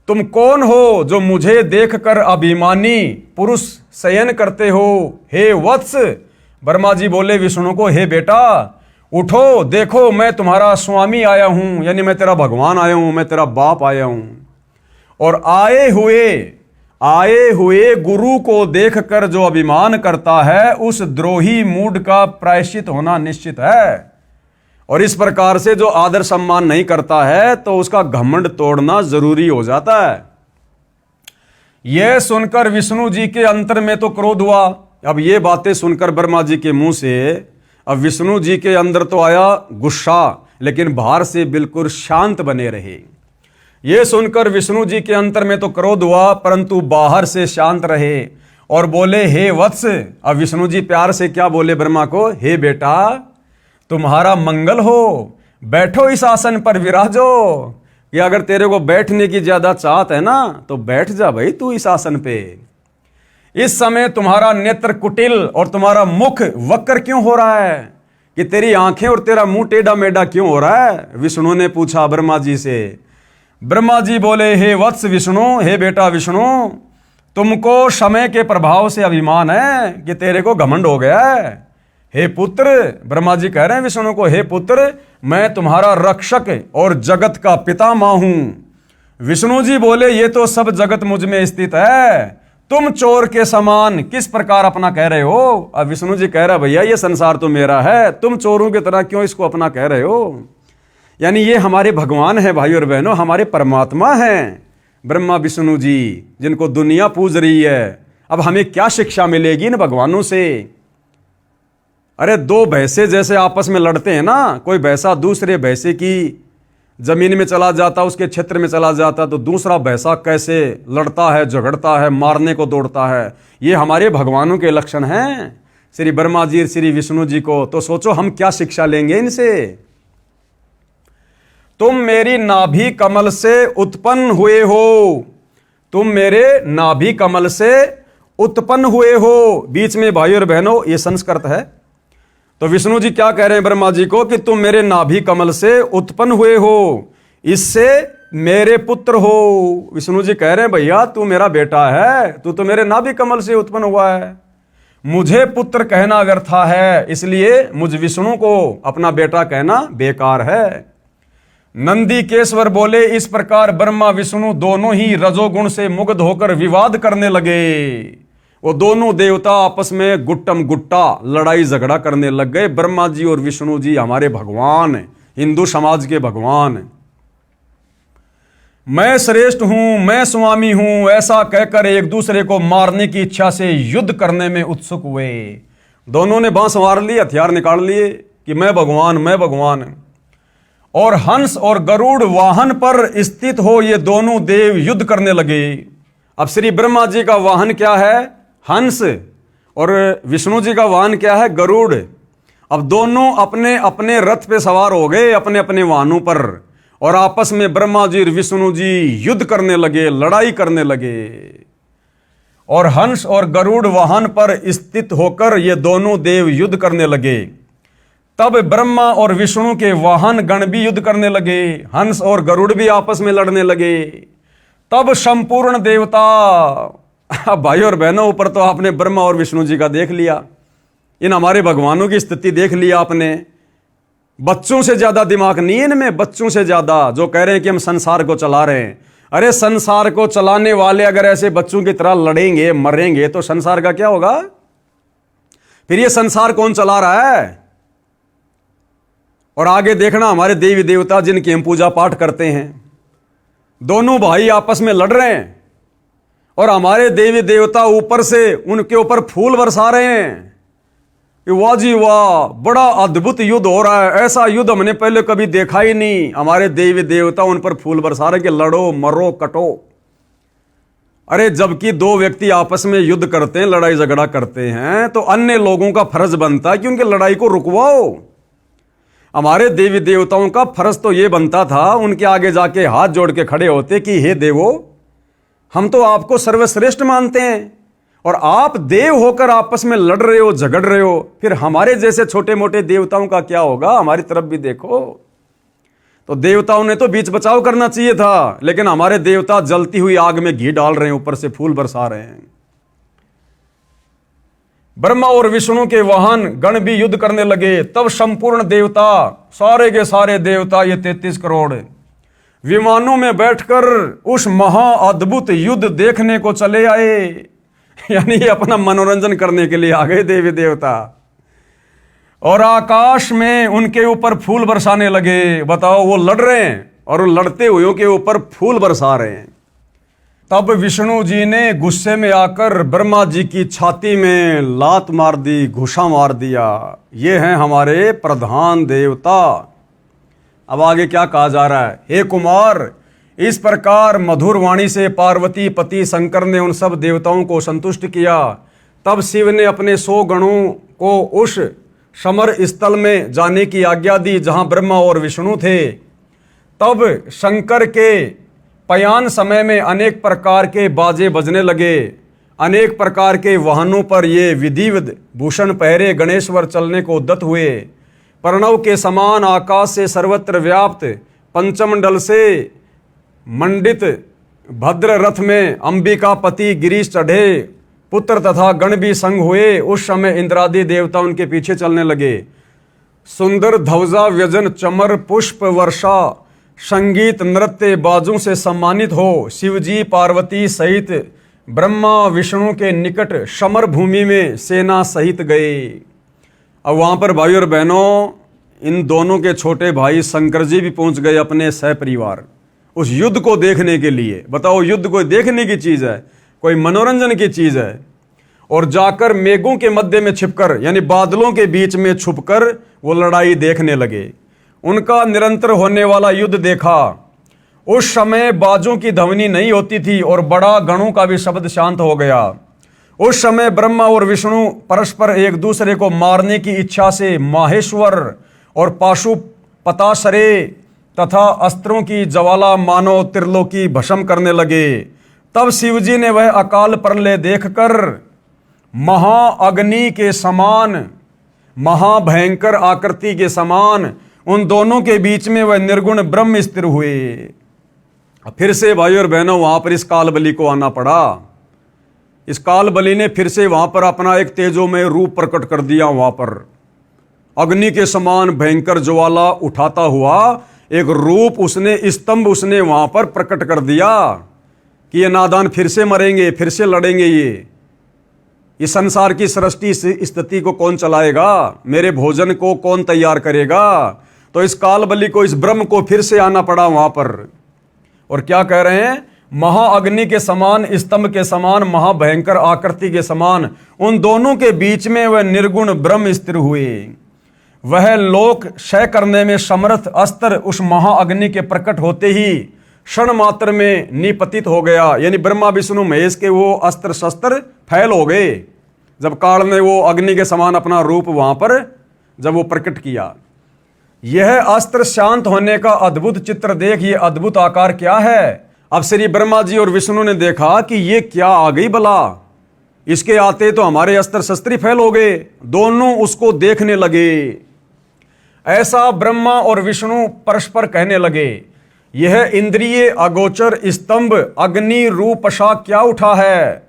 तुम कौन हो जो मुझे देखकर अभिमानी पुरुष शयन करते हो, हे वत्स। ब्रह्मा जी बोले विष्णु को, हे बेटा उठो, देखो मैं तुम्हारा स्वामी आया हूं, यानी मैं तेरा भगवान आया हूं, मैं तेरा बाप आया हूं। और आए हुए गुरु को देखकर जो अभिमान करता है, उस द्रोही मूड का प्रायश्चित होना निश्चित है। और इस प्रकार से जो आदर सम्मान नहीं करता है तो उसका घमंड तोड़ना जरूरी हो जाता है। यह सुनकर विष्णु जी के अंतर में तो क्रोध हुआ। अब ये बातें सुनकर ब्रह्मा जी के मुंह से अब विष्णु जी के अंदर तो आया गुस्सा, लेकिन बाहर से बिल्कुल शांत बने रहे। यह सुनकर विष्णु जी के अंतर में तो क्रोध हुआ, परंतु बाहर से शांत रहे और बोले, हे वत्स। अब विष्णु जी प्यार से क्या बोले ब्रह्मा को, हे बेटा तुम्हारा मंगल हो, बैठो इस आसन पर विराजो। कि अगर तेरे को बैठने की ज्यादा चाहत है ना तो बैठ जा भाई तू इस आसन पे। इस समय तुम्हारा नेत्र कुटिल और तुम्हारा मुख वक्र क्यों हो रहा है, कि तेरी आंखें और तेरा मुंह टेढ़ा मेढ़ा क्यों हो रहा है, विष्णु ने पूछा ब्रह्मा जी से। ब्रह्मा जी बोले, हे वत्स विष्णु, हे बेटा विष्णु, तुमको समय के प्रभाव से अभिमान है कि तेरे को घमंड हो गया है। हे पुत्र, ब्रह्मा जी कह रहे हैं विष्णु को, हे पुत्र मैं तुम्हारा रक्षक और जगत का पितामह हूं। विष्णु जी बोले, ये तो सब जगत मुझ में स्थित है, तुम चोर के समान किस प्रकार अपना कह रहे हो। अब विष्णु जी कह रहे, भैया ये संसार तो मेरा है, तुम चोरों की तरह क्यों इसको अपना कह रहे हो। यानी ये हमारे भगवान है भाई और बहनों, हमारे परमात्मा हैं ब्रह्मा विष्णु जी, जिनको दुनिया पूज रही है। अब हमें क्या शिक्षा मिलेगी इन भगवानों से। अरे दो भैंसे जैसे आपस में लड़ते हैं ना, कोई भैंसा दूसरे भैंसे की जमीन में चला जाता, उसके क्षेत्र में चला जाता, तो दूसरा भैंसा कैसे लड़ता है, झगड़ता है, मारने को दौड़ता है। ये हमारे भगवानों के लक्षण हैं, श्री ब्रह्मा जी श्री विष्णु जी को। तो सोचो हम क्या शिक्षा लेंगे इनसे। तुम मेरी नाभि कमल से उत्पन्न हुए हो, तुम मेरे नाभि कमल से उत्पन्न हुए हो। बीच में भाई और बहनों ये संस्कृत है। तो विष्णु जी क्या कह रहे हैं ब्रह्मा जी को, कि तुम मेरे नाभि कमल से उत्पन्न हुए हो, इससे मेरे पुत्र हो। विष्णु जी कह रहे हैं, भैया तू मेरा बेटा है, तू तो मेरे नाभि कमल से उत्पन्न हुआ है, मुझे पुत्र कहना व्यर्था है, इसलिए मुझ विष्णु को अपना बेटा कहना बेकार है। नंदीकेश्वर बोले, इस प्रकार ब्रह्मा विष्णु दोनों ही रजोगुण से मुग्ध होकर विवाद करने लगे। वो दोनों देवता आपस में गुट्टम गुट्टा लड़ाई झगड़ा करने लग गए। ब्रह्मा जी और विष्णु जी हमारे भगवान, हिंदू समाज के भगवान। मैं श्रेष्ठ हूं, मैं स्वामी हूं, ऐसा कहकर एक दूसरे को मारने की इच्छा से युद्ध करने में उत्सुक हुए। दोनों ने बांस मार लिए, हथियार निकाल लिए कि मैं भगवान, मैं भगवान। और हंस और गरुड़ वाहन पर स्थित हो ये दोनों देव युद्ध करने लगे। अब श्री ब्रह्मा जी का वाहन क्या है, हंस, और विष्णु जी का वाहन क्या है, गरुड़। अब दोनों अपने अपने रथ पे सवार हो गए, अपने अपने वाहनों पर, और आपस में ब्रह्मा जी और विष्णु जी युद्ध करने लगे, लड़ाई करने लगे। और हंस और गरुड़ वाहन पर स्थित होकर ये दोनों देव युद्ध करने लगे। तब ब्रह्मा और विष्णु के वाहन गण भी युद्ध करने लगे, हंस और गरुड़ भी आपस में लड़ने लगे। तब संपूर्ण देवता, भाई और बहनों ऊपर तो आपने ब्रह्मा और विष्णु जी का देख लिया, इन हमारे भगवानों की स्थिति देख लिया आपने। बच्चों से ज्यादा दिमाग नहीं है इनमें, बच्चों से ज्यादा, जो कह रहे हैं कि हम संसार को चला रहे हैं। अरे संसार को चलाने वाले अगर ऐसे बच्चों की तरह लड़ेंगे, मरेंगे, तो संसार का क्या होगा। फिर ये संसार कौन चला रहा है। और आगे देखना, हमारे देवी देवता जिनकी हम पूजा पाठ करते हैं, दोनों भाई आपस में लड़ रहे हैं, और हमारे देवी देवता ऊपर से उनके ऊपर फूल बरसा रहे हैं। वाह जी वाह, बड़ा अद्भुत युद्ध हो रहा है, ऐसा युद्ध हमने पहले कभी देखा ही नहीं। हमारे देवी देवता उन पर फूल बरसा रहे कि लड़ो, मरो, कटो। अरे जबकि दो व्यक्ति आपस में युद्ध करते हैं, लड़ाई झगड़ा करते हैं, तो अन्य लोगों का फर्ज बनता है कि उनकी लड़ाई को रुकवाओ। हमारे देवी देवताओं का फर्ज तो यह बनता था, उनके आगे जाके हाथ जोड़ के खड़े होते कि हे देवो, हम तो आपको सर्वश्रेष्ठ मानते हैं और आप देव होकर आपस में लड़ रहे हो, झगड़ रहे हो, फिर हमारे जैसे छोटे मोटे देवताओं का क्या होगा? हमारी तरफ भी देखो। तो देवताओं ने तो बीच बचाव करना चाहिए था, लेकिन हमारे देवता जलती हुई आग में घी डाल रहे हैं, ऊपर से फूल बरसा रहे हैं। ब्रह्मा और विष्णु के वाहन गण भी युद्ध करने लगे। तब संपूर्ण देवता, सारे के सारे देवता, ये 33 करोड़ विमानों में बैठकर उस महा अद्भुत युद्ध देखने को चले आए। यानी अपना मनोरंजन करने के लिए आ गए देवी देवता, और आकाश में उनके ऊपर फूल बरसाने लगे। बताओ, वो लड़ रहे हैं और वो लड़ते हुए के ऊपर फूल बरसा रहे हैं। तब विष्णु जी ने गुस्से में आकर ब्रह्मा जी की छाती में लात मार दी, घुसा मार दिया। ये हैं हमारे प्रधान देवता। अब आगे क्या कहा जा रहा है? हे कुमार, इस प्रकार मधुर वाणी से पार्वती पति शंकर ने उन सब देवताओं को संतुष्ट किया। तब शिव ने अपने 100 गणों को उस समर स्थल में जाने की आज्ञा दी जहां ब्रह्मा और विष्णु थे। तब शंकर के पयान समय में अनेक प्रकार के बाजे बजने लगे। अनेक प्रकार के वाहनों पर ये विधिवत भूषण पहरे गणेश्वर चलने को उद्यत हुए। प्रणव के समान आकाश से सर्वत्र व्याप्त पंचमंडल से मंडित भद्र रथ में अंबिका पति गिरीश चढ़े। पुत्र तथा गण भी संग हुए। उस समय इंद्रादि देवता उनके पीछे चलने लगे। सुंदर ध्वजा व्यजन चमर पुष्प वर्षा संगीत नृत्य बाजों से सम्मानित हो शिवजी पार्वती सहित ब्रह्मा विष्णु के निकट समर भूमि में सेना सहित गए। अब वहां पर भाई और बहनों, इन दोनों के छोटे भाई शंकर जी भी पहुंच गए अपने सहपरिवार उस युद्ध को देखने के लिए। बताओ, युद्ध कोई देखने की चीज है, कोई मनोरंजन की चीज है। और जाकर मेघों के मध्य में छिपकर, यानी बादलों के बीच में छुपकर वो लड़ाई देखने लगे। उनका निरंतर होने वाला युद्ध देखा। उस समय बाजों की ध्वनि नहीं होती थी और बड़ा गणों का भी शब्द शांत हो गया। उस समय ब्रह्मा और विष्णु परस्पर एक दूसरे को मारने की इच्छा से माहेश्वर और पाशुपताशरे तथा अस्त्रों की ज्वाला मानो त्रिलोकी भस्म करने लगे। तब शिवजी ने वह अकाल प्रलय देखकर महाअग्नि के समान, महाभयंकर आकृति के समान उन दोनों के बीच में वह निर्गुण ब्रह्म स्थिर हुए। फिर से भाई और बहनों, वहां पर इस काल बलि को आना पड़ा। इस काल बलि ने फिर से वहां पर अपना एक तेजोमय रूप प्रकट कर दिया। वहां पर अग्नि के समान भयंकर ज्वाला उठाता हुआ एक रूप उसने, स्तंभ उसने वहां पर प्रकट कर दिया कि ये नादान फिर से मरेंगे, फिर से लड़ेंगे। ये इस संसार की सृष्टि स्थिति को कौन चलाएगा? मेरे भोजन को कौन तैयार करेगा? तो इस काल बलि को, इस ब्रह्म को फिर से आना पड़ा वहां पर। और क्या कह रहे हैं? महाअग्नि के समान, स्तंभ के समान, महाभयंकर आकृति के समान उन दोनों के बीच में वह निर्गुण ब्रह्म स्थिर हुए। वह लोक क्षय करने में समर्थ अस्त्र उस महाअग्नि के प्रकट होते ही क्षण मात्र में निपतित हो गया। यानी ब्रह्मा विष्णु महेश के वो अस्त्र शस्त्र फैल हो गए जब काल ने वो अग्नि के समान अपना रूप वहां पर जब वो प्रकट किया। यह अस्त्र शांत होने का अद्भुत चित्र देख, ये अद्भुत आकार क्या है? अब श्री ब्रह्मा जी और विष्णु ने देखा कि ये क्या आ गई भला, इसके आते तो हमारे अस्त्र शस्त्र फैल हो गए। दोनों उसको देखने लगे। ऐसा ब्रह्मा और विष्णु परस्पर कहने लगे, यह इंद्रिय अगोचर स्तंभ अग्नि रूपशा क्या उठा है?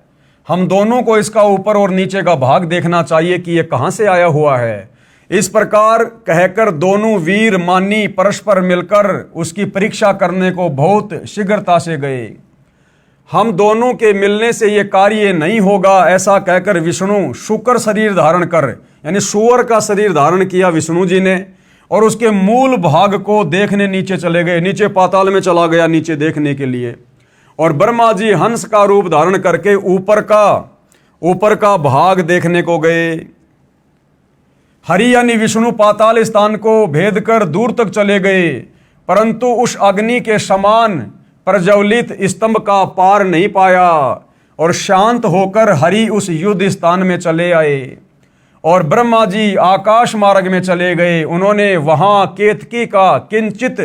हम दोनों को इसका ऊपर और नीचे का भाग देखना चाहिए कि यह कहां से आया हुआ है। इस प्रकार कहकर दोनों वीर मानी परस्पर मिलकर उसकी परीक्षा करने को बहुत शीघ्रता से गए। हम दोनों के मिलने से यह कार्य नहीं होगा, ऐसा कहकर विष्णु शुकर शरीर धारण कर, यानी सुअर का शरीर धारण किया विष्णु जी ने, और उसके मूल भाग को देखने नीचे चले गए। नीचे पाताल में चला गया नीचे देखने के लिए। और ब्रह्मा जी हंस का रूप धारण करके ऊपर का भाग देखने को गए। हरि यानी विष्णु पाताल स्थान को भेद कर दूर तक चले गए, परंतु उस अग्नि के समान प्रज्वलित स्तंभ का पार नहीं पाया और शांत होकर हरि उस युद्ध स्थान में चले आए। और ब्रह्मा जी आकाश मार्ग में चले गए। उन्होंने वहां केतकी का किंचित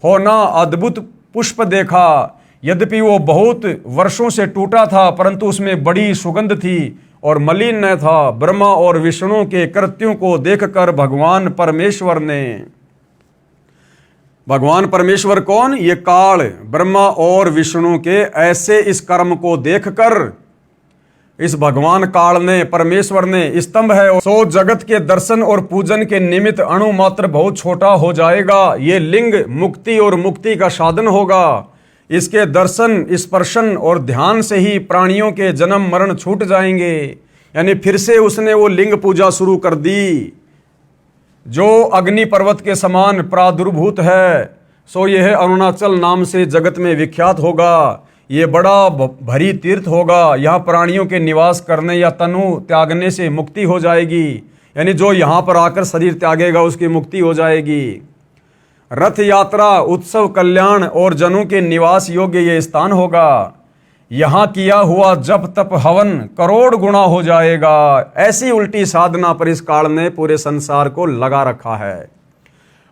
होना अद्भुत पुष्प देखा। यद्यपि वो बहुत वर्षों से टूटा था, परंतु उसमें बड़ी सुगंध थी और मलिन न था। ब्रह्मा और विष्णु के कृत्यों को देखकर भगवान परमेश्वर कौन? ये काल, ब्रह्मा और विष्णु के ऐसे इस कर्म को देखकर इस भगवान काल ने, परमेश्वर ने, स्तंभ है सो जगत के दर्शन और पूजन के निमित्त अणु मात्र बहुत छोटा हो जाएगा। ये लिंग मुक्ति और मुक्ति का साधन होगा। इसके दर्शन, स्पर्शन और ध्यान से ही प्राणियों के जन्म मरण छूट जाएंगे। यानी फिर से उसने वो लिंग पूजा शुरू कर दी जो अग्नि पर्वत के समान प्रादुर्भूत है। सो यह अरुणाचल नाम से जगत में विख्यात होगा। ये बड़ा भरी तीर्थ होगा। यहाँ प्राणियों के निवास करने या तनु त्यागने से मुक्ति हो जाएगी। यानी जो यहाँ पर आकर शरीर त्यागेगा उसकी मुक्ति हो जाएगी। रथ यात्रा, उत्सव, कल्याण और जनों के निवास योग्य ये स्थान होगा। यहाँ किया हुआ जप तप हवन करोड़ गुना हो जाएगा। ऐसी उल्टी साधना पर इस काल ने पूरे संसार को लगा रखा है।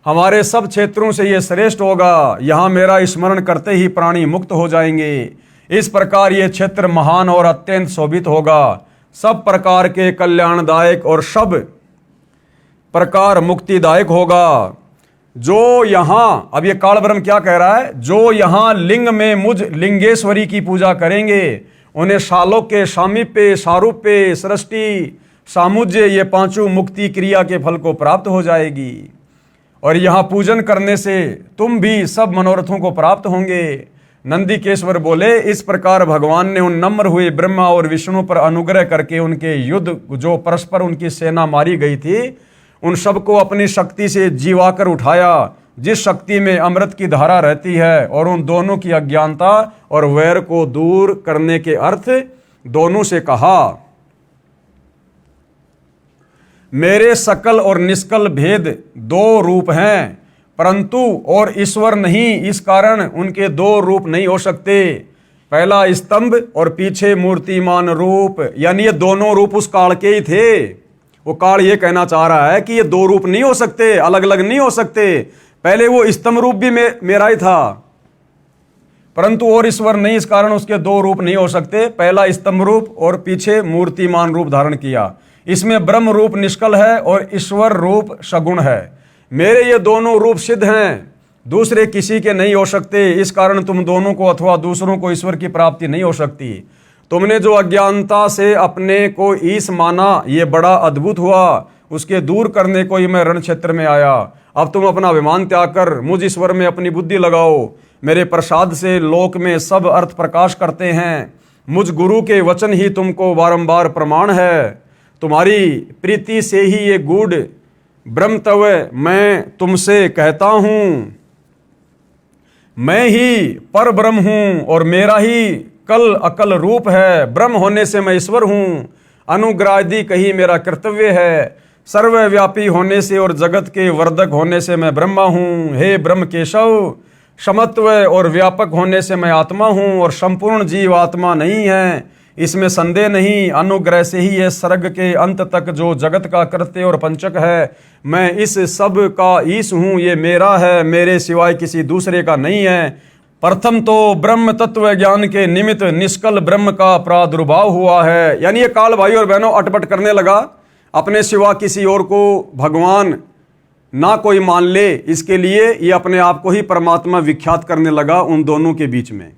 हमारे सब क्षेत्रों से ये श्रेष्ठ होगा। यहाँ मेरा स्मरण करते ही प्राणी मुक्त हो जाएंगे। इस प्रकार ये क्षेत्र महान और अत्यंत शोभित होगा। सब प्रकार के कल्याणदायक और सब प्रकार मुक्तिदायक होगा। जो यहाँ, अब ये काल ब्रह्म क्या कह रहा है? जो यहाँ लिंग में मुझ लिंगेश्वरी की पूजा करेंगे उन्हें शालोक्य, सामीप्य, सारूप्य, सृष्टि, सामुज्य ये पांचों मुक्ति क्रिया के फल को प्राप्त हो जाएगी। और यहाँ पूजन करने से तुम भी सब मनोरथों को प्राप्त होंगे। नंदीकेश्वर बोले, इस प्रकार भगवान ने उन नम्र हुए ब्रह्मा और विष्णु पर अनुग्रह करके उनके युद्ध, जो परस्पर उनकी सेना मारी गई थी, उन सबको अपनी शक्ति से जीवाकर उठाया, जिस शक्ति में अमृत की धारा रहती है, और उन दोनों की अज्ञानता और वैर को दूर करने के अर्थ दोनों से कहा, मेरे सकल और निष्कल भेद दो रूप हैं, परंतु और ईश्वर नहीं, इस कारण उनके दो रूप नहीं हो सकते। पहला स्तंभ और पीछे मूर्तिमान रूप, यानी ये दोनों रूप उस काल के ही थे। वो काल ये कहना चाह रहा है कि ये दो रूप नहीं हो सकते, अलग अलग नहीं हो सकते। पहले वो स्तंभ रूप भी मेरा ही था, परंतु और ईश्वर नहीं, इस कारण उसके दो रूप नहीं हो सकते। पहला स्तंभ रूप और पीछे मूर्तिमान रूप धारण किया। इसमें ब्रह्म रूप निष्कल है और ईश्वर रूप सगुण है। मेरे ये दोनों रूप सिद्ध हैं, दूसरे किसी के नहीं हो सकते। इस कारण तुम दोनों को अथवा दूसरों को ईश्वर की प्राप्ति नहीं हो सकती। तुमने जो अज्ञानता से अपने को ईश माना, ये बड़ा अद्भुत हुआ। उसके दूर करने को ही मैं रण क्षेत्र में आया। अब तुम अपना अभिमान त्याग कर मुझ ईश्वर में अपनी बुद्धि लगाओ। मेरे प्रसाद से लोक में सब अर्थ प्रकाश करते हैं। मुझ गुरु के वचन ही तुमको बारंबार प्रमाण है। तुम्हारी प्रीति से ही ये गूढ़ ब्रह्म तव मैं तुमसे कहता हूँ। मैं ही पर ब्रह्म हूँ और मेरा ही कल अकल रूप है। ब्रह्म होने से मैं ईश्वर हूँ। अनुग्रादी कही मेरा कर्तव्य है। सर्वव्यापी होने से और जगत के वर्धक होने से मैं ब्रह्मा हूँ। हे ब्रह्म केशव, समत्व और व्यापक होने से मैं आत्मा हूँ और संपूर्ण जीव आत्मा नहीं है, इसमें संदेह नहीं। अनुग्रह से ही यह सर्ग के अंत तक जो जगत का कृत्य और पंचक है, मैं इस सब का ईश हूँ। ये मेरा है, मेरे सिवाय किसी दूसरे का नहीं है। प्रथम तो ब्रह्म तत्व ज्ञान के निमित्त निष्कल ब्रह्म का प्रादुर्भाव हुआ है। यानी ये काल भाई और बहनों अटपट करने लगा, अपने सिवा किसी और को भगवान ना कोई मान ले, इसके लिए ये अपने आप को ही परमात्मा विख्यात करने लगा उन दोनों के बीच में।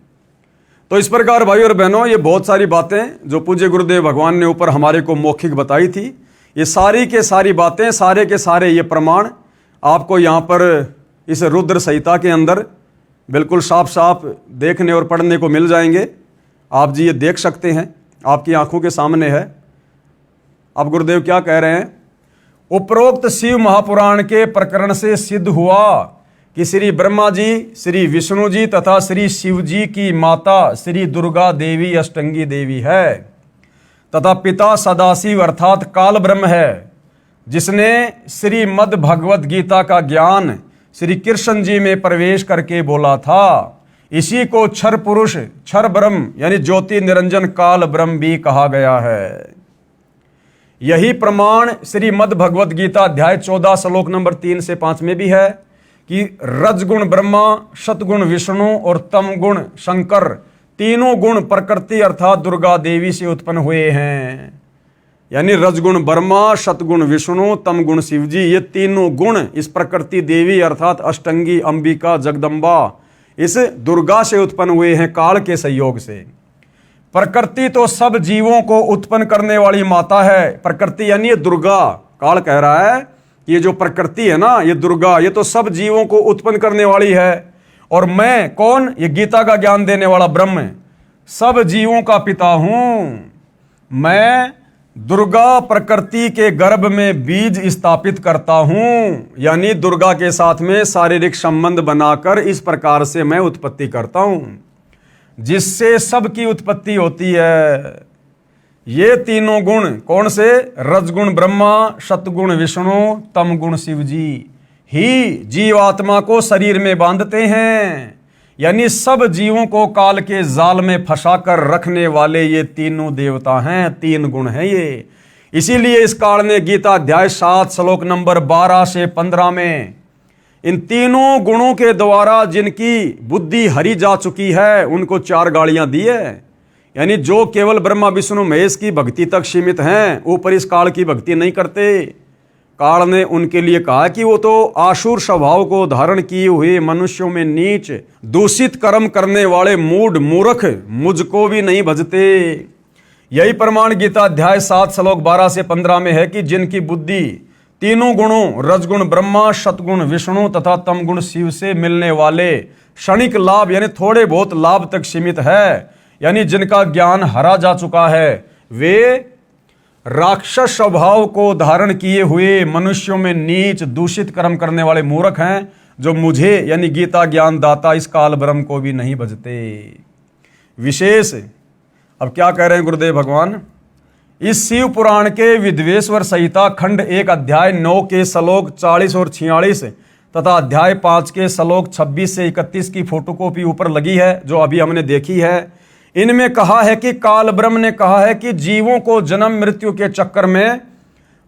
तो इस प्रकार भाई और बहनों, ये बहुत सारी बातें जो पूज्य गुरुदेव भगवान ने ऊपर हमारे को मौखिक बताई थी, ये सारी के सारी बातें, सारे के सारे ये प्रमाण आपको यहाँ पर इस रुद्र संहिता के अंदर बिल्कुल साफ साफ देखने और पढ़ने को मिल जाएंगे। आप जी ये देख सकते हैं, आपकी आंखों के सामने है। अब गुरुदेव क्या कह रहे हैं? उपरोक्त शिव महापुराण के प्रकरण से सिद्ध हुआ कि श्री ब्रह्मा जी, श्री विष्णु जी तथा श्री शिव जी की माता श्री दुर्गा देवी अष्टंगी देवी है तथा पिता सदाशिव अर्थात काल ब्रह्म है, जिसने श्रीमद् भगवद गीता का ज्ञान श्री कृष्ण जी में प्रवेश करके बोला था। इसी को क्षर पुरुष, क्षर ब्रह्म यानी ज्योति निरंजन काल ब्रह्म भी कहा गया है। यही प्रमाण श्रीमद् भगवद गीता अध्याय 14 श्लोक नंबर 3 से 5 में भी है कि रजगुण ब्रह्मा, सतगुण विष्णु और तम गुण शंकर, तीनों गुण प्रकृति अर्थात दुर्गा देवी से उत्पन्न हुए हैं। यानी रजगुण ब्रह्मा, सतगुण विष्णु, तम गुण शिव जी, ये तीनों गुण इस प्रकृति देवी अर्थात अष्टंगी अंबिका जगदम्बा इस दुर्गा से उत्पन्न हुए हैं काल के सहयोग से। प्रकृति तो सब जीवों को उत्पन्न करने वाली माता है। प्रकृति यानी ये दुर्गा, काल कह रहा है कि ये जो प्रकृति है ना, ये दुर्गा, ये तो सब जीवों को उत्पन्न करने वाली है। और मैं कौन? ये गीता का ज्ञान देने वाला ब्रह्म सब जीवों का पिता हूं। मैं दुर्गा प्रकृति के गर्भ में बीज स्थापित करता हूं, यानी दुर्गा के साथ में शारीरिक संबंध बनाकर इस प्रकार से मैं उत्पत्ति करता हूं, जिससे सबकी उत्पत्ति होती है। ये तीनों गुण कौन से? रजगुण ब्रह्मा, सतगुण विष्णु, तम गुण शिव जी ही जीवात्मा को शरीर में बांधते हैं। यानी सब जीवों को काल के जाल में फंसाकर रखने वाले ये तीनों देवता हैं, तीन गुण हैं ये। इसीलिए इस काल ने गीता अध्याय 7 श्लोक नंबर 12 से 15 में इन तीनों गुणों के द्वारा जिनकी बुद्धि हरी जा चुकी है उनको 4 गालियां दी है। यानी जो केवल ब्रह्मा विष्णु महेश की भक्ति तक सीमित हैं, ऊपर इस काल की भक्ति नहीं करते, काल ने उनके लिए कहा कि वो तो आसुर स्वभाव को धारण किए हुए मनुष्यों में नीच दूषित कर्म करने वाले मूढ़ मूर्ख मुझको भी नहीं भजते। यही प्रमाण गीता अध्याय 7 श्लोक 12 से 15 में है कि जिनकी बुद्धि तीनों गुणों रजगुण ब्रह्मा, सतगुण विष्णु तथा तम गुण शिव से मिलने वाले क्षणिक लाभ यानी थोड़े बहुत लाभ तक सीमित है, यानी जिनका ज्ञान हरा जा चुका है, वे राक्षस स्वभाव को धारण किए हुए मनुष्यों में नीच दूषित कर्म करने वाले मूर्ख हैं, जो मुझे यानी गीता ज्ञान दाता इस काल ब्रह्म को भी नहीं भजते। विशेष अब क्या कह रहे हैं गुरुदेव भगवान? इस शिव पुराण के विद्वेश्वर संहिता खंड 1 अध्याय 9 के श्लोक 40 और 46 तथा अध्याय 5 के श्लोक 26 से 31 की फोटोकॉपी ऊपर लगी है, जो अभी हमने देखी है। इनमें कहा है कि काल ब्रह्म ने कहा है कि जीवों को जन्म मृत्यु के चक्कर में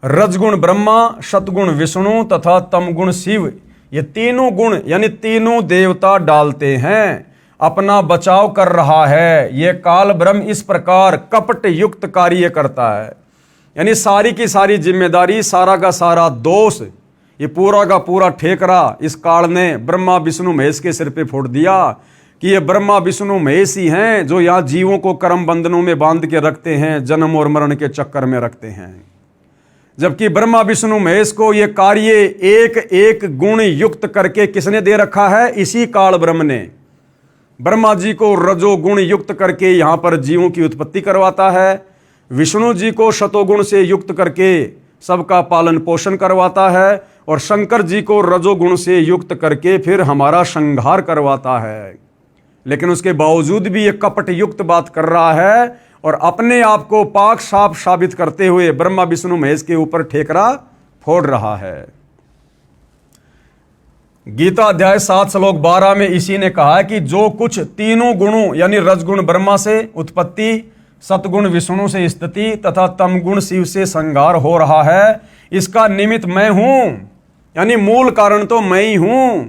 रजगुण ब्रह्मा, सतगुण विष्णु तथा तमगुण शिव ये तीनों गुण यानी तीनों देवता डालते हैं, अपना बचाव कर रहा है। ये काल ब्रह्म इस प्रकार कपट युक्त कार्य करता है, यानी सारी की सारी जिम्मेदारी, सारा का सारा दोष, ये पूरा का पूरा ठेकरा इस काल ने ब्रह्मा विष्णु महेश के सिर पे फोड़ दिया कि ये ब्रह्मा विष्णु महेश ही हैं जो यहाँ जीवों को कर्म बंधनों में बांध के रखते हैं, जन्म और मरण के चक्कर में रखते हैं। जबकि ब्रह्मा विष्णु महेश को ये कार्य एक एक गुण युक्त करके किसने दे रखा है? इसी काल ब्रह्म ने ब्रह्मा जी को रजोगुण युक्त करके यहाँ पर जीवों की उत्पत्ति करवाता है, विष्णु जी को शतोगुण से युक्त करके सबका पालन पोषण करवाता है, और शंकर जी को रजोगुण से युक्त करके फिर हमारा संहार करवाता है। लेकिन उसके बावजूद भी ये कपट युक्त बात कर रहा है और अपने आप को पाक साफ साबित करते हुए ब्रह्मा विष्णु महेश के ऊपर ठेकरा फोड़ रहा है। गीता अध्याय 7 श्लोक 12 में इसी ने कहा है कि जो कुछ तीनों गुणों यानी रजगुण ब्रह्मा से उत्पत्ति, सतगुण विष्णु से स्थिति तथा तमगुण शिव से संहार हो रहा है, इसका निमित्त मैं हूं, यानी मूल कारण तो मैं ही हूं।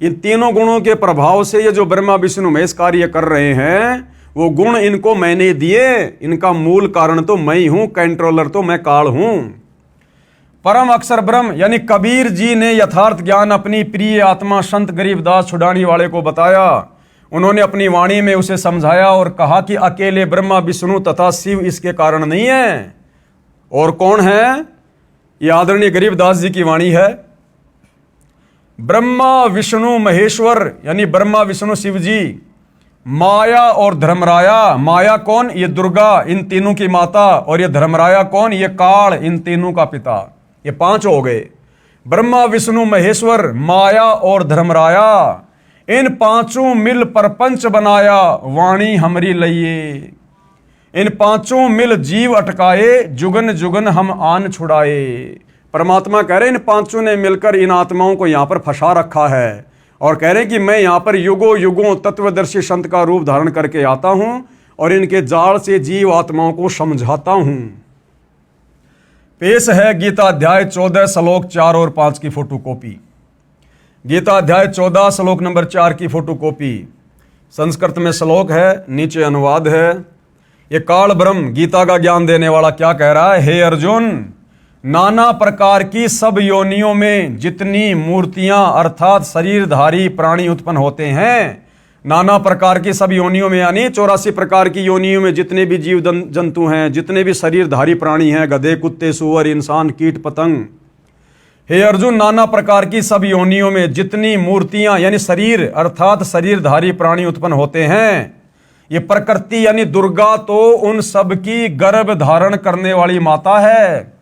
इन तीनों गुणों के प्रभाव से ये जो ब्रह्मा विष्णु महेश कार्य कर रहे हैं, वो गुण इनको मैंने दिए, इनका मूल कारण तो मैं ही हूं, कंट्रोलर तो मैं काल हूं। परम अक्षर ब्रह्म यानी कबीर जी ने यथार्थ ज्ञान अपनी प्रिय आत्मा संत गरीबदास छुड़ानी वाले को बताया। उन्होंने अपनी वाणी में उसे समझाया और कहा कि अकेले ब्रह्मा विष्णु तथा शिव इसके कारण नहीं है, और कौन है? ये आदरणीय गरीबदास जी की वाणी है। ब्रह्मा विष्णु महेश्वर यानी ब्रह्मा विष्णु शिव जी, माया और धर्मराया। माया कौन? ये दुर्गा, इन तीनों की माता, और ये धर्मराया कौन? ये काल, इन तीनों का पिता। ये 5 हो गए, ब्रह्मा विष्णु महेश्वर, माया और धर्मराया। इन 5 मिल परपंच बनाया, वाणी हमरी लइये। इन 5 मिल जीव अटकाए, जुगन जुगन हम आन छुड़ाए। परमात्मा कह रहे इन 5 ने मिलकर इन आत्माओं को यहां पर फंसा रखा है, और कह रहे कि मैं यहां पर युगों युगों तत्वदर्शी संत का रूप धारण करके आता हूं और इनके जाल से जीव आत्माओं को समझाता हूं। पेश है गीता अध्याय 14 श्लोक 4 और 5 की फोटोकॉपी। गीता अध्याय 14 श्लोक नंबर 4 की फोटोकॉपी। संस्कृत में श्लोक है, नीचे अनुवाद है। ये काल ब्रह्म गीता का ज्ञान देने वाला क्या कह रहा है? हे अर्जुन, नाना प्रकार की सब योनियों में जितनी मूर्तियां अर्थात शरीरधारी प्राणी उत्पन्न होते हैं, नाना प्रकार की सब योनियों में यानी 84 प्रकार की योनियों में जितने भी जीव जंतु हैं, जितने भी शरीरधारी प्राणी हैं, गधे, कुत्ते, सूअर, इंसान, कीट, पतंग। हे अर्जुन, नाना प्रकार की सब योनियों में जितनी मूर्तियां यानी शरीर अर्थात शरीरधारी प्राणी उत्पन्न होते हैं, ये प्रकृति यानी दुर्गा तो उन सब की गर्भ धारण करने वाली माता है,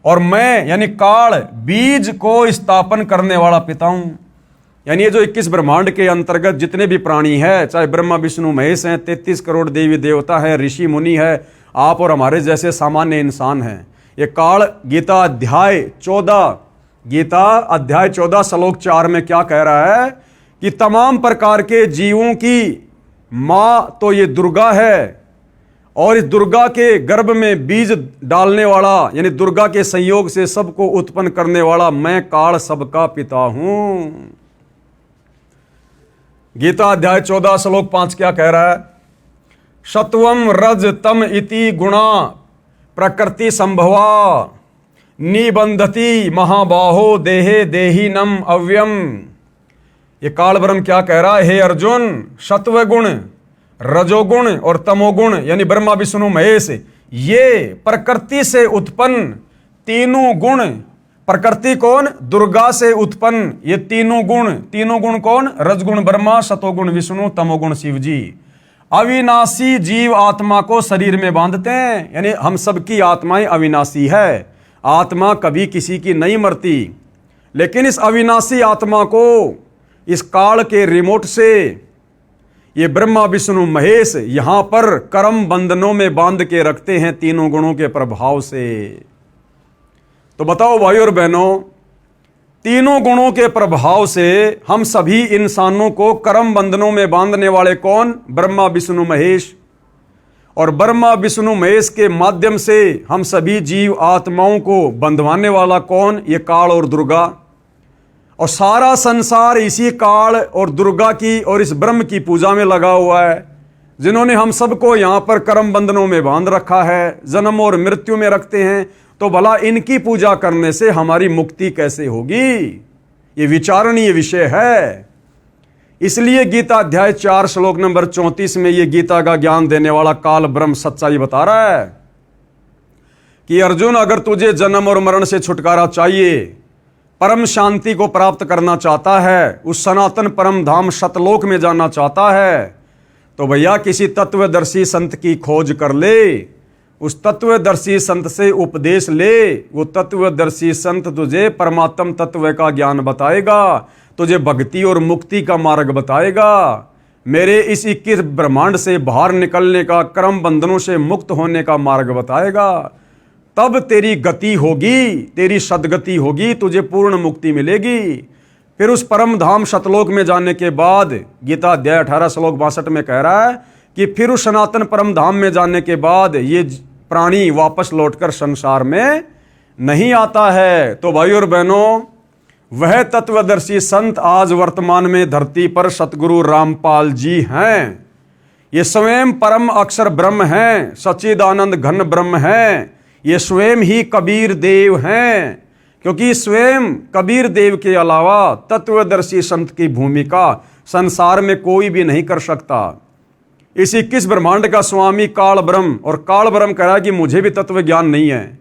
और मैं यानी काल बीज को स्थापन करने वाला पिता हूं। यानी ये जो 21 ब्रह्मांड के अंतर्गत जितने भी प्राणी हैं, चाहे ब्रह्मा विष्णु महेश हैं, 33 करोड़ देवी देवता हैं, ऋषि मुनि है, आप और हमारे जैसे सामान्य इंसान हैं, ये काल गीता अध्याय 14 श्लोक 4 में क्या कह रहा है कि तमाम प्रकार के जीवों की मां तो ये दुर्गा है, और इस दुर्गा के गर्भ में बीज डालने वाला यानी दुर्गा के संयोग से सबको उत्पन्न करने वाला मैं काल सबका पिता हूं। गीता अध्याय 14 श्लोक 5 क्या कह रहा है? सत्वम रज तम इति गुणा प्रकृति संभवा निबंधति महाबाहो देहे देहीनम अव्यम। ये काल ब्रह्म क्या कह रहा है? हे अर्जुन, सत्व गुण, रजोगुण और तमोगुण यानी ब्रह्मा विष्णु महेश, ये प्रकृति से उत्पन्न तीनों गुण, प्रकृति कौन? दुर्गा से उत्पन्न ये तीनों गुण कौन? रजगुण ब्रह्मा, सतोगुण विष्णु, तमोगुण शिव जी, अविनाशी जीव आत्मा को शरीर में बांधते हैं। यानी हम सबकी आत्माएं अविनाशी है, आत्मा कभी किसी की नहीं मरती, लेकिन इस अविनाशी आत्मा को इस काल के रिमोट से ये ब्रह्मा विष्णु महेश यहां पर कर्म बंधनों में बांध के रखते हैं तीनों गुणों के प्रभाव से। तो बताओ भाई और बहनों, तीनों गुणों के प्रभाव से हम सभी इंसानों को कर्म बंधनों में बांधने वाले कौन? ब्रह्मा विष्णु महेश। और ब्रह्मा विष्णु महेश के माध्यम से हम सभी जीव आत्माओं को बंधवाने वाला कौन? ये काल और दुर्गा। और सारा संसार इसी काल और दुर्गा की और इस ब्रह्म की पूजा में लगा हुआ है, जिन्होंने हम सबको यहां पर कर्म बंधनों में बांध रखा है, जन्म और मृत्यु में रखते हैं। तो भला इनकी पूजा करने से हमारी मुक्ति कैसे होगी? ये विचारणीय विषय है। इसलिए गीता अध्याय 4 श्लोक नंबर 34 में ये गीता का ज्ञान देने वाला काल ब्रह्म सच्चाई बता रहा है कि अर्जुन, अगर तुझे जन्म और मरण से छुटकारा चाहिए, परम शांति को प्राप्त करना चाहता है, उस सनातन परम धाम सतलोक में जाना चाहता है, तो भैया किसी तत्वदर्शी संत की खोज कर ले, उस तत्वदर्शी संत से उपदेश ले। वो तत्वदर्शी संत तुझे परमात्म तत्व का ज्ञान बताएगा, तुझे भक्ति और मुक्ति का मार्ग बताएगा, मेरे इस 21 ब्रह्मांड से बाहर निकलने का, कर्म बंधनों से मुक्त होने का मार्ग बताएगा। तब तेरी गति होगी, तेरी सदगति होगी, तुझे पूर्ण मुक्ति मिलेगी। फिर उस परम धाम सतलोक में जाने के बाद गीता अध्याय 18 श्लोक 62 में कह रहा है कि फिर उस सनातन परम धाम में जाने के बाद ये प्राणी वापस लौटकर संसार में नहीं आता है। तो भाई और बहनों, वह तत्वदर्शी संत आज वर्तमान में धरती पर सतगुरु रामपाल जी हैं। ये स्वयं परम अक्षर ब्रह्म हैं, सच्चिदानंद घन ब्रह्म हैं। ये स्वयं ही कबीर देव हैं, क्योंकि स्वयं कबीर देव के अलावा तत्वदर्शी संत की भूमिका संसार में कोई भी नहीं कर सकता। इस 21 ब्रह्मांड का स्वामी काल ब्रह्म, और काल ब्रह्म कह रहा है कि मुझे भी तत्व ज्ञान नहीं है।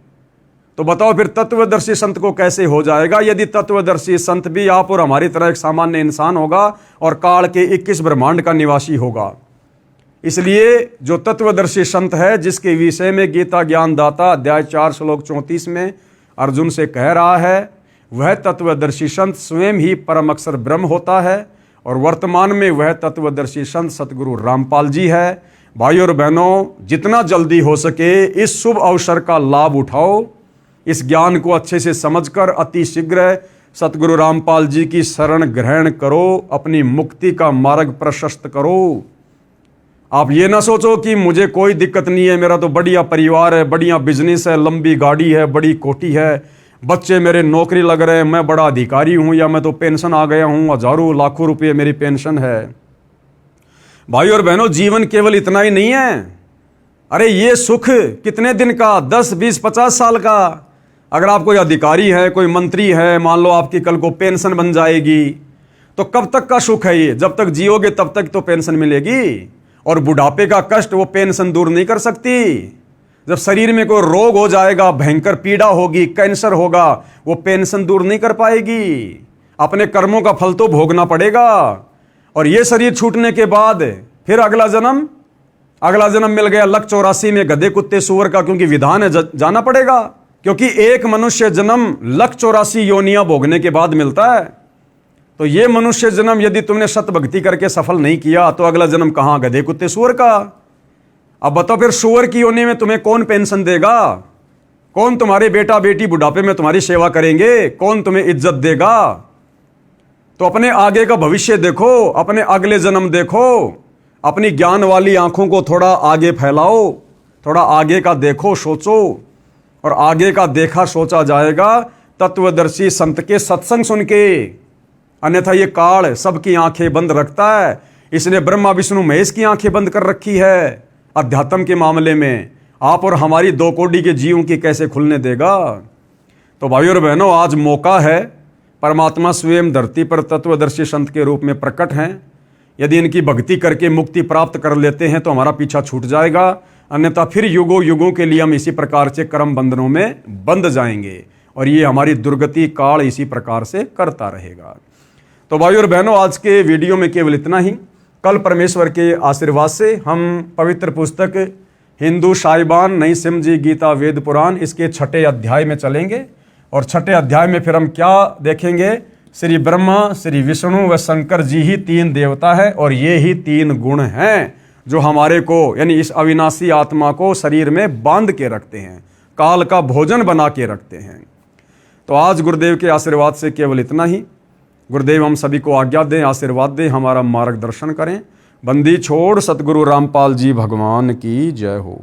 तो बताओ फिर तत्वदर्शी संत को कैसे हो जाएगा, यदि तत्वदर्शी संत भी आप और हमारी तरह एक सामान्य इंसान होगा और काल के 21 ब्रह्मांड का निवासी होगा। इसलिए जो तत्वदर्शी संत है, जिसके विषय में गीता ज्ञानदाता अध्याय 4 श्लोक 34 में अर्जुन से कह रहा है, वह तत्वदर्शी संत स्वयं ही परम अक्षर ब्रह्म होता है, और वर्तमान में वह तत्वदर्शी संत सतगुरु रामपाल जी है। भाई और बहनों, जितना जल्दी हो सके इस शुभ अवसर का लाभ उठाओ, इस ज्ञान को अच्छे से समझकर अति शीघ्र सतगुरु रामपाल जी की शरण ग्रहण करो, अपनी मुक्ति का मार्ग प्रशस्त करो। आप ये ना सोचो कि मुझे कोई दिक्कत नहीं है, मेरा तो बढ़िया परिवार है, बढ़िया बिजनेस है, लंबी गाड़ी है, बड़ी कोठी है। बच्चे मेरे नौकरी लग रहे हैं, मैं बड़ा अधिकारी हूं, या मैं तो पेंशन आ गया हूं, हजारों लाखों रुपये मेरी पेंशन है। भाई और बहनों, जीवन केवल इतना ही नहीं है। अरे ये सुख कितने दिन का, 10, 20, 50 साल का। अगर आप कोई अधिकारी है, कोई मंत्री है, मान लो आपकी कल को पेंशन बन जाएगी, तो कब तक का सुख है ये? जब तक जियोगे तब तक तो पेंशन मिलेगी। और बुढ़ापे का कष्ट वो पेंशन दूर नहीं कर सकती। जब शरीर में कोई रोग हो जाएगा, भयंकर पीड़ा होगी, कैंसर होगा, वो पेंशन दूर नहीं कर पाएगी। अपने कर्मों का फल तो भोगना पड़ेगा। और ये शरीर छूटने के बाद फिर अगला जन्म मिल गया लक 84 में गधे कुत्ते सूअर का, क्योंकि विधान है जाना पड़ेगा। क्योंकि एक मनुष्य जन्म लक 84 योनियां भोगने के बाद मिलता है। तो ये मनुष्य जन्म यदि तुमने सत भक्ति करके सफल नहीं किया, तो अगला जन्म कहां? गधे कुत्ते सूअर का। अब बताओ फिर सूअर की योनि में तुम्हें कौन पेंशन देगा? कौन तुम्हारे बेटा बेटी बुढ़ापे में तुम्हारी सेवा करेंगे? कौन तुम्हें इज्जत देगा? तो अपने आगे का भविष्य देखो, अपने अगले जन्म देखो, अपनी ज्ञान वाली आंखों को थोड़ा आगे फैलाओ, थोड़ा आगे का देखो, सोचो। और आगे का देखा सोचा जाएगा तत्वदर्शी संत के सत्संग सुन के। अन्यथा ये काल सबकी आंखें बंद रखता है। इसने ब्रह्मा विष्णु महेश की आंखें बंद कर रखी है। अध्यात्म के मामले में आप और हमारी 2 कोटि के जीवों की कैसे खुलने देगा? तो भाइयों और बहनों, आज मौका है। परमात्मा स्वयं धरती पर तत्वदर्शी संत के रूप में प्रकट हैं। यदि इनकी भक्ति करके मुक्ति प्राप्त कर लेते हैं तो हमारा पीछा छूट जाएगा। अन्यथा फिर युगों युगों के लिए हम इसी प्रकार से कर्म बंधनों में बंध जाएंगे और ये हमारी दुर्गति काल इसी प्रकार से करता रहेगा। तो भाइयों और बहनों, आज के वीडियो में केवल इतना ही। कल परमेश्वर के आशीर्वाद से हम पवित्र पुस्तक हिंदू साहिबान नई सिमजी गीता वेद पुराण इसके 6ठे अध्याय में चलेंगे। और 6ठे अध्याय में फिर हम क्या देखेंगे? श्री ब्रह्मा, श्री विष्णु व शंकर जी ही 3 देवता है और ये ही 3 गुण हैं जो हमारे को, यानी इस अविनाशी आत्मा को शरीर में बांध के रखते हैं, काल का भोजन बना के रखते हैं। तो आज गुरुदेव के आशीर्वाद से केवल इतना ही। गुरुदेव हम सभी को आज्ञा दें, आशीर्वाद दें, हमारा मार्गदर्शन करें। बंदी छोड़ सतगुरु रामपाल जी भगवान की जय हो।